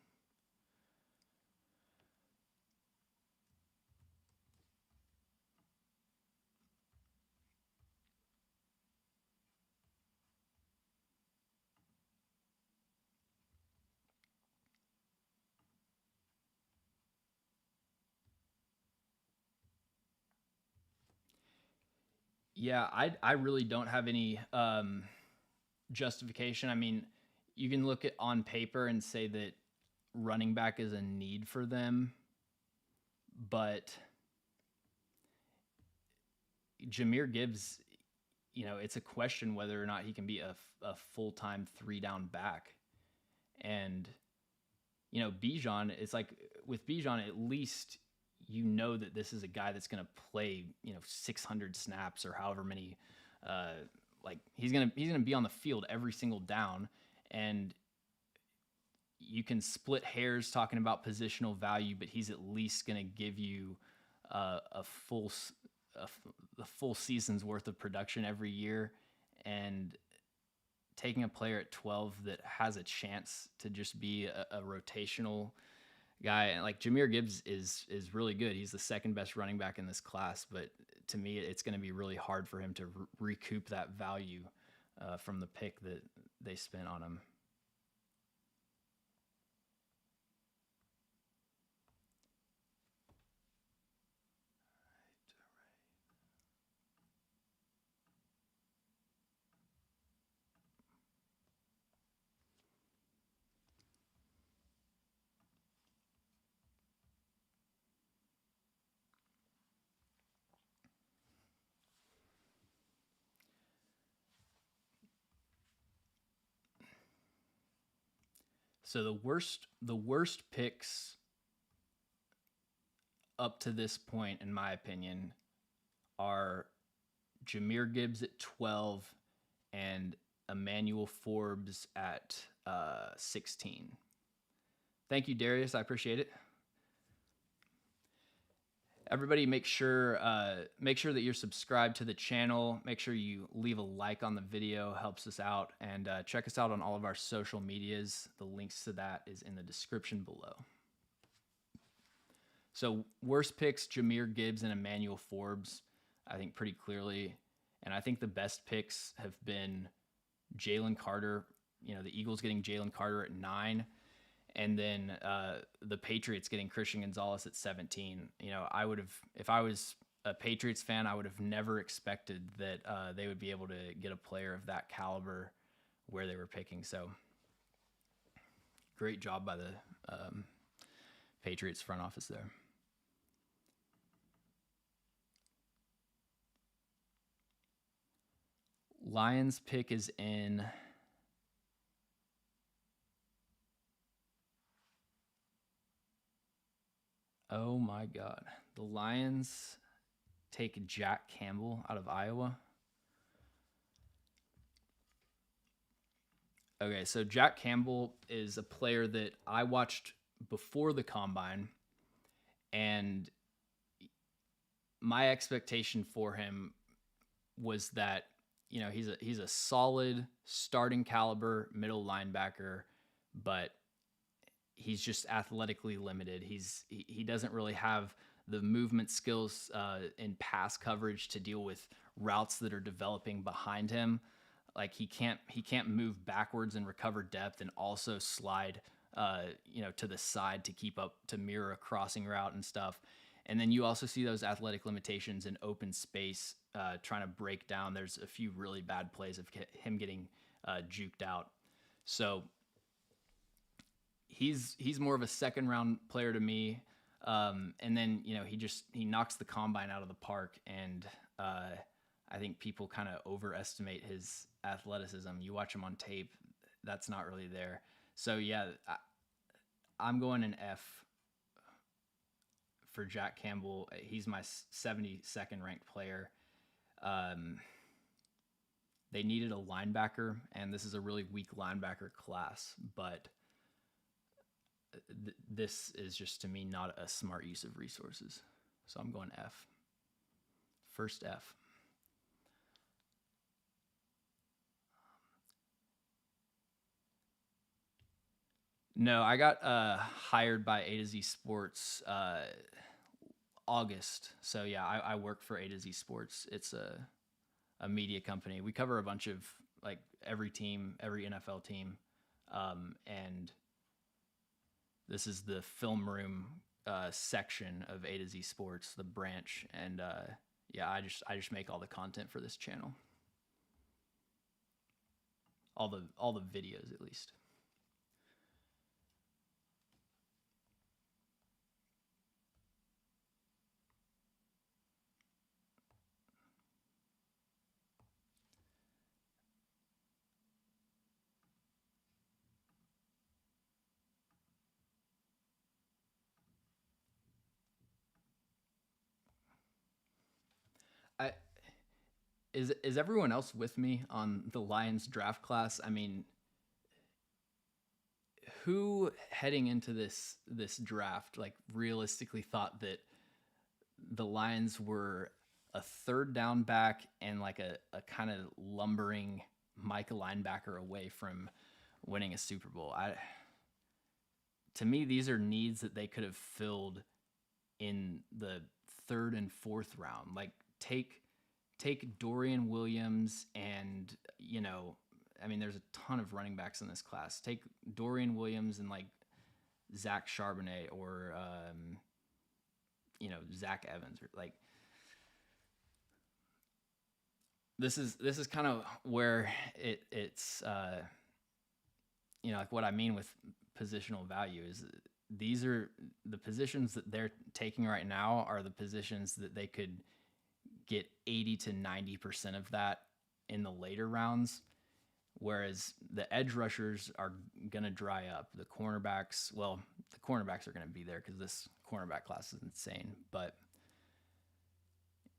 Yeah, I really don't have any justification. I mean, you can look at on paper and say that running back is a need for them, but Jahmyr Gibbs, it's a question whether or not he can be a full-time 3-down back. And, Bijan, it's like with Bijan, at least that this is a guy that's going to play, 600 snaps or however many, like he's going to be on the field every single down. And you can split hairs talking about positional value, but he's at least going to give you a full season's worth of production every year. And taking a player at 12 that has a chance to just be a rotational guy, like Jahmyr Gibbs is really good. He's the second best running back in this class, but to me, it's going to be really hard for him to recoup that value from the pick that they spent on him. So the worst picks up to this point, in my opinion, are Jahmyr Gibbs at 12 and Emmanuel Forbes at 16. Thank you, Darius. I appreciate it. Everybody, make sure that you're subscribed to the channel. Make sure you leave a like on the video, helps us out, and check us out on all of our social medias. The links to that is in the description below. So worst picks, Jahmyr Gibbs and Emmanuel Forbes, I think pretty clearly. And I think the best picks have been Jalen Carter. You know, the Eagles getting Jalen Carter at 9. And then the Patriots getting Christian Gonzalez at 17. You know, I would have, if I was a Patriots fan, I would have never expected that they would be able to get a player of that caliber where they were picking. So great job by the Patriots front office there. Lions pick is in. Oh my God. The Lions take Jack Campbell out of Iowa. Okay, so Jack Campbell is a player that I watched before the combine, and my expectation for him was that, you know, he's a solid starting caliber middle linebacker, but he's just athletically limited. He doesn't really have the movement skills in pass coverage to deal with routes that are developing behind him. Like he can't move backwards and recover depth and also slide to the side to keep up to mirror a crossing route and stuff. And then you also see those athletic limitations in open space, trying to break down. There's a few really bad plays of him getting juked out. So he's more of a second round player to me. And then, you know, he knocks the combine out of the park. And I think people kind of overestimate his athleticism. You watch him on tape, that's not really there. So yeah, I'm going an F for Jack Campbell. He's my 72nd ranked player. They needed a linebacker, and this is a really weak linebacker class, but this is just, to me, not a smart use of resources. So I'm going F. First F. No, I got hired by A to Z Sports August. So yeah, I work for A to Z Sports. It's a media company. We cover a bunch of, like, every team, every NFL team, and this is the film room section of A to Z Sports, the branch, and yeah, I just make all the content for this channel, all the videos at least. Is everyone else with me on the Lions draft class? I mean, who heading into this draft, like, realistically thought that the Lions were a third down back and like a kind of lumbering Micah linebacker away from winning a Super Bowl? To me, these are needs that they could have filled in the third and fourth round. Like, take Dorian Williams and, I mean, there's a ton of running backs in this class. Take Dorian Williams and like Zach Charbonnet or Zach Evans, or like this is kind of where it's like what I mean with positional value is these are the positions that they're taking right now are the positions that they could get 80 to 90% of that in the later rounds, whereas the edge rushers are going to dry up. The cornerbacks are going to be there because this cornerback class is insane. But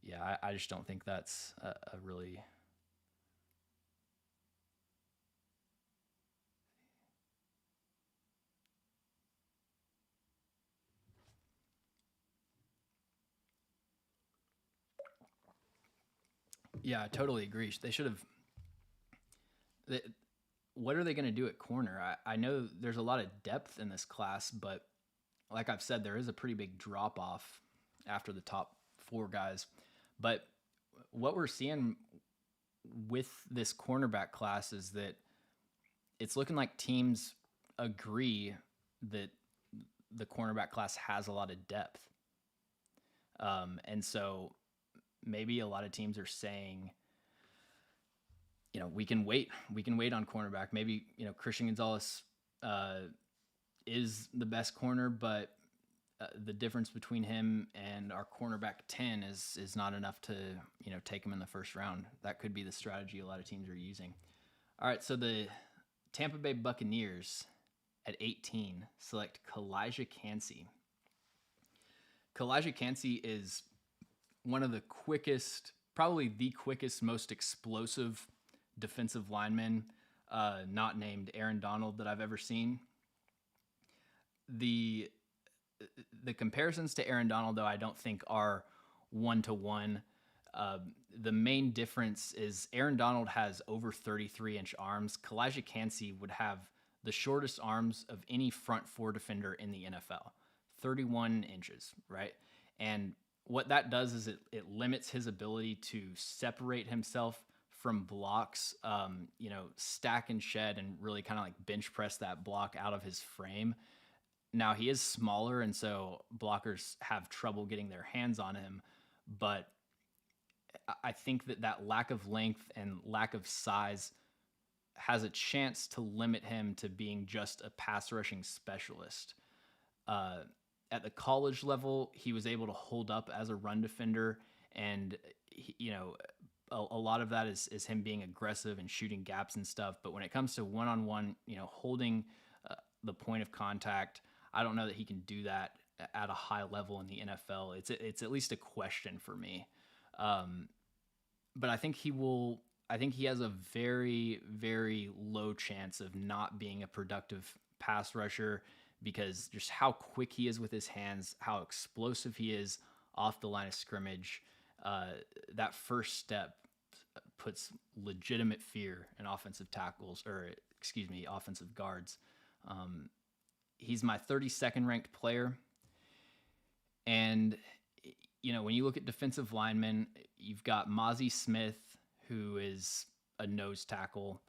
yeah, I just don't think that's a really... Yeah, I totally agree. They should have... What are they going to do at corner? I know there's a lot of depth in this class, but like I've said, there is a pretty big drop-off after the top 4 guys. But what we're seeing with this cornerback class is that it's looking like teams agree that the cornerback class has a lot of depth. And so maybe a lot of teams are saying, we can wait on cornerback. Maybe, Christian Gonzalez is the best corner, but the difference between him and our cornerback 10 is not enough to, take him in the first round. That could be the strategy a lot of teams are using. All right, so the Tampa Bay Buccaneers at 18 select Kalijah Kancey. Kalijah Kancey is one of the quickest, probably the quickest, most explosive defensive linemen, not named Aaron Donald, that I've ever seen. The comparisons to Aaron Donald, though, I don't think are one-to-one. The main difference is Aaron Donald has over 33-inch arms. Kalijah Kancey would have the shortest arms of any front 4 defender in the NFL, 31 inches, right? And what that does is it limits his ability to separate himself from blocks, stack and shed and really kind of like bench press that block out of his frame. Now, he is smaller, and so blockers have trouble getting their hands on him, but I think that lack of length and lack of size has a chance to limit him to being just a pass rushing specialist. At the college level, he was able to hold up as a run defender, and a lot of that is him being aggressive and shooting gaps and stuff. But when it comes to one-on-one, holding the point of contact, I don't know that he can do that at a high level in the NFL. It's at least a question for me. But I think he will. I think he has a very, very low chance of not being a productive pass rusher because just how quick he is with his hands, how explosive he is off the line of scrimmage. That first step puts legitimate fear in offensive guards. He's my 32nd ranked player. And, when you look at defensive linemen, you've got Mozzie Smith, who is a nose tackle.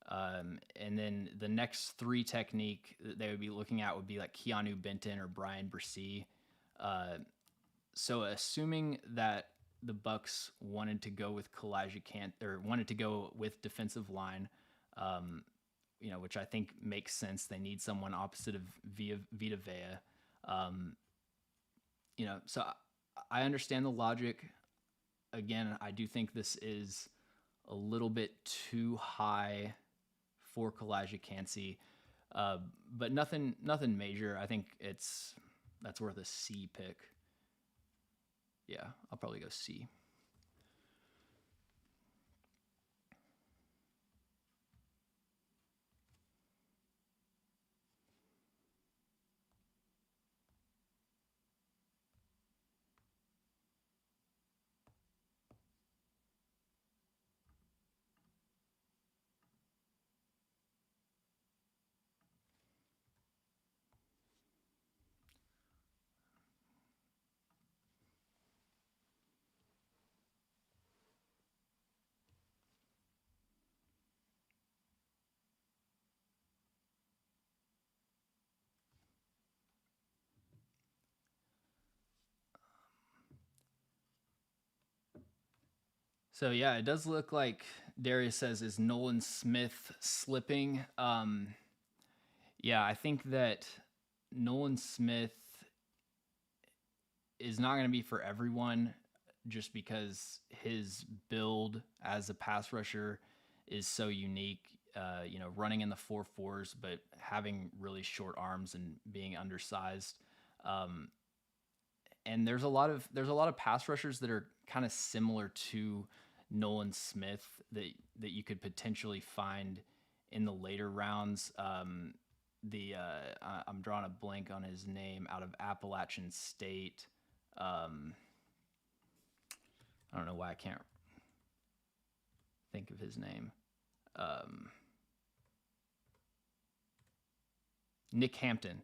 And then the next 3 technique that they would be looking at would be like Keanu Benton or Brian Bresee. So assuming that the Bucs wanted to go with wanted to go with defensive line, which I think makes sense. They need someone opposite of Vita Vea. So I understand the logic. Again, I do think this is a little bit too high for Kalijah Kancey, but nothing major. I think that's worth a C pick. Yeah, I'll probably go C. So yeah, it does look like Darius says, is Nolan Smith slipping? Yeah, I think that Nolan Smith is not going to be for everyone just because his build as a pass rusher is so unique. Running in the 4.4s, but having really short arms and being undersized. Um, and there's a lot of pass rushers that are kind of similar to Nolan Smith that you could potentially find in the later rounds. I'm drawing a blank on his name out of Appalachian State. I don't know why I can't think of his name. Nick Hampton.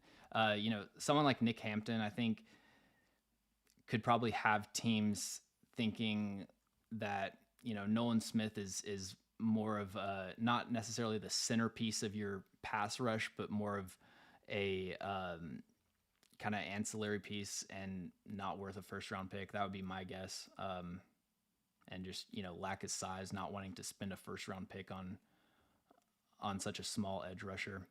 Someone like Nick Hampton, I think, could probably have teams thinking that Nolan Smith is more of not necessarily the centerpiece of your pass rush, but more of a kind of ancillary piece and not worth a first round pick. That would be my guess. And just lack of size, not wanting to spend a first round pick on such a small edge rusher.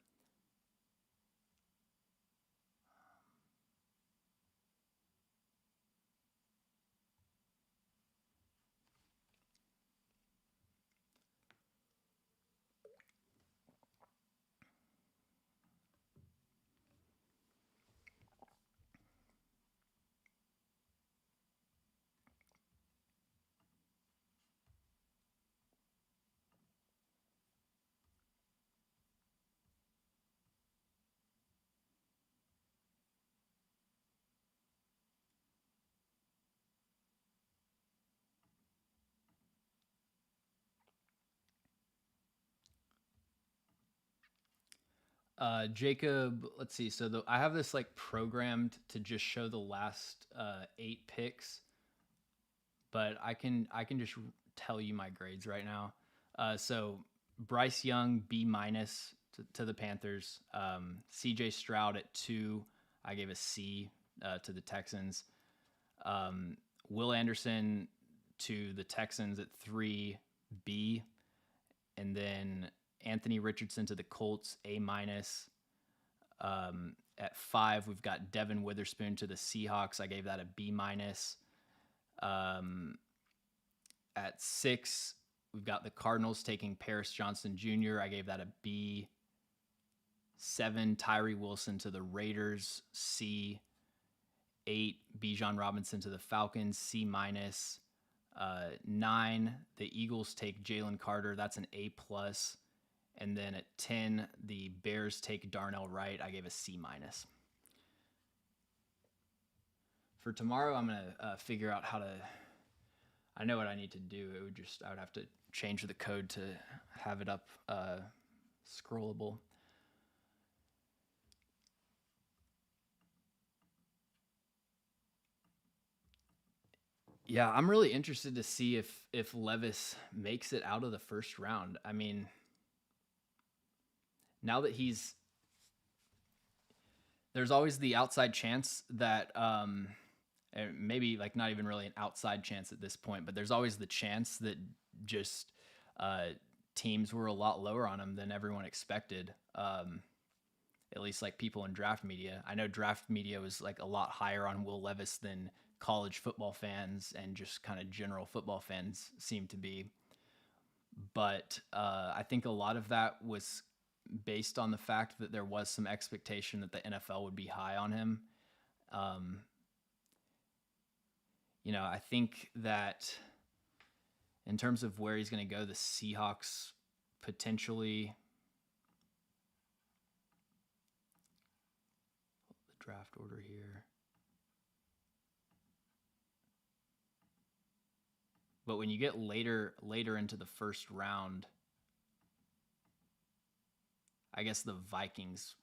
Jacob, let's see. So I have this like programmed to just show the last 8 picks, but I can just tell you my grades right now. So Bryce Young B- to the Panthers. CJ Stroud at 2, I gave a C to the Texans. Will Anderson to the Texans at 3, B, and then Anthony Richardson to the Colts, A-. At 5, we've got Devin Witherspoon to the Seahawks. I gave that a B-. At 6, we've got the Cardinals taking Paris Johnson Jr. I gave that a B. 7, Tyree Wilson to the Raiders, C. 8, Bijan Robinson to the Falcons, C-. 9, the Eagles take Jalen Carter. That's an A+. And then at 10, the Bears take Darnell Wright. I gave a C-. For tomorrow, I'm going to figure out how to... I know what I need to do. I would have to change the code to have it up scrollable. Yeah, I'm really interested to see if Levis makes it out of the first round. I mean, now that there's always the outside chance that maybe like not even really an outside chance at this point, but there's always the chance that just teams were a lot lower on him than everyone expected. At least like people in draft media. I know draft media was like a lot higher on Will Levis than college football fans and just kind of general football fans seem to be. But I think a lot of that was based on the fact that there was some expectation that the NFL would be high on him. I think that in terms of where he's going to go, the Seahawks potentially... the draft order here. But when you get later into the first round, I guess the Vikings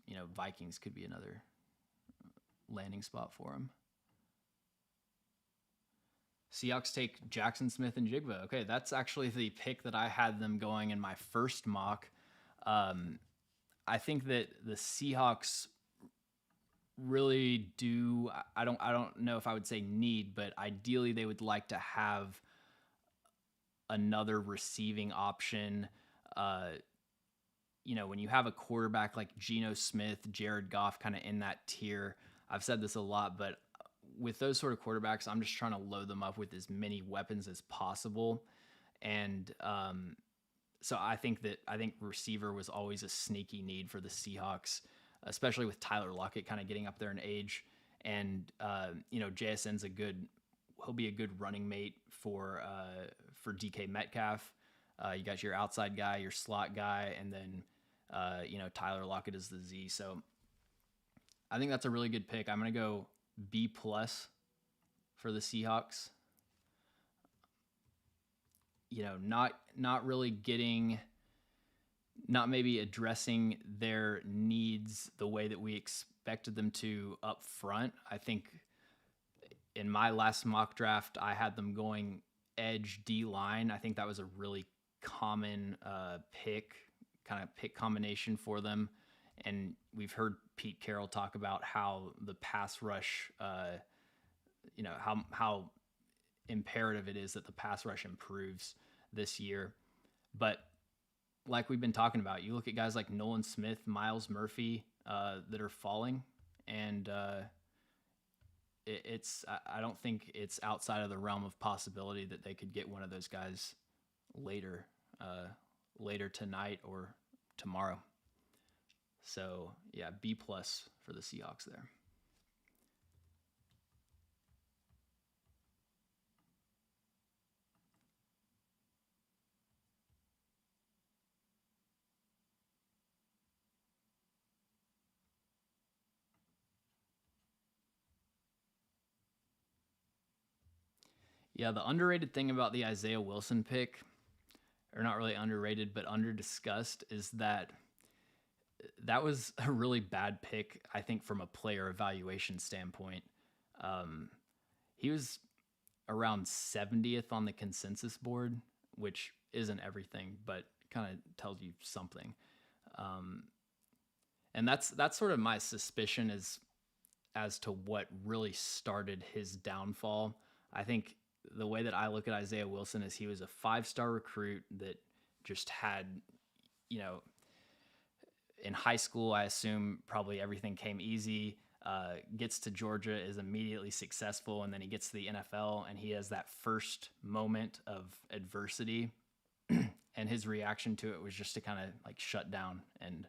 could be another landing spot for him. Seahawks take Jackson Smith and Jigba. Okay, that's actually the pick that I had them going in my first mock. I think that the Seahawks really do. I don't know if I would say need, but ideally they would like to have another receiving option. When you have a quarterback like Geno Smith, Jared Goff, kind of in that tier, I've said this a lot, but with those sort of quarterbacks, I'm just trying to load them up with as many weapons as possible. And so I think receiver was always a sneaky need for the Seahawks, especially with Tyler Lockett kind of getting up there in age. And JSN's he'll be a good running mate for DK Metcalf. You got your outside guy, your slot guy, and then Tyler Lockett is the Z. So I think that's a really good pick. I'm gonna go B+ for the Seahawks. Not really not maybe addressing their needs the way that we expected them to up front. I think in my last mock draft, I had them going edge D line. I think that was a really common pick combination for them. And we've heard Pete Carroll talk about how the pass rush, how imperative it is that the pass rush improves this year. But like we've been talking about, you look at guys like Nolan Smith, Myles Murphy that are falling, and I don't think it's outside of the realm of possibility that they could get one of those guys later tonight or tomorrow. So yeah, B+ for the Seahawks there. Yeah, the underrated thing about the Isaiah Wilson pick, or not really underrated, but under-discussed, is that was a really bad pick, I think, from a player evaluation standpoint. He was around 70th on the consensus board, which isn't everything, but kind of tells you something. And that's sort of my suspicion as to what really started his downfall. I think the way that I look at Isaiah Wilson is he was a 5-star recruit that just had, in high school, I assume probably everything came easy, gets to Georgia, is immediately successful, and then he gets to the NFL and he has that first moment of adversity and his reaction to it was just to kind of like shut down. And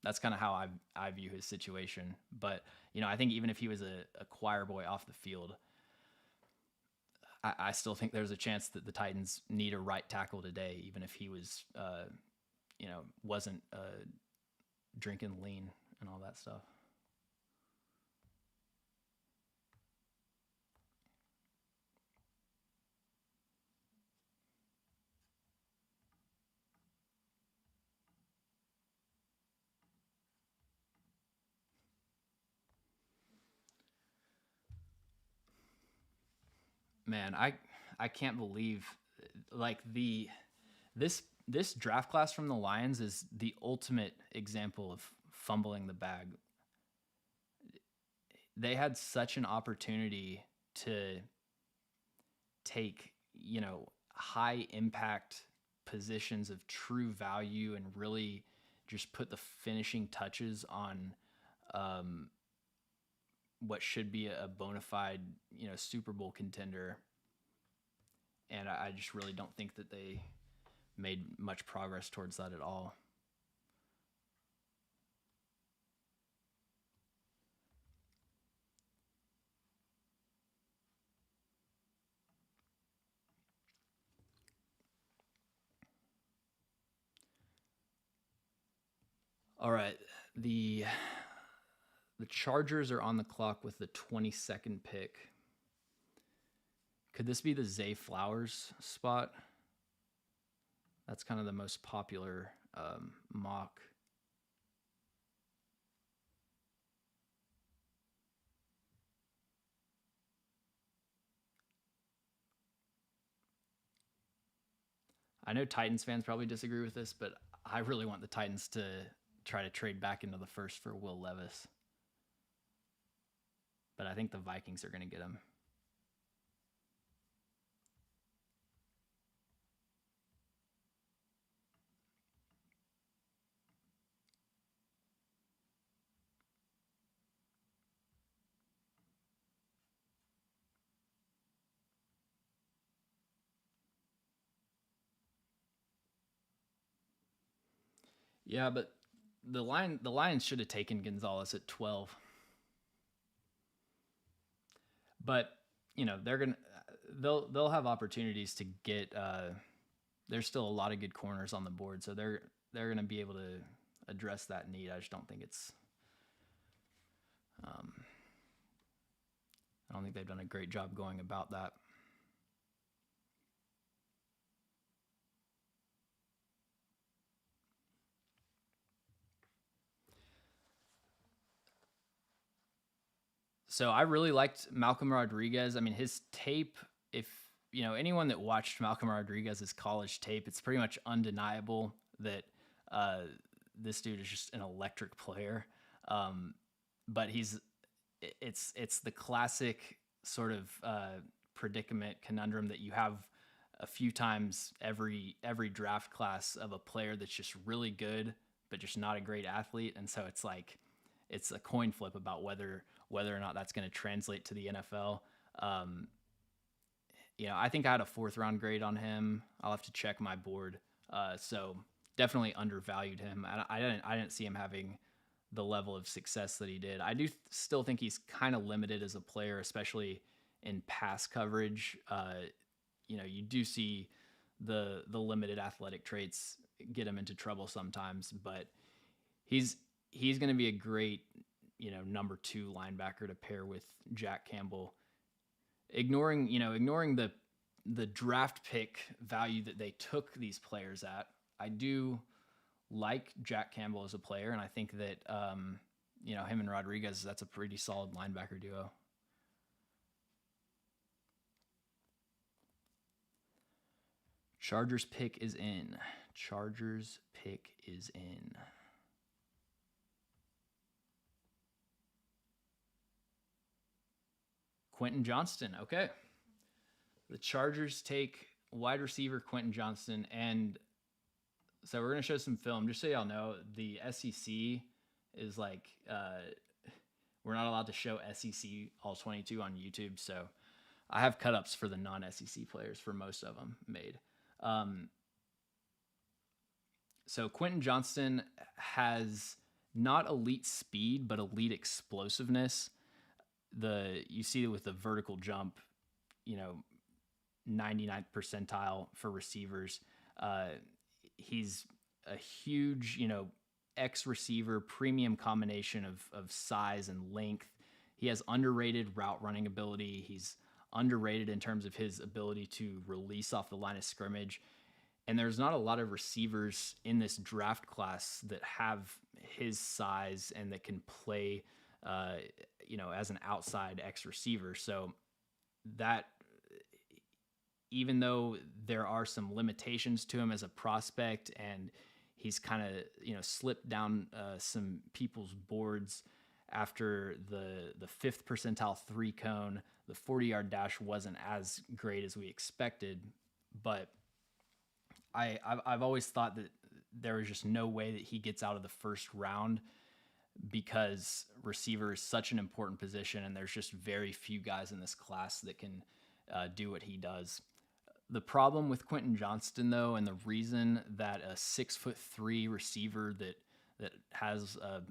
that's kind of how I view his situation. But, I think even if he was a choir boy off the field, I still think there's a chance that the Titans need a right tackle today, even if he was, wasn't drinking lean and all that stuff. Man, I can't believe this draft class from the Lions is the ultimate example of fumbling the bag. They had such an opportunity to take, high impact positions of true value and really just put the finishing touches on what should be a bona fide, Super Bowl contender. And I just really don't think that they made much progress towards that at all. All right, the Chargers are on the clock with the 22nd pick. Could this be the Zay Flowers spot? That's kind of the most popular mock. I know Titans fans probably disagree with this, but I really want the Titans to try to trade back into the first for Will Levis. But I think the Vikings are going to get him. Yeah, but the Lions should have taken Gonzalez at 12. But they're gonna they'll have opportunities to get. There's still a lot of good corners on the board, so they're gonna be able to address that need. I just don't think it's. Um, I don't think they've done a great job going about that. So I really liked Malcolm Rodriguez. I mean, his tape, if anyone that watched Malcolm Rodriguez's college tape, it's pretty much undeniable that uh, this dude is just an electric player. But it's the classic sort of predicament conundrum that you have a few times every draft class of a player that's just really good but just not a great athlete, and so it's like it's a coin flip about whether or not that's going to translate to the NFL. Um, I think I had a 4th round grade on him. I'll have to check my board. So definitely undervalued him. I didn't see him having the level of success that he did. I do still think he's kind of limited as a player, especially in pass coverage. You do see the limited athletic traits get him into trouble sometimes, but he's going to be a great number 2 linebacker to pair with Jack Campbell. Ignoring the draft pick value that they took these players at, I do like Jack Campbell as a player, and I think that him and Rodriguez, that's a pretty solid linebacker duo. Chargers pick is in. Quentin Johnston. Okay. The Chargers take wide receiver Quentin Johnston, and so we're going to show some film. Just so y'all know, the SEC is like, we're not allowed to show SEC all 22 on YouTube, so I have cut-ups for the non-SEC players for most of them made. So Quentin Johnston has not elite speed, but elite explosiveness. You see it with the vertical jump, 99th percentile for receivers. He's a huge, X receiver, premium combination of size and length. He has underrated route running ability. He's underrated in terms of his ability to release off the line of scrimmage. And there's not a lot of receivers in this draft class that have his size and that can play, as an outside X receiver. So that, even though there are some limitations to him as a prospect, and he's kind of, slipped down some people's boards after the 5th percentile 3-cone, the 40-yard dash wasn't as great as we expected, but I've always thought that there was just no way that he gets out of the first round, because receiver is such an important position, and there's just very few guys in this class that can do what he does. The problem with Quentin Johnston, though, and the reason that a 6'3" receiver that has a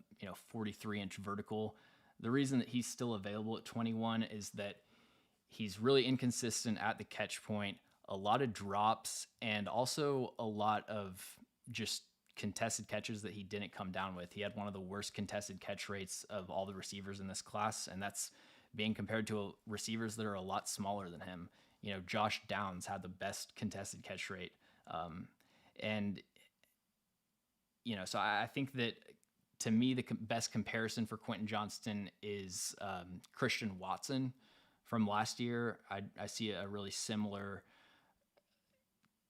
43-inch vertical, the reason that he's still available at 21 is that he's really inconsistent at the catch point, a lot of drops, and also a lot of just contested catches that he didn't come down with. He had one of the worst contested catch rates of all the receivers in this class, and that's being compared to receivers that are a lot smaller than him. Josh Downs had the best contested catch rate. So I think that, to me, the best comparison for Quentin Johnston is Christian Watson from last year. I see a really similar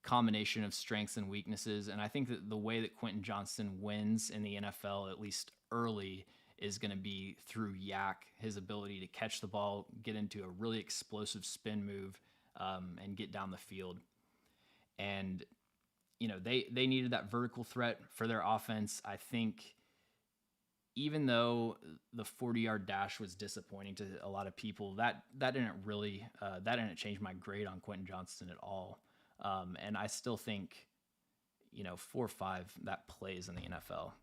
combination of strengths and weaknesses, and I think that the way that Quentin Johnston wins in the NFL, at least early, is going to be through yak, his ability to catch the ball, get into a really explosive spin move, and get down the field. And they needed that vertical threat for their offense. I think even though the 40-yard dash was disappointing to a lot of people, that didn't really that didn't change my grade on Quentin Johnston at all. And I still think 4 or 5 that plays in the NFL.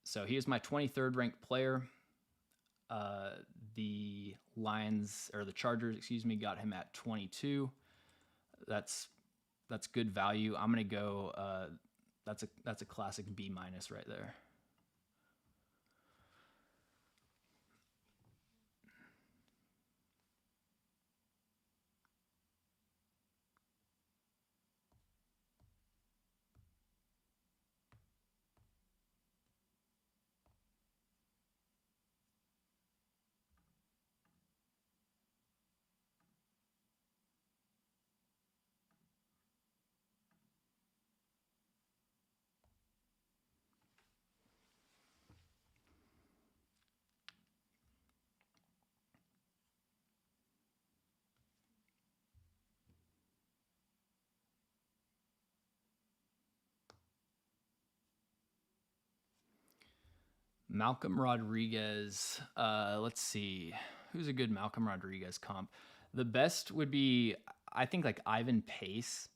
So he is my 23rd ranked player. The Chargers, got him at 22. That's good value. I'm gonna go. That's a classic B- right there. Malcolm Rodriguez. Let's see. Who's a good Malcolm Rodriguez comp? The best would be, I think, like Ivan Pace.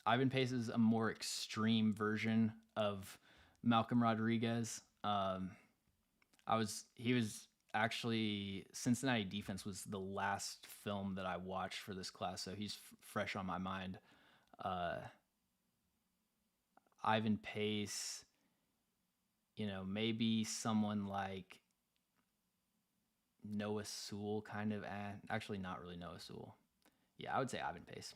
Ivan Pace is a more extreme version of Malcolm Rodriguez. He was actually, Cincinnati Defense was the last film that I watched for this class, so he's fresh on my mind. Ivan Pace, maybe someone like Noah Sewell, kind of. Actually, not really Noah Sewell. Yeah, I would say Ivan Pace.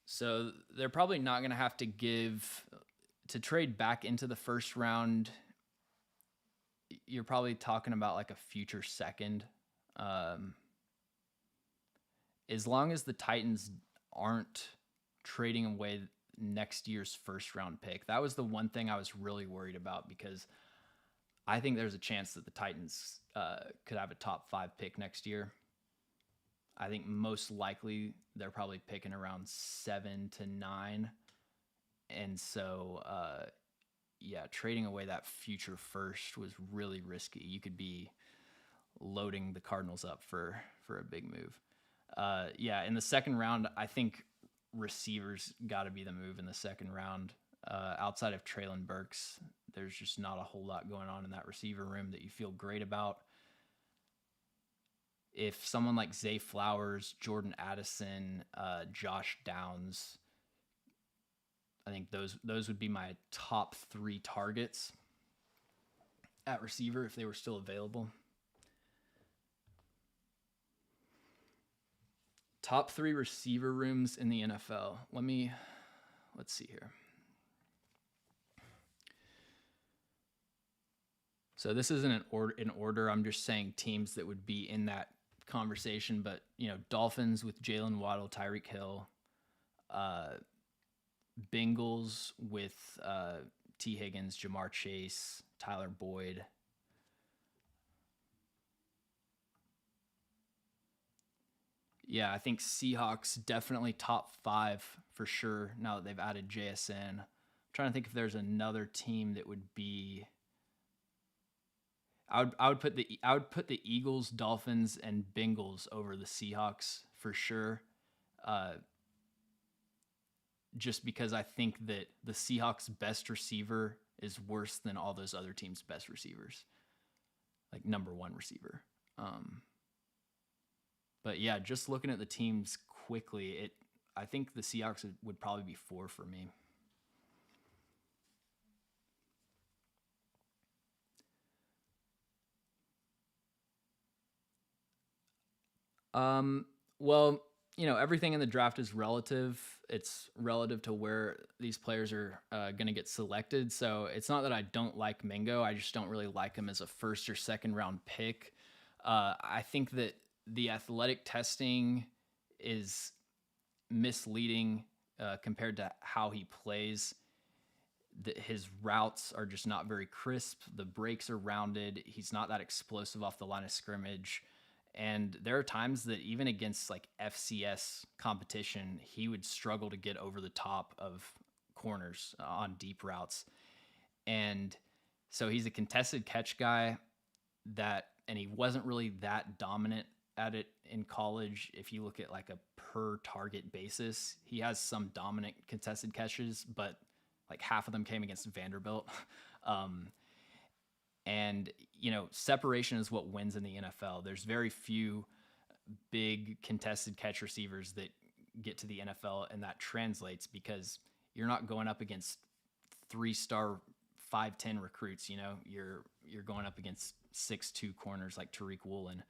So they're probably not going to have to trade back into the first round. You're probably talking about like a future second. As long as the Titans aren't trading away next year's first round pick. That was the one thing I was really worried about, because I think there's a chance that the Titans could have a top 5 pick next year. I think most likely they're probably picking around 7 to 9. And so, trading away that future first was really risky. You could be loading the Cardinals up for a big move. In the second round, I think receivers got to be the move in the second round. Outside of Treylon Burks, there's just not a whole lot going on in that receiver room that you feel great about. If someone like Zay Flowers, Jordan Addison, Josh Downs, I think those would be my top 3 targets at receiver if they were still available. Top 3 receiver rooms in the NFL. Let's see here. So this isn't in order. I'm just saying teams that would be in that conversation. But, Dolphins with Jalen Waddle, Tyreek Hill. Bengals with T. Higgins, Jamar Chase, Tyler Boyd. Yeah, I think Seahawks definitely top 5 for sure now that they've added JSN. I'm trying to think if there's another team that would be. I would put the Eagles, Dolphins, and Bengals over the Seahawks for sure. Just because I think that the Seahawks' best receiver is worse than all those other teams' best receivers, like number 1 receiver. But yeah, just looking at the teams quickly, I think the Seahawks would probably be 4 for me. Well, everything in the draft is relative. It's relative to where these players are going to get selected. So it's not that I don't like Mingo. I just don't really like him as a first or second round pick. I think that the athletic testing is misleading compared to how he plays. His routes are just not very crisp. The breaks are rounded. He's not that explosive off the line of scrimmage. And there are times that even against like FCS competition, he would struggle to get over the top of corners on deep routes. And so he's a contested catch guy and he wasn't really that dominant at it in college. If you look at like a per target basis, he has some dominant contested catches, but like half of them came against Vanderbilt. um, and separation is what wins in the NFL. There's very few big contested catch receivers that get to the NFL, and that translates because you're not going up against 3-star 5'10" recruits. You're going up against 6'2" corners like Tariq Woolen.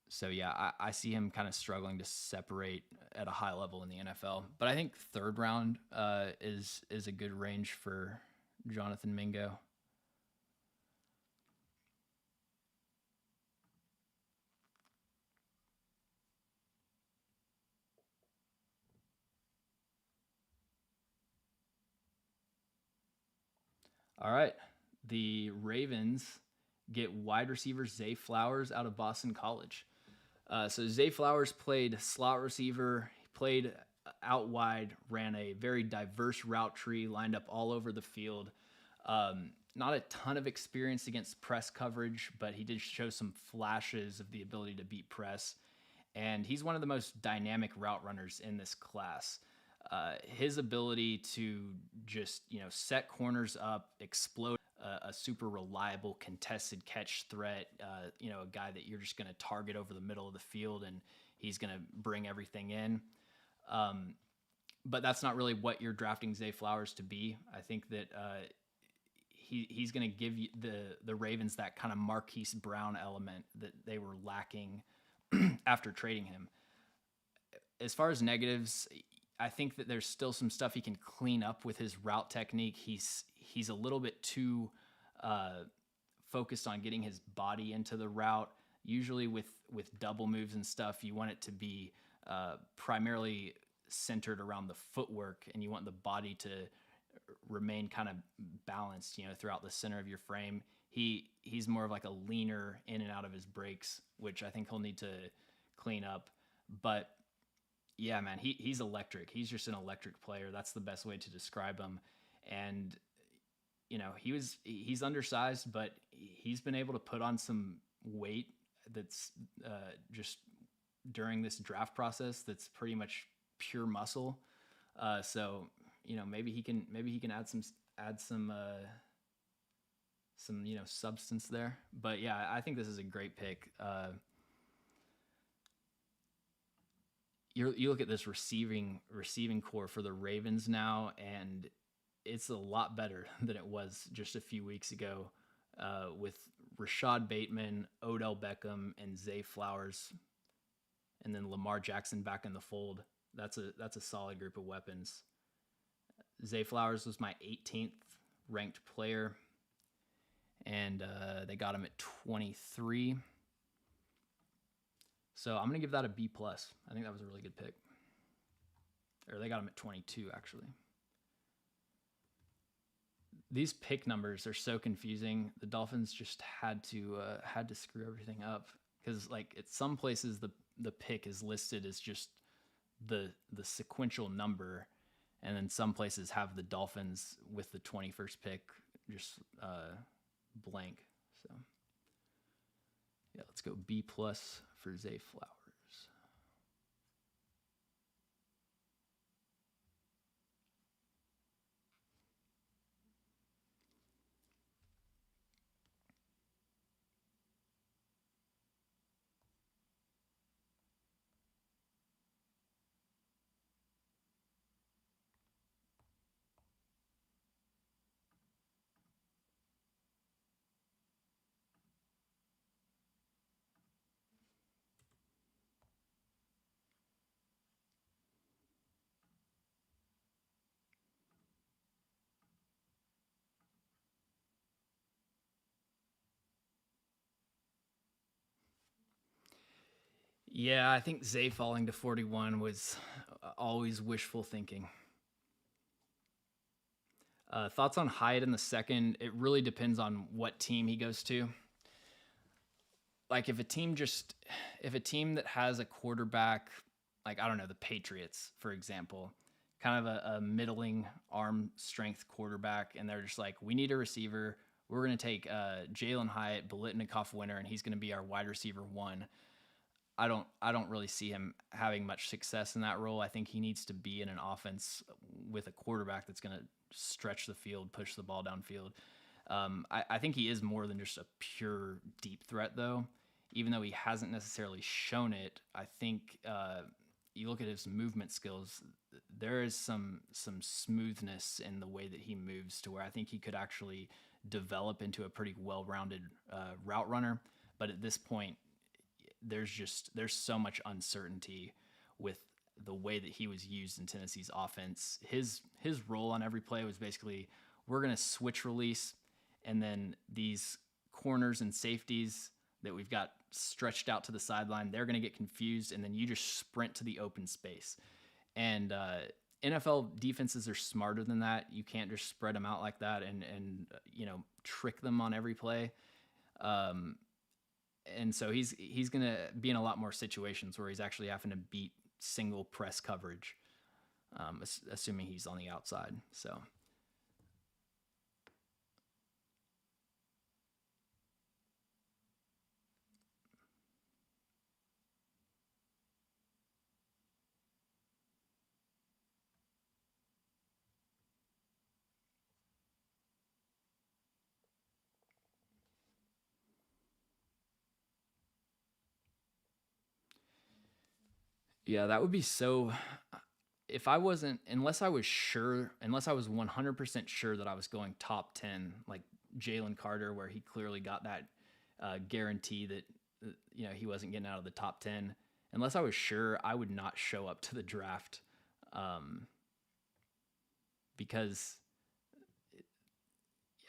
So yeah, I see him kind of struggling to separate at a high level in the NFL. But I think third round is a good range for Jonathan Mingo. All right. The Ravens get wide receiver Zay Flowers out of Boston College. So Zay Flowers played slot receiver. He played out wide, ran a very diverse route tree, lined up all over the field. Not a ton of experience against press coverage, but he did show some flashes of the ability to beat press. And he's one of the most dynamic route runners in this class. His ability to just set corners up, explode a super reliable contested catch threat, a guy that you're just going to target over the middle of the field and he's going to bring everything in. But that's not really what you're drafting Zay Flowers to be. I think that he's going to give you the Ravens that kind of Marquise Brown element that they were lacking after trading him. As far as negatives, I think that there's still some stuff he can clean up with his route technique. He's a little bit too focused on getting his body into the route. Usually with double moves and stuff, you want it to be primarily centered around the footwork, and you want the body to remain kind of balanced, throughout the center of your frame. He's more of like a leaner in and out of his breaks, which I think he'll need to clean up. But yeah, man, he's electric. He's just an electric player. That's the best way to describe him. And he's undersized, but he's been able to put on some weight that's just during this draft process that's pretty much pure muscle. So maybe he can add some substance there. But yeah, I think this is a great pick. You look at this receiving core for the Ravens now, and it's a lot better than it was just a few weeks ago, with Rashad Bateman, Odell Beckham, and Zay Flowers, and then Lamar Jackson back in the fold. That's a solid group of weapons. Zay Flowers was my 18th ranked player, and they got him at 23. So I'm going to give that a B+. I think that was a really good pick. Or they got him at 22, actually. These pick numbers are so confusing. The Dolphins just had to screw everything up, because like at some places the pick is listed as just the sequential number, and then some places have the Dolphins with the 21st pick just blank. So yeah, let's go B+ for Zay Flowers. Yeah, I think Zay falling to 41 was always wishful thinking. Thoughts on Hyatt in the second? It really depends on what team he goes to. like if a team that has a quarterback, like I don't know, the Patriots, for example, kind of a middling arm strength quarterback, and they're just like, we need a receiver. We're going to take Jalen Hyatt, Biletnikoff winner, and he's going to be our wide receiver one. I don't really see him having much success in that role. I think he needs to be in an offense with a quarterback that's going to stretch the field, push the ball downfield. I think he is more than just a pure deep threat, though. Even though he hasn't necessarily shown it, I think you look at his movement skills. There is some smoothness in the way that he moves to where I think he could actually develop into a pretty well-rounded route runner. But at this point, there's so much uncertainty with the way that he was used in Tennessee's offense. His role on every play was basically, we're going to switch release, and then these corners and safeties that we've got stretched out to the sideline, they're going to get confused, and then you just sprint to the open space. And NFL defenses are smarter than that. You can't just spread them out like that and trick them on every play. And so he's going to be in a lot more situations where he's actually having to beat single press coverage, assuming he's on the outside. So. Yeah, that would be so. If I wasn't, unless I was 100% sure that I was going top 10, like Jalen Carter, where he clearly got that guarantee that he wasn't getting out of the top 10. Unless I was sure, I would not show up to the draft, because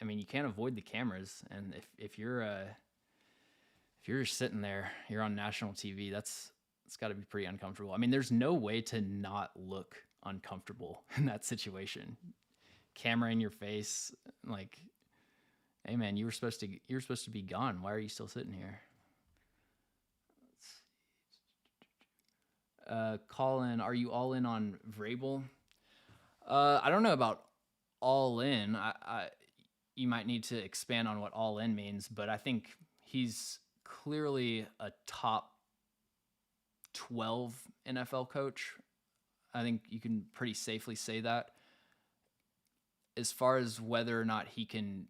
I mean, you can't avoid the cameras, and if you're just sitting there, you're on national TV. It's got to be pretty uncomfortable. I mean, there's no way to not look uncomfortable in that situation. Camera in your face, like, hey man, you were supposed to be gone. Why are you still sitting here? Colin, are you all in on Vrabel? I don't know about all in. You might need to expand on what all in means, but I think he's clearly a top 12 NFL coach. I think you can pretty safely say that. As far as whether or not he can,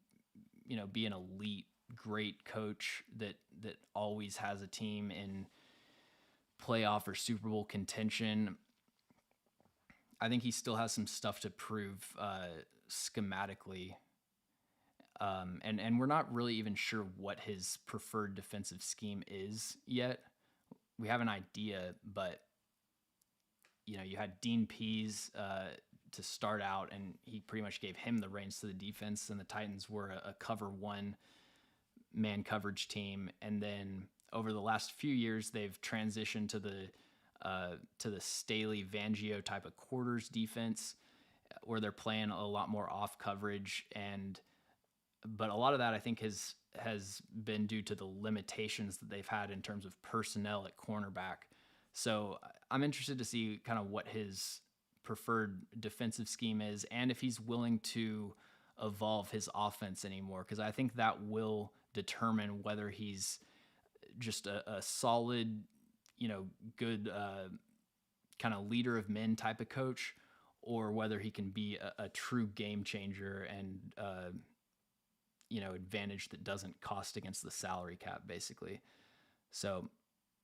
be an elite, great coach that always has a team in playoff or Super Bowl contention, I think he still has some stuff to prove schematically. And we're not really even sure what his preferred defensive scheme is yet. We have an idea, but you had Dean Pease to start out, and he pretty much gave him the reins to the defense, and the Titans were a cover one man coverage team. And then over the last few years, they've transitioned to the Staley Vangio type of quarters defense, where they're playing a lot more off coverage, but a lot of that I think has been due to the limitations that they've had in terms of personnel at cornerback. So I'm interested to see kind of what his preferred defensive scheme is, and if he's willing to evolve his offense anymore, because I think that will determine whether he's just a solid, good kind of leader of men type of coach, or whether he can be a true game changer and advantage that doesn't cost against the salary cap, basically. So,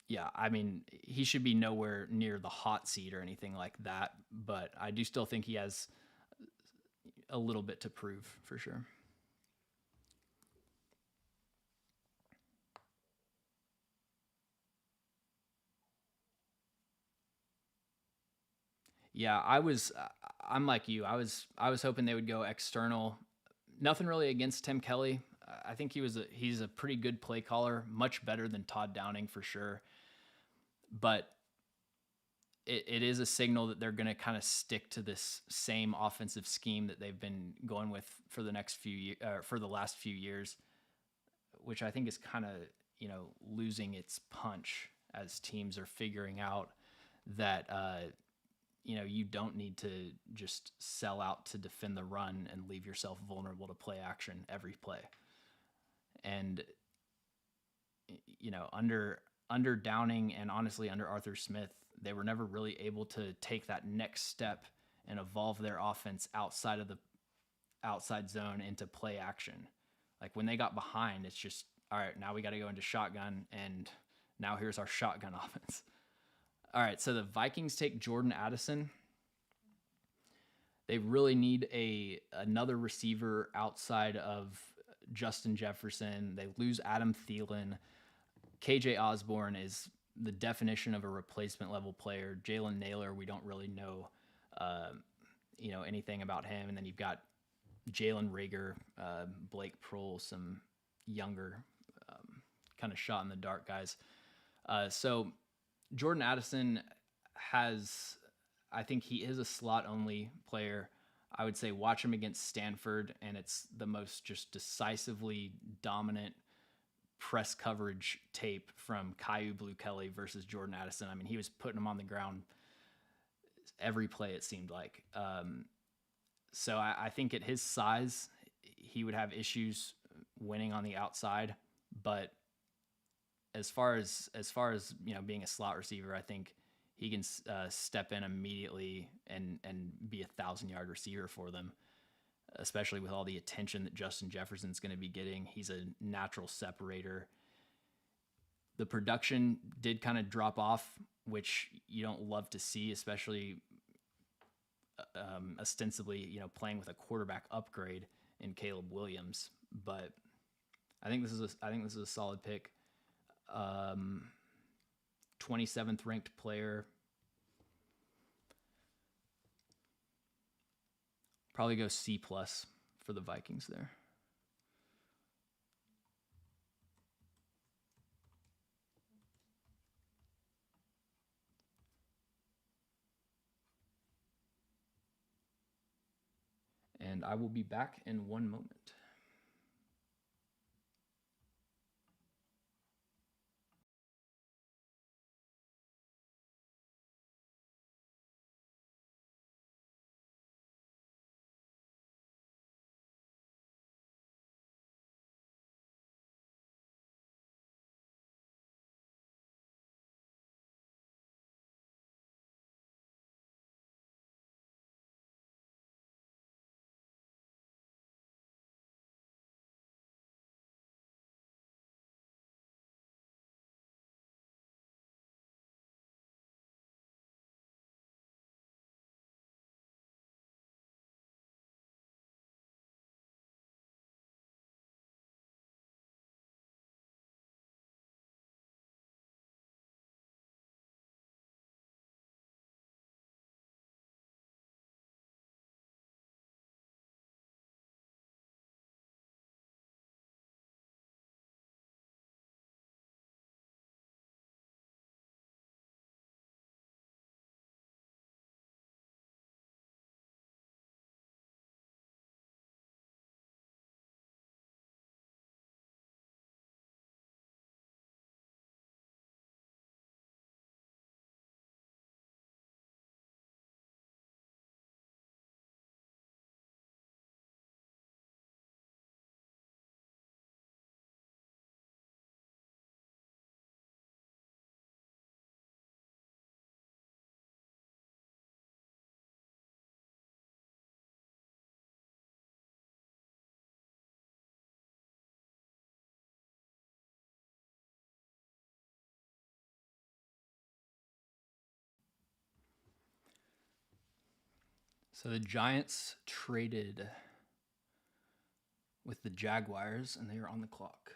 yeah, I mean, he should be nowhere near the hot seat or anything like that, but I do still think he has a little bit to prove for sure. Yeah, I'm like you. I was hoping they would go external. Nothing really against Tim Kelly. I think he's a pretty good play caller, much better than Todd Downing for sure. But it is a signal that they're going to kind of stick to this same offensive scheme that they've been going with for the last few years, which I think is kind of losing its punch as teams are figuring out that you don't need to just sell out to defend the run and leave yourself vulnerable to play action every play. And under Downing and honestly under Arthur Smith, they were never really able to take that next step and evolve their offense outside of the outside zone into play action. Like when they got behind, it's just, all right, now we got to go into shotgun, and now here's our shotgun offense. All right, so the Vikings take Jordan Addison. They really need another receiver outside of Justin Jefferson. They lose Adam Thielen. KJ Osborne is the definition of a replacement level player. Jalen Naylor, we don't really know, anything about him. And then you've got Jalen Rager, Blake Prohl, some younger kind of shot in the dark guys. So Jordan Addison I think he is a slot only player. I would say watch him against Stanford, and it's the most just decisively dominant press coverage tape from Caillou Blue Kelly versus Jordan Addison. I mean, he was putting him on the ground every play, it seemed like. So I think at his size, he would have issues winning on the outside. But as far as being a slot receiver, I think he can step in immediately and be 1,000-yard receiver for them, especially with all the attention that Justin Jefferson's going to be getting. He's a natural separator. The production did kind of drop off, which you don't love to see, especially ostensibly, playing with a quarterback upgrade in Caleb Williams. But I think this is a solid pick. 27th ranked player. Probably go C+ for the Vikings there. And I will be back in one moment. So the Giants traded with the Jaguars, and they are on the clock.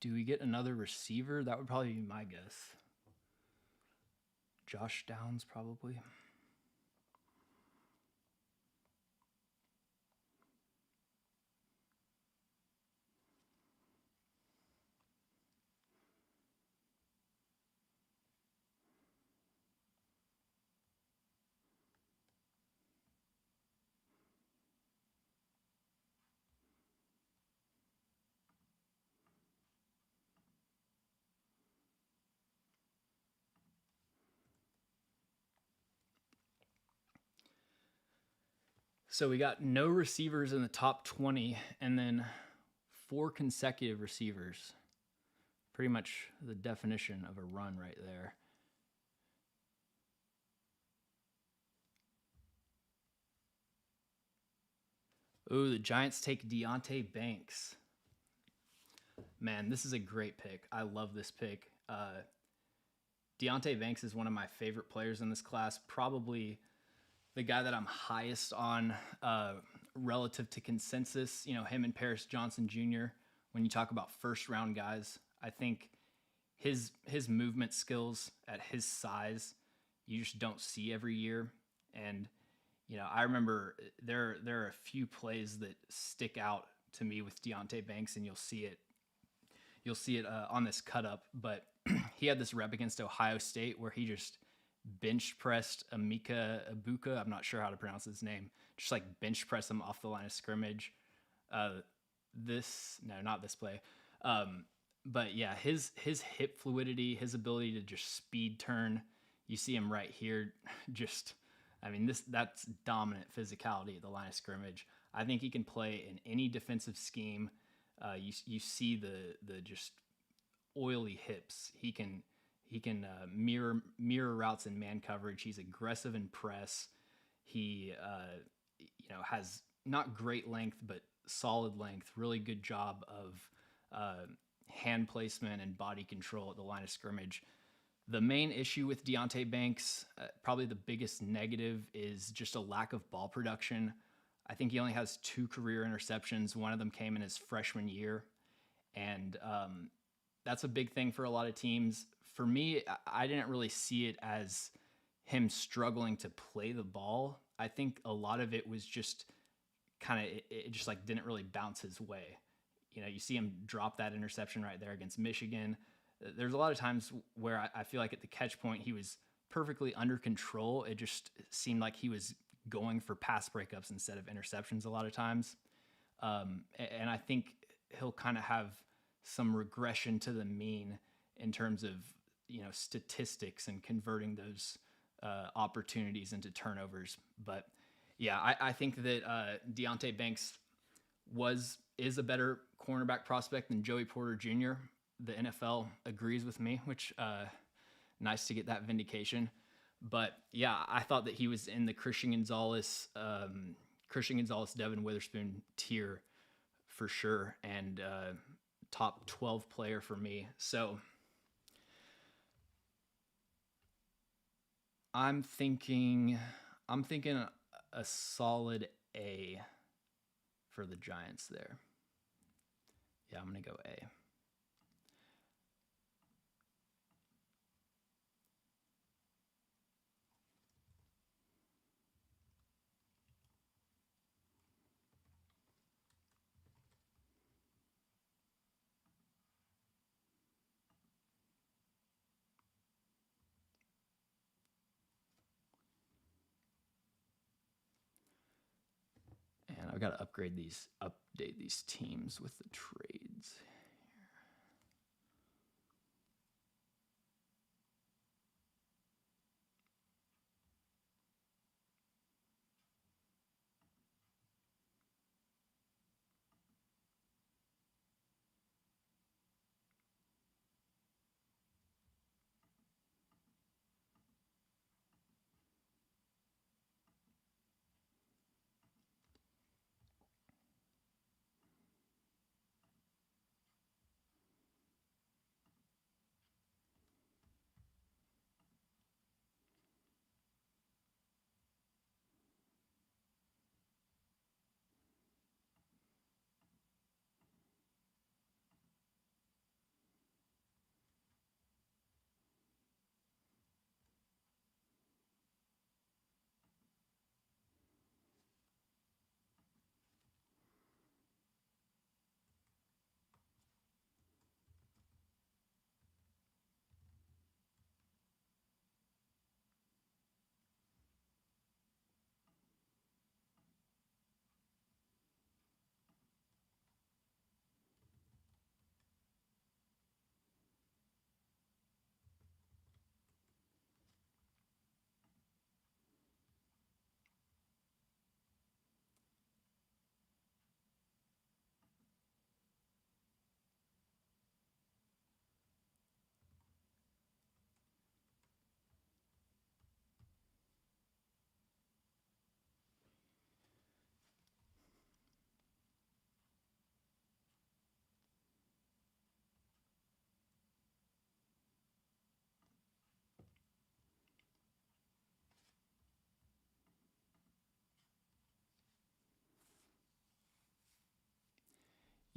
Do we get another receiver? That would probably be my guess. Josh Downs, probably. So we got no receivers in the top 20 and then 4 consecutive receivers. Pretty much the definition of a run right there. Ooh, the Giants take Deonte Banks. Man, this is a great pick. I love this pick. Deonte Banks is one of my favorite players in this class. Probably the guy that I'm highest on relative to consensus. You know, him and Paris Johnson Jr. When you talk about first round guys, I think his movement skills at his size you just don't see every year. And you know, I remember there are a few plays that stick out to me with Deonte Banks, and you'll see it on this cut up. But he had this rep against Ohio State where he just bench pressed Emeka Ibuka. I'm not sure how to pronounce his name. Just like bench press him off the line of scrimmage. Not this play. But yeah, his hip fluidity, his ability to just speed turn. You see him right here. That's dominant physicality at the line of scrimmage. I think he can play in any defensive scheme. You see the just oily hips. He can mirror routes in man coverage. He's aggressive in press. He has not great length but solid length. Really good job of hand placement and body control at the line of scrimmage. The main issue with Deonte Banks, probably the biggest negative, is just a lack of ball production. I think he only has 2 career interceptions. One of them came in his freshman year. And that's a big thing for a lot of teams. For me, I didn't really see it as him struggling to play the ball. I think a lot of it was just it just like didn't really bounce his way. You know, you see him drop that interception right there against Michigan. There's a lot of times where I feel like at the catch point, he was perfectly under control. It just seemed like he was going for pass breakups instead of interceptions a lot of times. And I think he'll kind of have some regression to the mean in terms of, you know, statistics and converting those opportunities into turnovers. But yeah, I think that Deonte Banks is a better cornerback prospect than Joey Porter Jr. The NFL agrees with me, which nice to get that vindication. But yeah, I thought that he was in the Christian Gonzalez, Devin Witherspoon tier for sure, and top 12 player for me. So I'm thinking a solid A for the Giants there. Yeah, I'm gonna go A. And I've got to update these teams with the trades.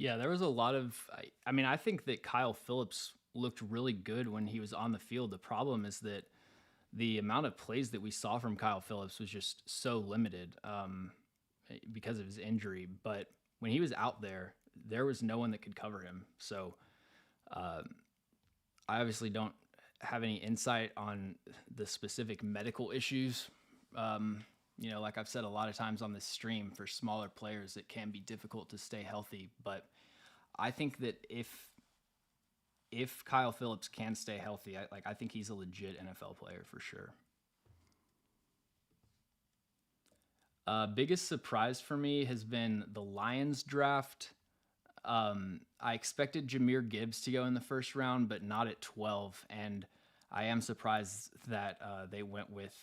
Yeah, there was a lot of. I mean, I think that Kyle Phillips looked really good when he was on the field. The problem is that the amount of plays that we saw from Kyle Phillips was just so limited because of his injury. But when he was out there, there was no one that could cover him. So uh, I obviously don't have any insight on the specific medical issues. Like I've said a lot of times on this stream, for smaller players, it can be difficult to stay healthy. But I think that if Kyle Phillips can stay healthy, I think he's a legit NFL player for sure. Biggest surprise for me has been the Lions draft. I expected Jameer Gibbs to go in the first round, but not at 12. And I am surprised that they went with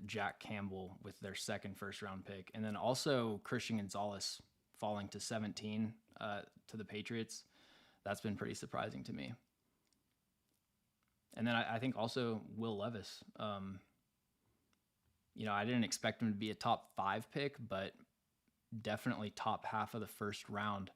Jack Campbell with their second first round pick. And then also Christian Gonzalez falling to 17 to the Patriots. That's been pretty surprising to me. And then I think also Will Levis. I didn't expect him to be a top 5 pick, but definitely top half of the first round.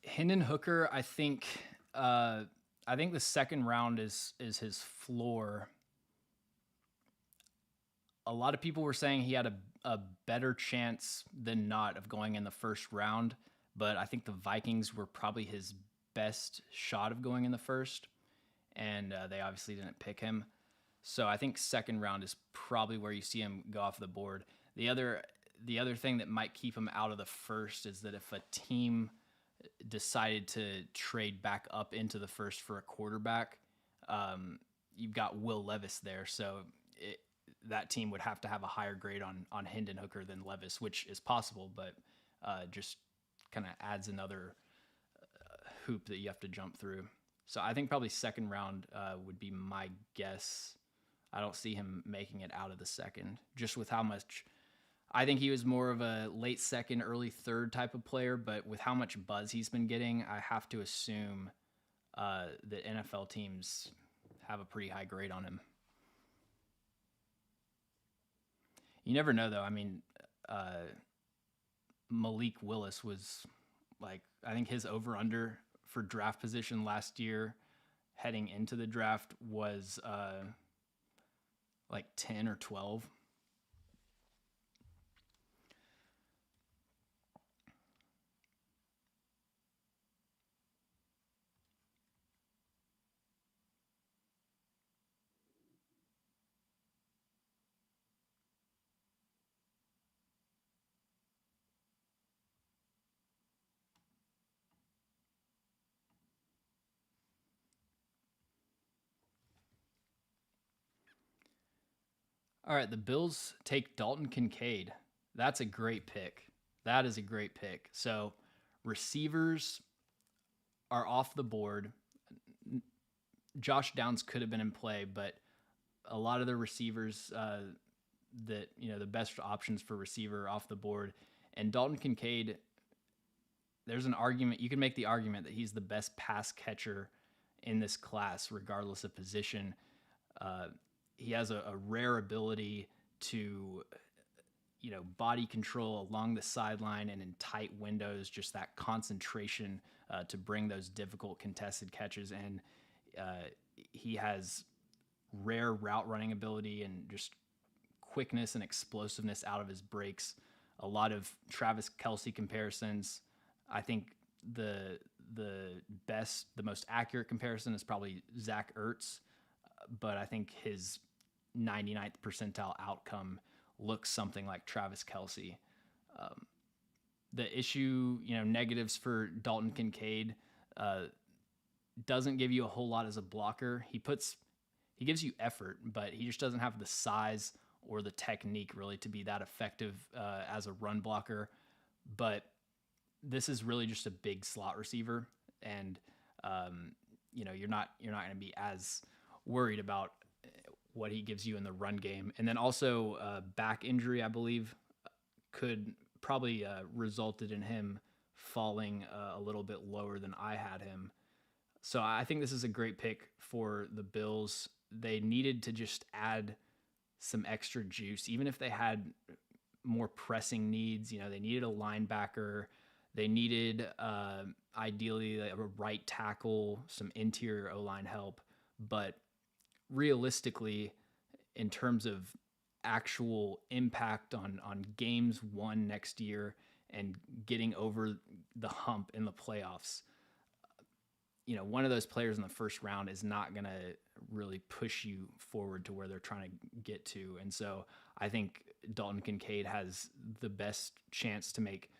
Hendon Hooker, I think the second round is his floor. A lot of people were saying he had a better chance than not of going in the first round, but I think the Vikings were probably his best shot of going in the first, and they obviously didn't pick him. So I think second round is probably where you see him go off the board. The other thing that might keep him out of the first is that if a team decided to trade back up into the first for a quarterback, you've got Will Levis there. So that team would have to have a higher grade on Hendon Hooker than Levis, which is possible, but just kind of adds another hoop that you have to jump through. So I think probably second round would be my guess. I don't see him making it out of the second, just with how much. I think he was more of a late second, early third type of player, but with how much buzz he's been getting, I have to assume that NFL teams have a pretty high grade on him. You never know, though. I mean, Malik Willis was I think his over under for draft position last year heading into the draft was 10 or 12. All right, the Bills take Dalton Kincaid. That's a great pick. That is a great pick. So receivers are off the board. Josh Downs could have been in play, but a lot of the receivers that the best options for receiver are off the board, and Dalton Kincaid. There's an argument you can make the argument that he's the best pass catcher in this class, regardless of position. he has a rare ability to, body control along the sideline and in tight windows, just that concentration to bring those difficult contested catches. And uh, he has rare route running ability and just quickness and explosiveness out of his breaks. A lot of Travis Kelce comparisons. I think the most accurate comparison is probably Zach Ertz, but I think his 99th percentile outcome looks something like Travis Kelce. The issue, negatives for Dalton Kincaid, uh, doesn't give you a whole lot as a blocker. He gives you effort, but he just doesn't have the size or the technique really to be that effective as a run blocker. But this is really just a big slot receiver, and you're not going to be as worried about what he gives you in the run game. And then also back injury, I believe, could probably resulted in him falling a little bit lower than I had him. So I think this is a great pick for the Bills. They needed to just add some extra juice, even if they had more pressing needs. They needed a linebacker. They needed ideally a right tackle, some interior O-line help. But realistically, in terms of actual impact on games won next year and getting over the hump in the playoffs, one of those players in the first round is not going to really push you forward to where they're trying to get to. And so I think Dalton Kincaid has the best chance to make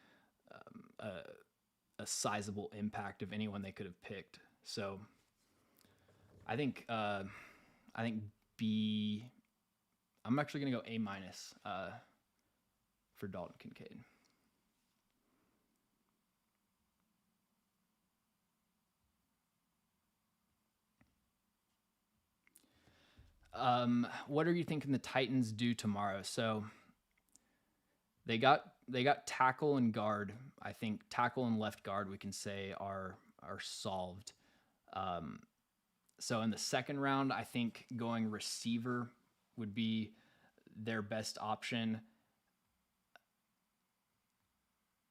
a sizable impact of anyone they could have picked. So I think B. I'm actually going to go A minus for Dalton Kincaid. What are you thinking the Titans do tomorrow? So they got tackle and guard. I think tackle and left guard we can say are solved. So in the second round, I think going receiver would be their best option.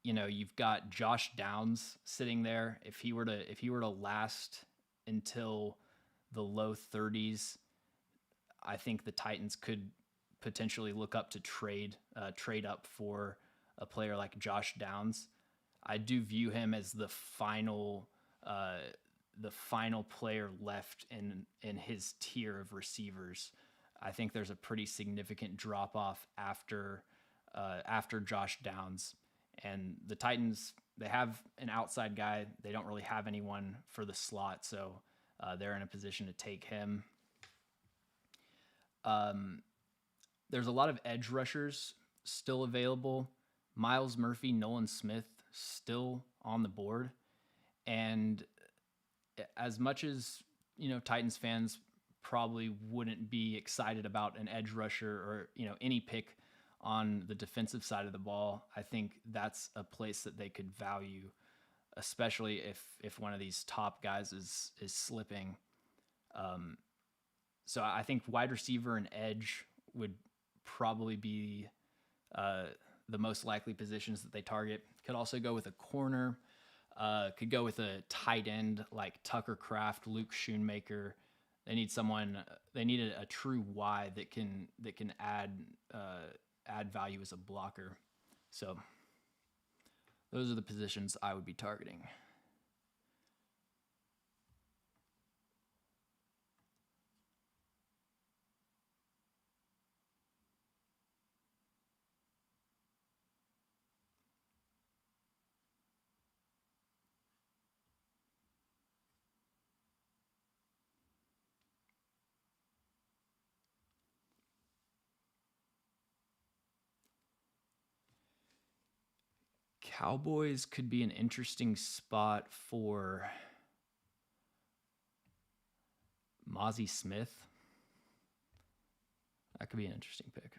You've got Josh Downs sitting there. If he were to last until the low 30s, I think the Titans could potentially look up to trade up for a player like Josh Downs. I do view him as the final player left in his tier of receivers. I think there's a pretty significant drop off after Josh Downs, and the Titans, they have an outside guy. They don't really have anyone for the slot, so they're in a position to take him. There's a lot of edge rushers still available. Myles Murphy, Nolan Smith still on the board. And as much as, Titans fans probably wouldn't be excited about an edge rusher or, any pick on the defensive side of the ball, I think that's a place that they could value, especially if one of these top guys is slipping. So I think wide receiver and edge would probably be the most likely positions that they target. Could also go with a corner. Could go with a tight end like Tucker Kraft, Luke Schoonmaker. They need someone. They need a true Y that can add value as a blocker. So those are the positions I would be targeting. Cowboys could be an interesting spot for Mozzie Smith. That could be an interesting pick.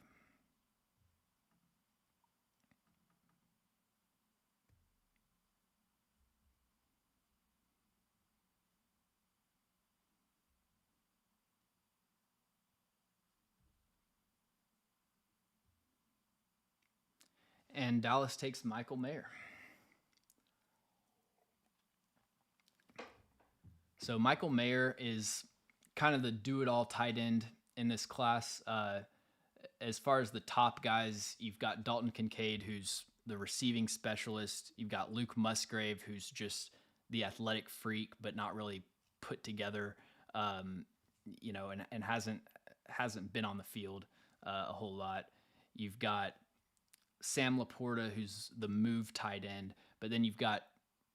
And Dallas takes Michael Mayer. So Michael Mayer is kind of the do-it-all tight end in this class. As far as the top guys, you've got Dalton Kincaid, who's the receiving specialist. You've got Luke Musgrave, who's just the athletic freak, but not really put together, and hasn't been on the field a whole lot. You've got Sam Laporta, who's the move tight end, but then you've got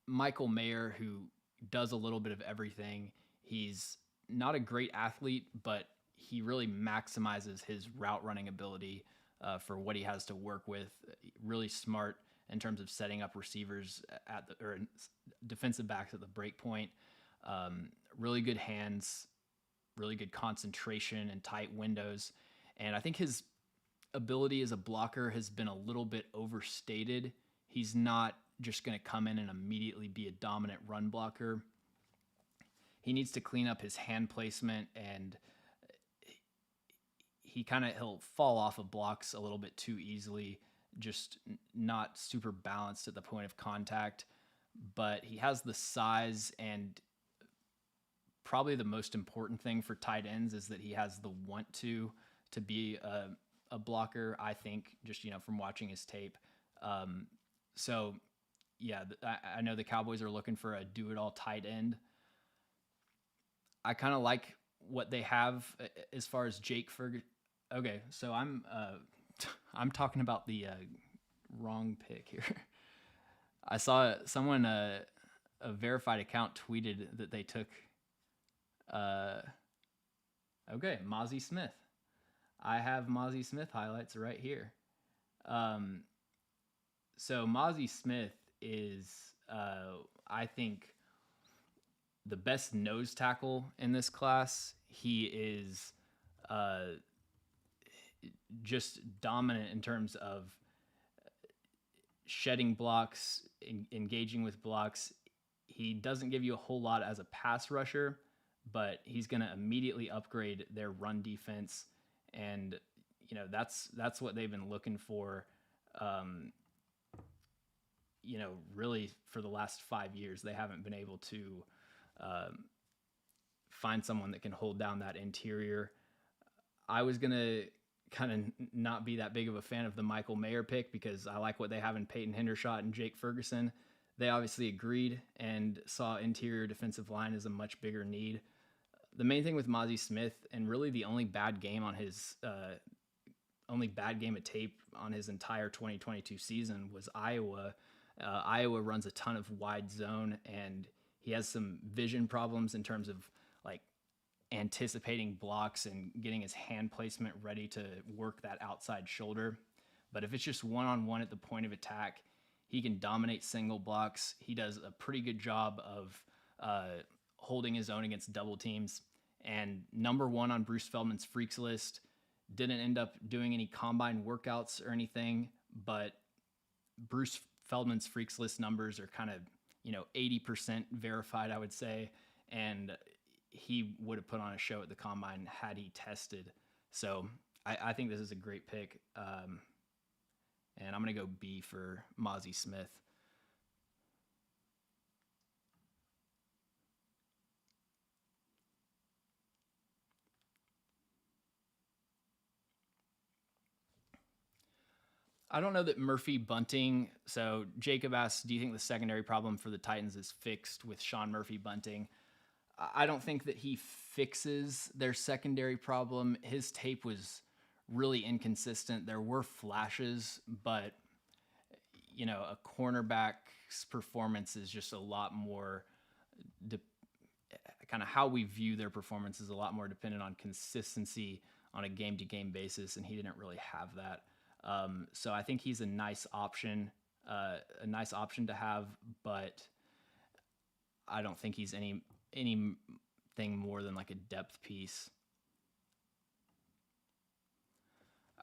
Michael Mayer, who does a little bit of everything. He's not a great athlete, but he really maximizes his route running ability for what he has to work with. Really smart in terms of setting up receivers or defensive backs at the break point. Really good hands, really good concentration and tight windows. And I think his ability as a blocker has been a little bit overstated. He's not just going to come in and immediately be a dominant run blocker. He needs to clean up his hand placement, and he'll fall off of blocks a little bit too easily, just not super balanced at the point of contact. But he has the size, and probably the most important thing for tight ends is that he has the want to be a blocker, I think, just, from watching his tape. So yeah, I know the Cowboys are looking for a do-it-all tight end. I kind of like what they have as far as Jake Ferguson. Okay, so I'm talking about the wrong pick here. I saw someone, a verified account, tweeted that they took Mozzie Smith. I have Mozzie Smith highlights right here. So Mozzie Smith is, I think, the best nose tackle in this class. He is just dominant in terms of shedding blocks, engaging with blocks. He doesn't give you a whole lot as a pass rusher, but he's going to immediately upgrade their run defense. And, that's what they've been looking for, really for the last 5 years. They haven't been able to find someone that can hold down that interior. I was going to kind of not be that big of a fan of the Michael Mayer pick because I like what they have in Peyton Hendershot and Jake Ferguson. They obviously agreed and saw interior defensive line as a much bigger need. The main thing with Mozzie Smith, and really the only bad game of tape on his entire 2022 season, was Iowa. Iowa runs a ton of wide zone, and he has some vision problems in terms of anticipating blocks and getting his hand placement ready to work that outside shoulder. But if it's just one-on-one at the point of attack, he can dominate single blocks. He does a pretty good job of holding his own against double teams. And number one on Bruce Feldman's freaks list. Didn't end up doing any combine workouts or anything, but Bruce Feldman's freaks list numbers are kind of, 80% verified, I would say. And he would have put on a show at the combine had he tested. So I think this is a great pick. And I'm going to go B for Mozzie Smith. I don't know that Murphy Bunting. So Jacob asks, do you think the secondary problem for the Titans is fixed with Sean Murphy Bunting? I don't think that he fixes their secondary problem. His tape was really inconsistent. There were flashes, but a cornerback's performance is just a lot more kind of how we view their performance is a lot more dependent on consistency on a game-to-game basis, and he didn't really have that. So I think he's a nice option to have, but I don't think he's anything more than like a depth piece.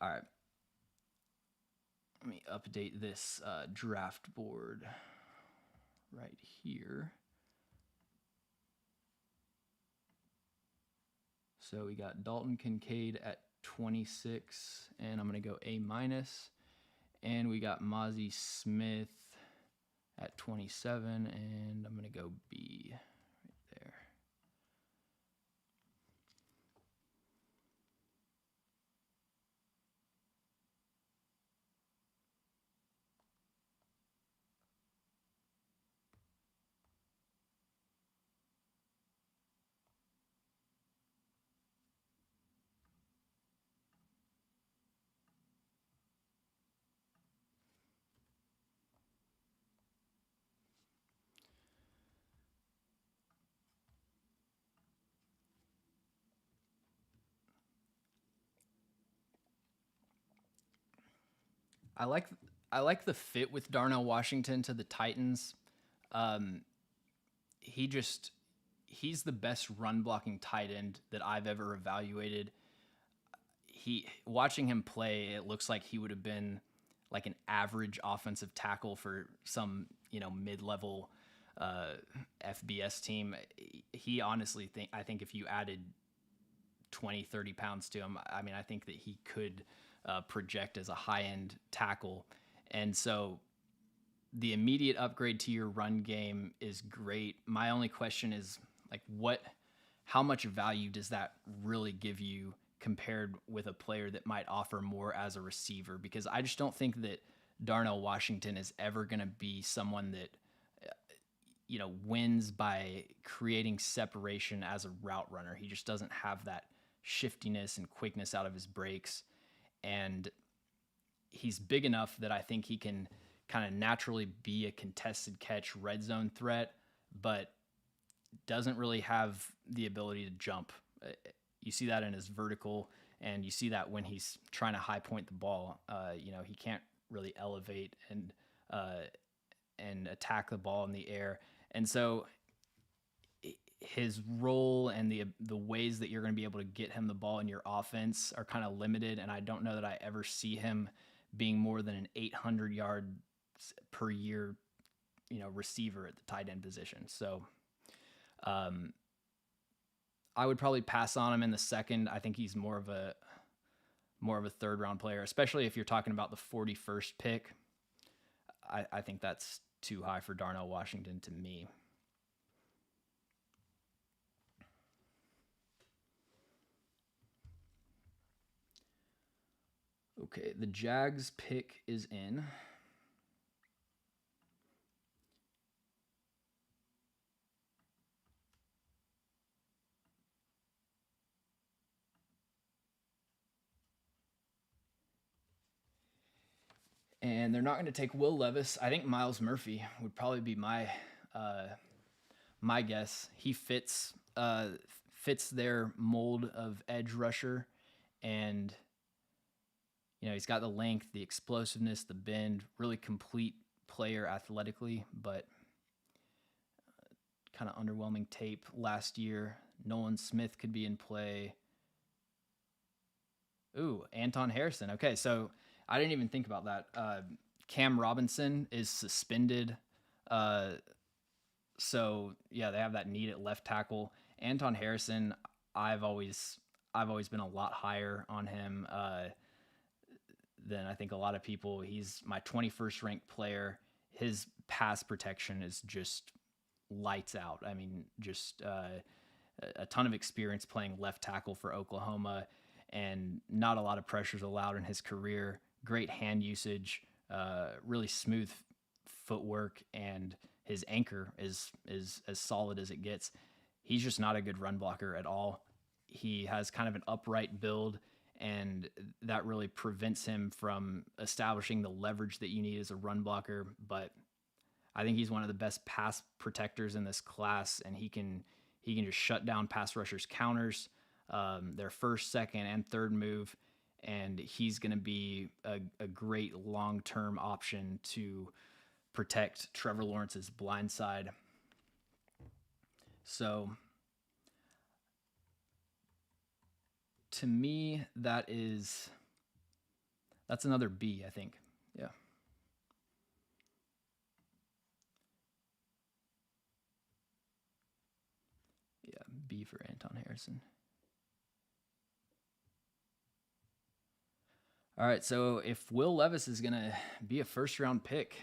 All right. Let me update this draft board right here. So we got Dalton Kincaid at 26, and I'm going to go A-. And we got Mozzie Smith at 27, and I'm going to go B right there. I like I like the fit with Darnell Washington to the Titans. Um, he just he's the best run blocking tight end that I've ever evaluated. He watching him play, it looks like he would have been like an average offensive tackle for some mid level FBS team. He honestly I think if you added 20-30 pounds to him, I mean I think that he could project as a high end tackle, and so the immediate upgrade to your run game is great. My only question is like how much value does that really give you compared with a player that might offer more as a receiver? Because I just don't think that Darnell Washington is ever going to be someone that wins by creating separation as a route runner. He just doesn't have that shiftiness and quickness out of his breaks, and he's big enough that I think he can kind of naturally be a contested catch red zone threat, but doesn't really have the ability to jump. You see that in his vertical, and you see that when he's trying to high point the ball. He can't really elevate and attack the ball in the air, and so his role and the ways that you're going to be able to get him the ball in your offense are kind of limited. And I don't know that I ever see him being more than an 800 yard per year, receiver at the tight end position. So, I would probably pass on him in the second. I think he's more of a third round player, especially if you're talking about the 41st pick. I think that's too high for Darnell Washington to me. Okay, the Jags pick is in. And they're not going to take Will Levis. I think Miles Murphy would probably be my guess. He fits their mold of edge rusher, and he's got the length, the explosiveness, the bend, really complete player athletically, but kind of underwhelming tape last year. Nolan Smith could be in play. Ooh, Anton Harrison. Okay, so I didn't even think about that. Cam Robinson is suspended. So yeah, they have that need at left tackle. Anton Harrison, I've always been a lot higher on him than I think a lot of people. He's my 21st ranked player. His pass protection is just lights out. I mean, just a ton of experience playing left tackle for Oklahoma, and not a lot of pressures allowed in his career. Great hand usage, really smooth footwork, and his anchor is as solid as it gets. He's just not a good run blocker at all. He has kind of an upright build, and that really prevents him from establishing the leverage that you need as a run blocker. But I think he's one of the best pass protectors in this class, and he can just shut down pass rushers' counters, their first, second, and third move, and he's going to be a great long-term option to protect Trevor Lawrence's blind side. So to me, that's another B, I think. Yeah. Yeah, B for Anton Harrison. All right, so if Will Levis is going to be a first-round pick,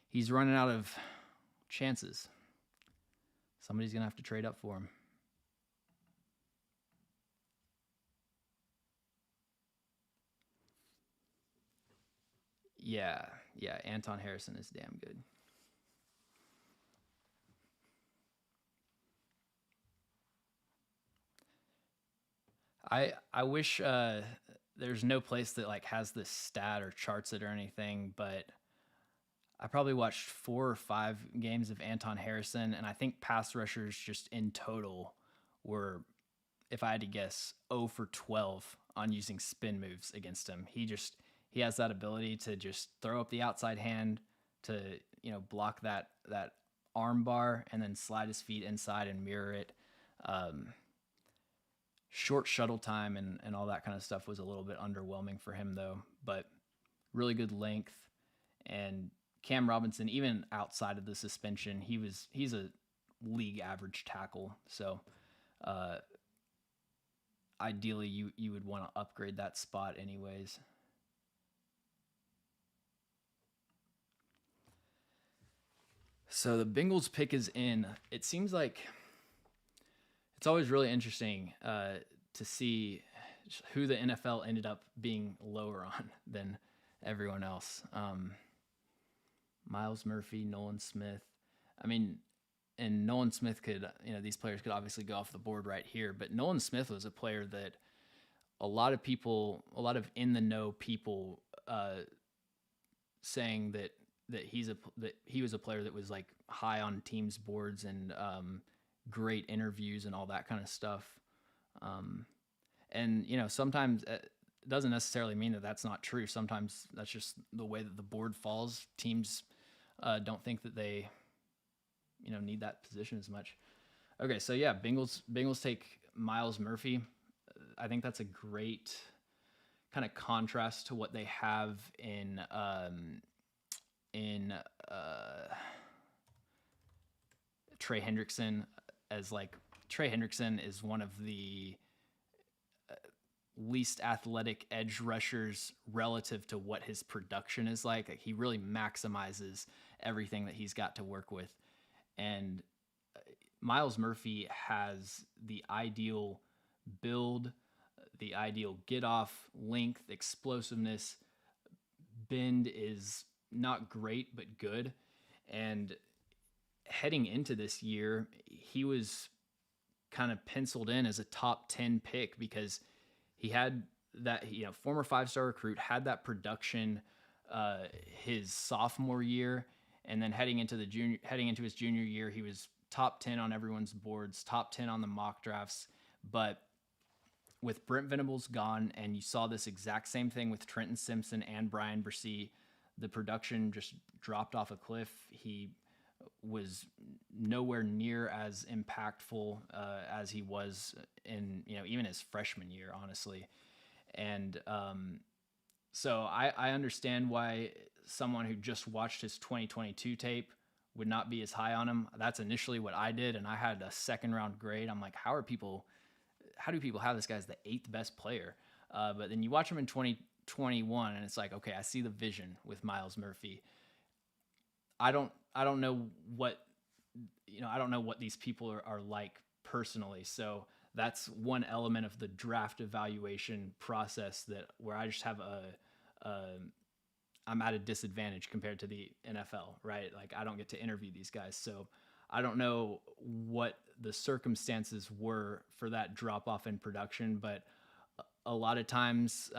he's running out of chances. Somebody's going to have to trade up for him. Yeah, Anton Harrison is damn good. I wish there's no place that like has this stat or charts it or anything, but I probably watched 4 or 5 games of Anton Harrison, and I think pass rushers just in total were, if I had to guess, 0 for 12 on using spin moves against him. He has that ability to just throw up the outside hand to, block that arm bar and then slide his feet inside and mirror it. Short shuttle time and all that kind of stuff was a little bit underwhelming for him though, but really good length. And Cam Robinson, even outside of the suspension, he's a league average tackle. So ideally you would want to upgrade that spot anyways. So the Bengals pick is in. It seems like it's always really interesting to see who the NFL ended up being lower on than everyone else. Myles Murphy, Nolan Smith. I mean, and Nolan Smith could, these players could obviously go off the board right here, but Nolan Smith was a player that a lot of in the know people saying that he was a player that was like high on teams' boards and great interviews and all that kind of stuff. And sometimes it doesn't necessarily mean that that's not true. Sometimes that's just the way that the board falls. Teams don't think that they need that position as much. Okay, so yeah, Bengals take Myles Murphy. I think that's a great kind of contrast to what they have in Trey Hendrickson. Trey Hendrickson is one of the least athletic edge rushers relative to what his production is like. He really maximizes everything that he's got to work with. And Myles Murphy has the ideal build, the ideal get off, length, explosiveness. Bend is not great, but good. And heading into this year, he was kind of penciled in as a top 10 pick because he had that, former 5-star recruit, had that production his sophomore year. And then heading into his junior year, he was top 10 on everyone's boards, top 10 on the mock drafts. But with Brent Venables gone, and you saw this exact same thing with Trenton Simpson and Brian Bresee, the production just dropped off a cliff. He was nowhere near as impactful as he was in, even his freshman year, honestly. And so I understand why someone who just watched his 2022 tape would not be as high on him. That's initially what I did, and I had a second round grade. I'm like, how do people have this guy as the 8th best player? But then you watch him in 2021, and it's like, okay, I see the vision with Myles Murphy. I don't know what these people are like personally. So that's one element of the draft evaluation process where I just have I'm at a disadvantage compared to the NFL, right? Like I don't get to interview these guys. So I don't know what the circumstances were for that drop off in production, but a lot of times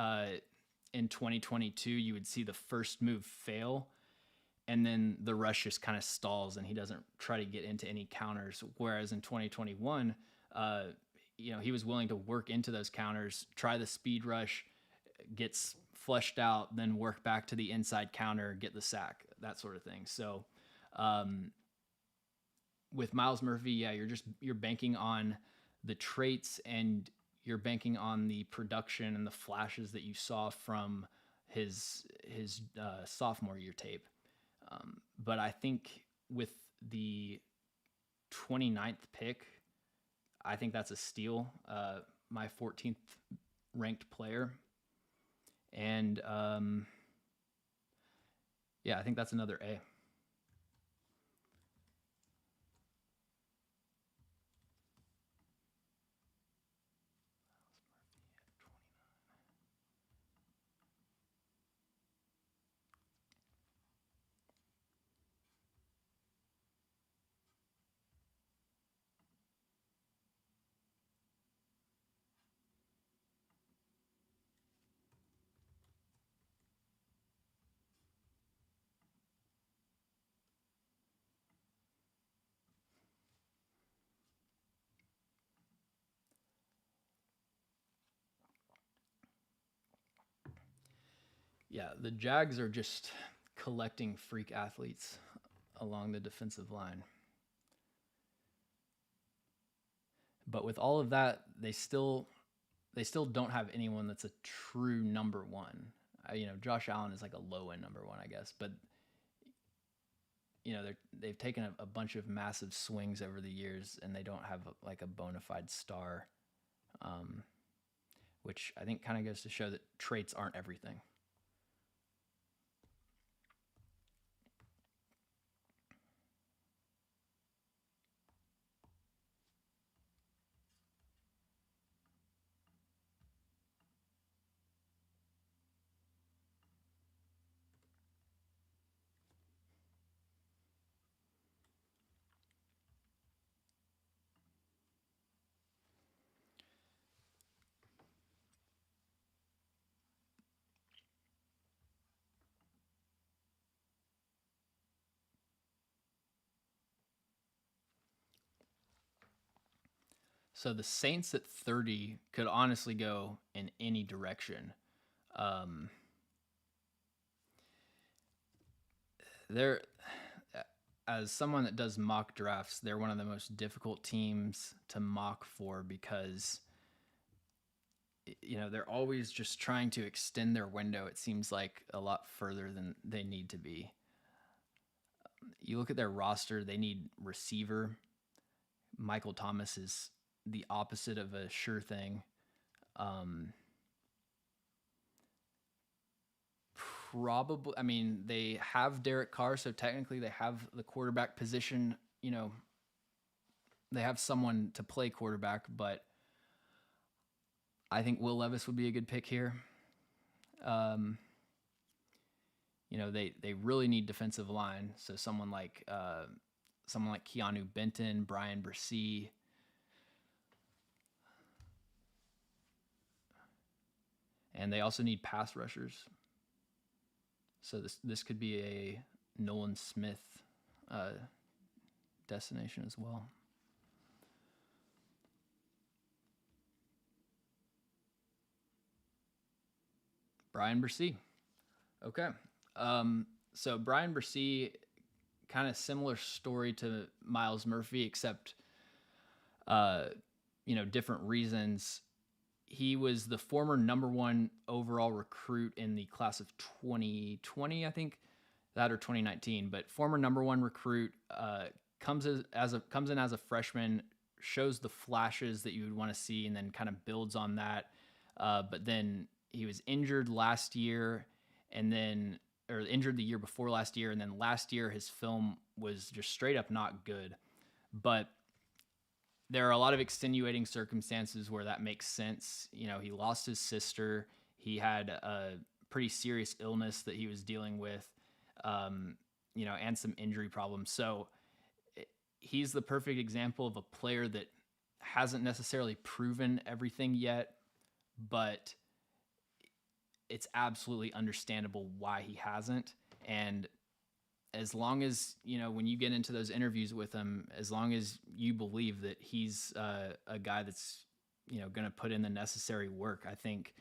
in 2022, you would see the first move fail, and then the rush just kind of stalls and he doesn't try to get into any counters. Whereas in 2021, he was willing to work into those counters, try the speed rush, gets flushed out, then work back to the inside counter, get the sack, that sort of thing. So with Myles Murphy, you're banking on the traits and you're banking on the production and the flashes that you saw from his sophomore year tape. But I think with the 29th pick, I think that's a steal. My 14th ranked player. And yeah, I think that's another A. Yeah, the Jags are just collecting freak athletes along the defensive line. But with all of that, they still don't have anyone that's a true number one. Josh Allen is like a low end number one, I guess. But they've taken a bunch of massive swings over the years, and they don't have like a bona fide star, which I think kind of goes to show that traits aren't everything. So the Saints at 30 could honestly go in any direction. Um, they're As someone that does mock drafts, they're one of the most difficult teams to mock for because they're always just trying to extend their window. It seems like a lot further than they need to be. You look at their roster; they need receiver. Michael Thomas is the opposite of a sure thing. Um, Probably, I mean, they have Derek Carr, so technically they have the quarterback position. They have someone to play quarterback, but I think Will Levis would be a good pick here. Um, they really need defensive line, so someone like Keanu Benton, Brian Bresee. And they also need pass rushers. So this could be a Nolan Smith destination as well. Brian Bresee. Okay. So Brian Bresee, kind of similar story to Miles Murphy, except different reasons. He was the former number one overall recruit in the class of 2020, I think, that or 2019. But former number one recruit, comes in as a freshman, shows the flashes that you would want to see, and then kind of builds on that. But then he was injured last year, or injured the year before last year, and then last year his film was just straight up not good. But there are a lot of extenuating circumstances where that makes sense. He lost his sister. He had a pretty serious illness that he was dealing with, and some injury problems. So he's the perfect example of a player that hasn't necessarily proven everything yet, but it's absolutely understandable why he hasn't. And as long as, when you get into those interviews with him, as long as you believe that he's a guy that's, going to put in the necessary work, I think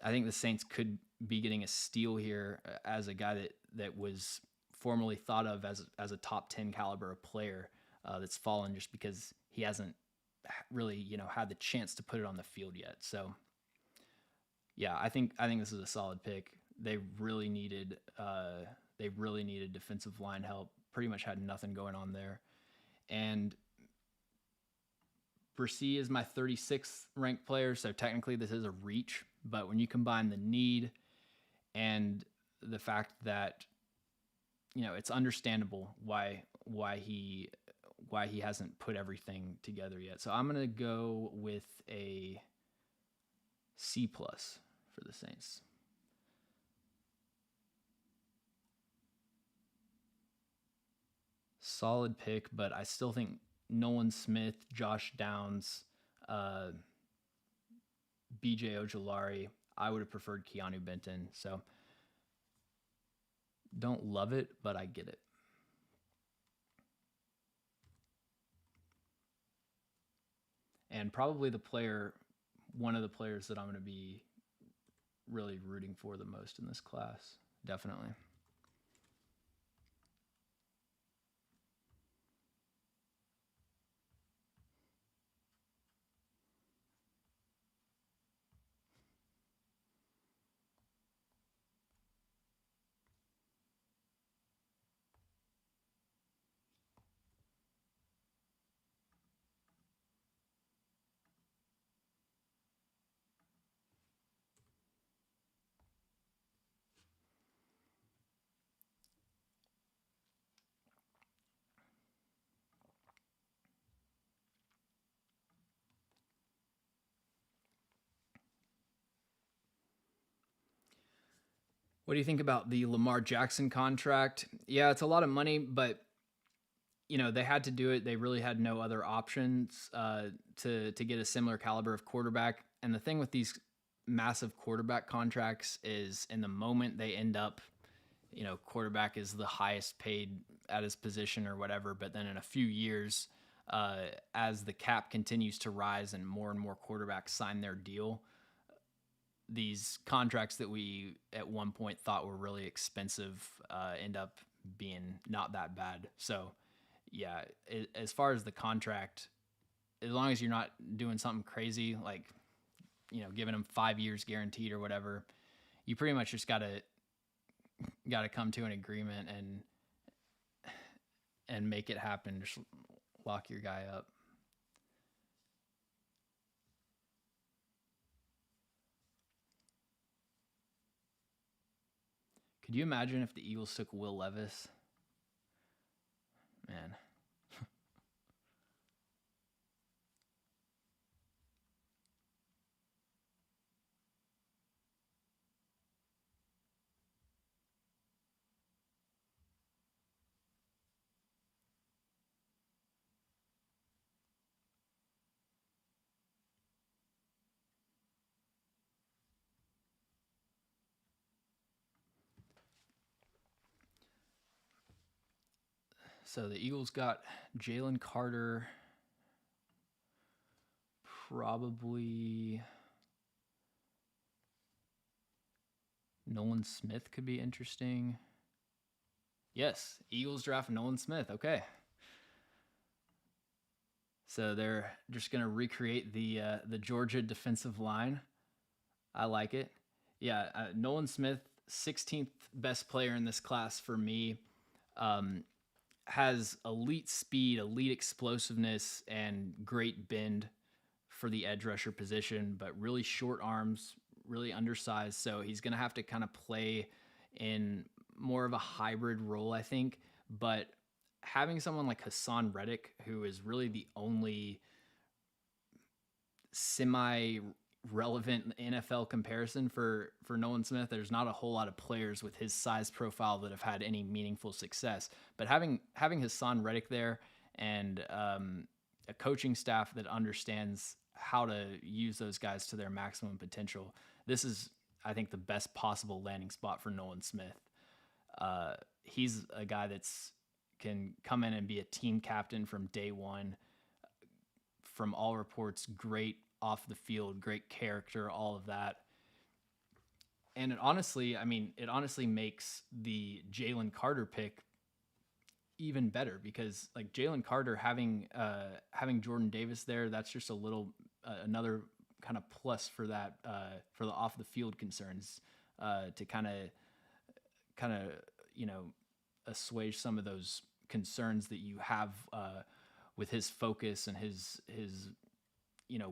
the Saints could be getting a steal here as a guy that was formerly thought of as a top 10 caliber of player that's fallen just because he hasn't really, had the chance to put it on the field yet. So yeah, I think this is a solid pick. They really needed defensive line help. Pretty much had nothing going on there. And Bresee is my 36th ranked player, so technically this is a reach, But when you combine the need and the fact that, it's understandable why he hasn't put everything together yet. So I'm gonna go with a C plus for the Saints. Solid pick, but I still think Nolan Smith, Josh Downs, BJ Ojolari. I would have preferred Keanu Benton. So don't love it, but I get it. And probably one of the players that I'm going to be really rooting for the most in this class. Definitely. What do you think about the Lamar Jackson contract? Yeah, it's a lot of money, but they had to do it. They really had no other options to get a similar caliber of quarterback. And the thing with these massive quarterback contracts is, in the moment they end up, quarterback is the highest paid at his position or whatever. But then in a few years, as the cap continues to rise and more quarterbacks sign their deal, these contracts that we at one point thought were really expensive end up being not that bad. So yeah, as far as the contract, as long as you're not doing something crazy, like, giving them 5 years guaranteed or whatever, you pretty much just gotta come to an agreement and make it happen. Just lock your guy up. Could you imagine if the Eagles took Will Levis? Man. So the Eagles got Jalen Carter, probably Nolan Smith could be interesting. Yes, Eagles draft Nolan Smith. Okay. So they're just going to recreate the Georgia defensive line. I like it. Yeah, Nolan Smith, 16th best player in this class for me. Has elite speed, elite explosiveness, and great bend for the edge rusher position, but really short arms, really undersized. So he's going to have to kind of play in more of a hybrid role, I think. But having someone like Hassan Reddick, who is really the only semi relevant NFL comparison for Nolan Smith. There's not a whole lot of players with his size profile that have had any meaningful success. But having Hassan Reddick there and a coaching staff that understands how to use those guys to their maximum potential, this is, I think, the best possible landing spot for Nolan Smith. He's a guy that's can come in and be a team captain from day one. From all reports, great off the field, great character, all of that. And it honestly makes the Jalen Carter pick even better, because like Jalen Carter having Jordan Davis there, that's just a little another kind of plus for that for the off the field concerns to kind of assuage some of those concerns that you have with his focus and his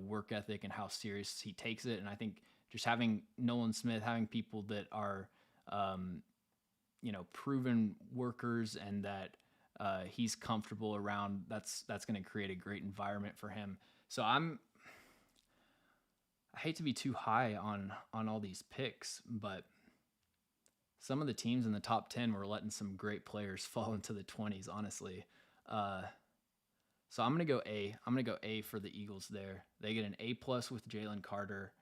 work ethic and how serious he takes it. And I think just having Nolan Smith, having people that are, proven workers and that he's comfortable around, that's going to create a great environment for him. So I hate to be too high on all these picks, but some of the teams in the top 10 were letting some great players fall into the 20s, honestly. So I'm going to go A. I'm going to go A for the Eagles there. They get an A+ with Jalen Carter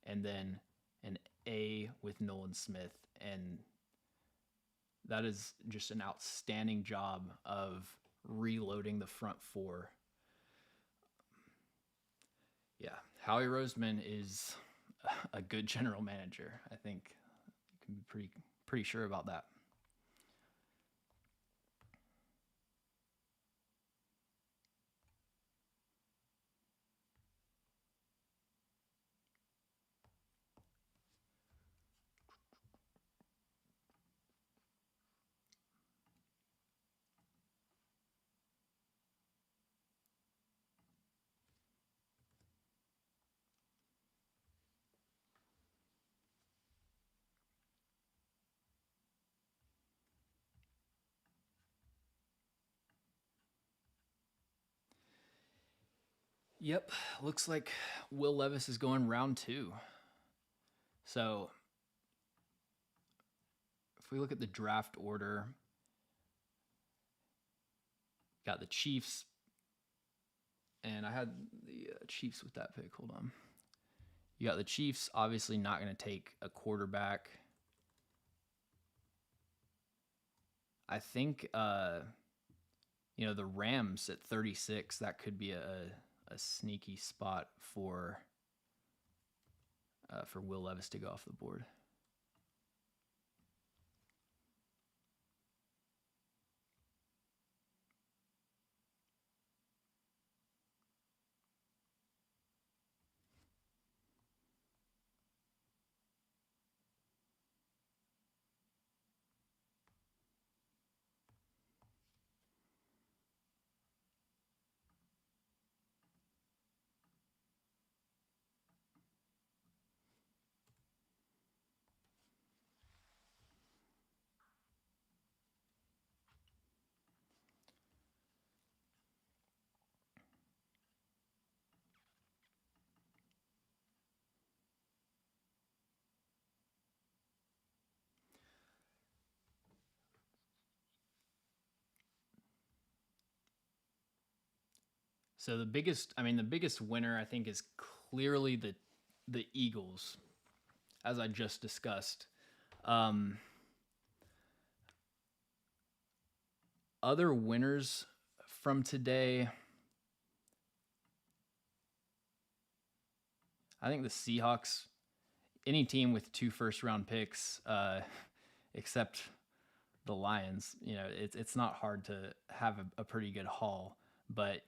and then an A with Nolan Smith. And that is just an outstanding job of reloading the front four. Yeah, Howie Roseman is a good general manager. I think you can be pretty sure about that. Yep, looks like Will Levis is going round 2. So if we look at the draft order, got the Chiefs, and I had the Chiefs with that pick. Hold on. You got the Chiefs, obviously not going to take a quarterback. I think, the Rams at 36, that could be a sneaky spot for Will Levis to go off the board. So the biggest winner I think is clearly the Eagles, as I just discussed. Other winners from today, I think the Seahawks, any team with 2 first-round picks, except the Lions, it's not hard to have a pretty good haul. But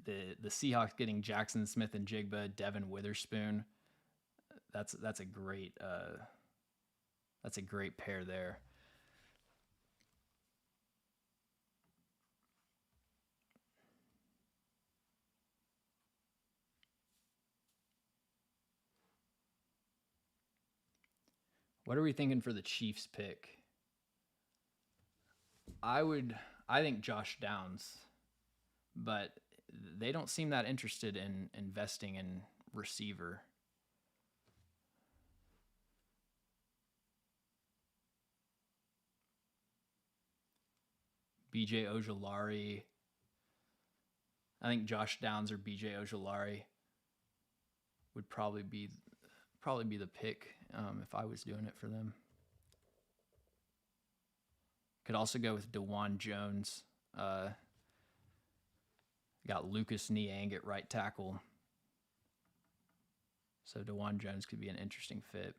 the Seahawks getting Jackson Smith-Njigba, Devin Witherspoon, that's a great pair there. What are we thinking for the Chiefs pick? I think Josh Downs, but they don't seem that interested in investing in receiver. BJ Ojolari. I think Josh Downs or BJ Ojolari would probably be the pick if I was doing it for them. Could also go with DeJuan Jones. Got Lucas Niang at right tackle. So DeJuan Jones could be an interesting fit.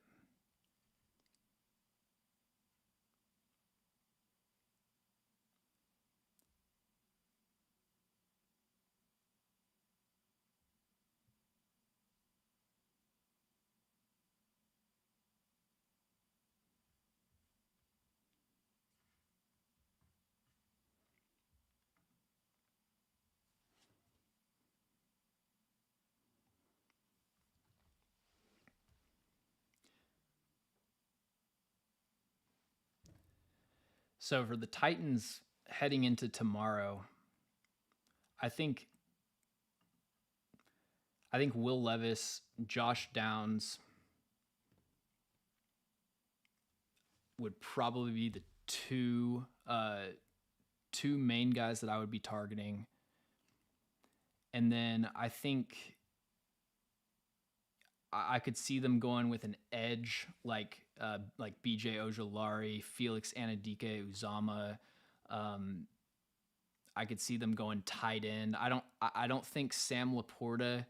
So for the Titans heading into tomorrow, I think Will Levis, Josh Downs would probably be the two main guys that I would be targeting. And then I think I could see them going with an edge like BJ Ojolari, Felix Anadike Uzama. I could see them going tight end. I don't think Sam Laporta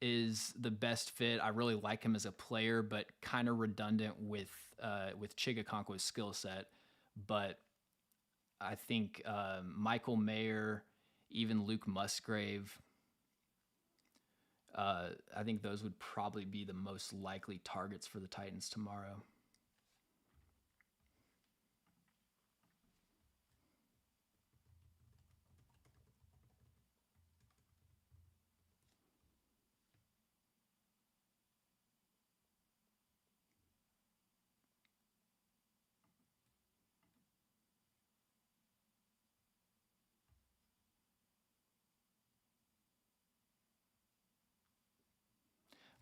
is the best fit. I really like him as a player, but kind of redundant with Chigakonkwo's skill set. But I think Michael Mayer, even Luke Musgrave, I think those would probably be the most likely targets for the Titans tomorrow.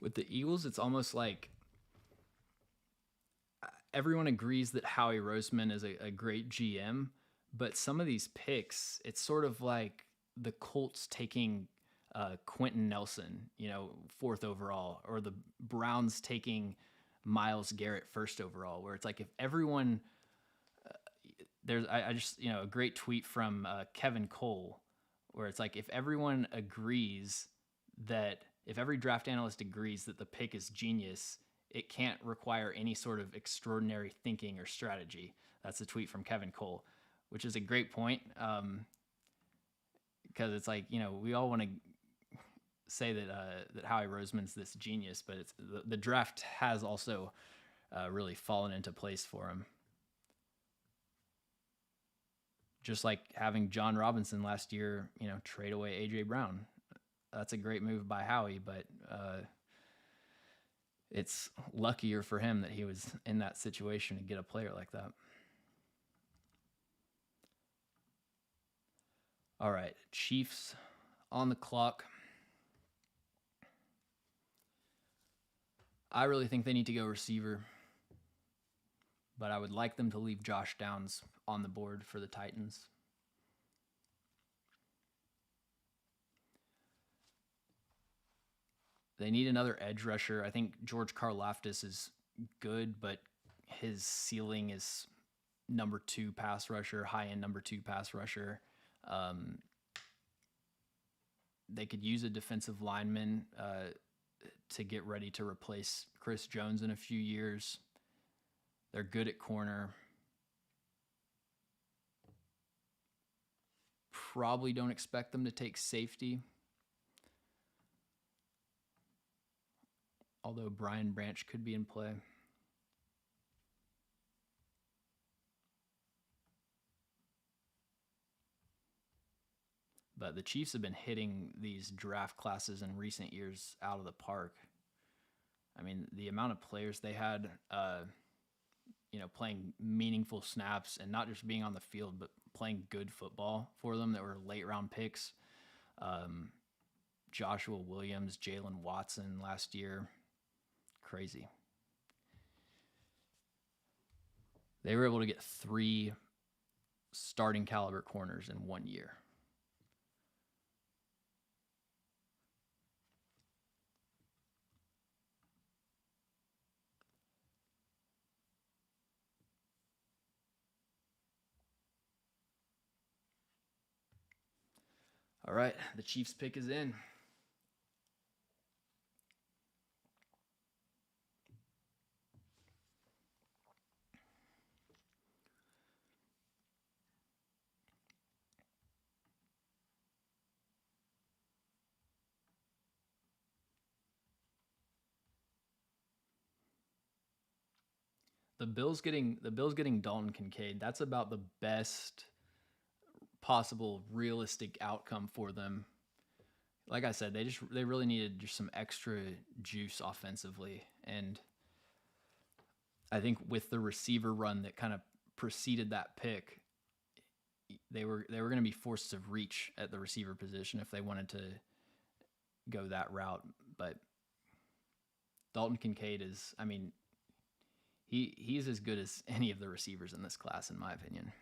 With the Eagles, it's almost like everyone agrees that Howie Roseman is a great GM, but some of these picks, it's sort of like the Colts taking Quentin Nelson, 4th overall, or the Browns taking Myles Garrett 1st overall, where it's like if everyone I just a great tweet from Kevin Cole, where it's like if everyone agrees that if every draft analyst agrees that the pick is genius, it can't require any sort of extraordinary thinking or strategy. That's a tweet from Kevin Cole, which is a great point. Because it's like, we all want to say that Howie Roseman's this genius, but it's the draft has also really fallen into place for him. Just like having John Robinson last year, trade away A.J. Brown. That's a great move by Howie, but it's luckier for him that he was in that situation to get a player like that. All right, Chiefs on the clock. I really think they need to go receiver, but I would like them to leave Josh Downs on the board for the Titans. They need another edge rusher. I think George Karlaftis is good, but his ceiling is number 2 pass rusher, high-end number 2 pass rusher. They could use a defensive lineman to get ready to replace Chris Jones in a few years. They're good at corner. Probably don't expect them to take safety. Although Brian Branch could be in play. But the Chiefs have been hitting these draft classes in recent years out of the park. I mean, the amount of players they had, playing meaningful snaps and not just being on the field, but playing good football for them that were late round picks. Joshua Williams, Jalen Watson last year. Crazy. They were able to get 3 starting caliber corners in 1 year. All right, the Chiefs pick is in. The Bills getting Dalton Kincaid, that's about the best possible realistic outcome for them. Like I said, they really needed just some extra juice offensively, and I think with the receiver run that kind of preceded that pick, they were going to be forced to reach at the receiver position if they wanted to go that route. But Dalton Kincaid is, I mean, he's as good as any of the receivers in this class, in my opinion.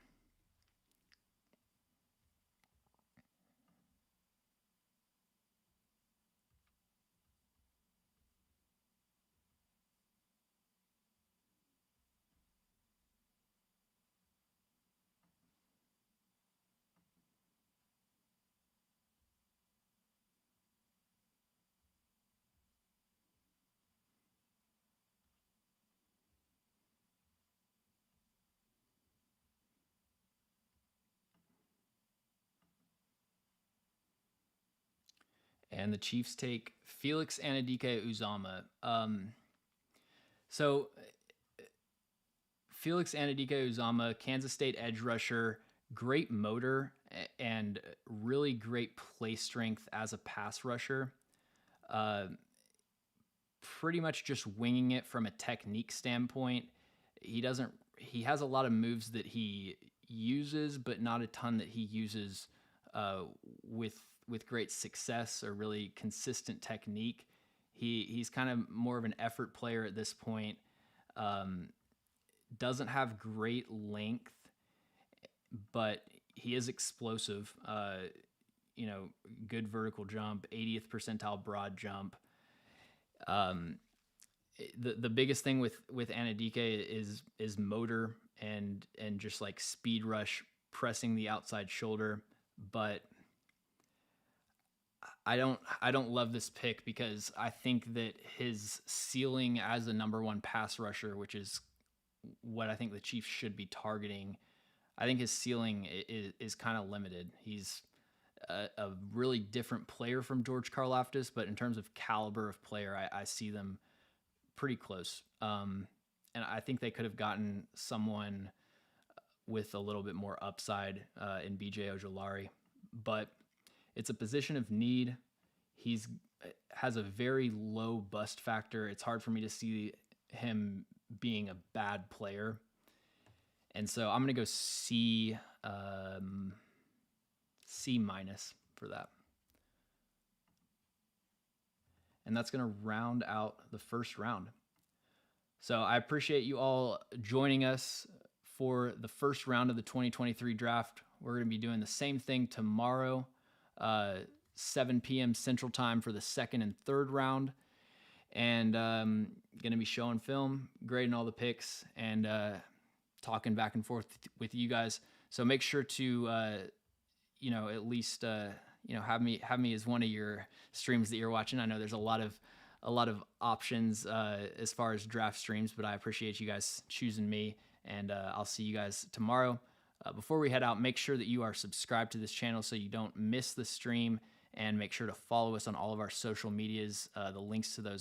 And the Chiefs take Felix Anudike-Uzomah. So Felix Anudike-Uzomah, Kansas State edge rusher, great motor and really great play strength as a pass rusher. Pretty much just winging it from a technique standpoint. He has a lot of moves that he uses, but not a ton that he uses with great success or really consistent technique. He's kind of more of an effort player at this point. Doesn't have great length, but he is explosive. Good vertical jump, 80th percentile broad jump. The biggest thing with Anudike is motor and just like speed rush, pressing the outside shoulder. But I don't love this pick because I think that his ceiling as a number one pass rusher, which is what I think the Chiefs should be targeting, I think his ceiling is kind of limited. He's a really different player from George Karlaftis, but in terms of caliber of player, I see them pretty close. And I think they could have gotten someone with a little bit more upside in BJ Ojolari, but it's a position of need. He's has a very low bust factor. It's hard for me to see him being a bad player. And so I'm going to go C minus for that. And that's going to round out the first round. So I appreciate you all joining us for the first round of the 2023 draft. We're going to be doing the same thing tomorrow, 7 p.m. Central Time for the second and third round. And going to be showing film, grading all the picks, and talking back and forth with you guys. So make sure to, at least, have me as one of your streams that you're watching. I know there's a lot of options as far as draft streams, but I appreciate you guys choosing me, and I'll see you guys tomorrow. Before we head out, make sure that you are subscribed to this channel so you don't miss the stream, and make sure to follow us on all of our social medias. The links to those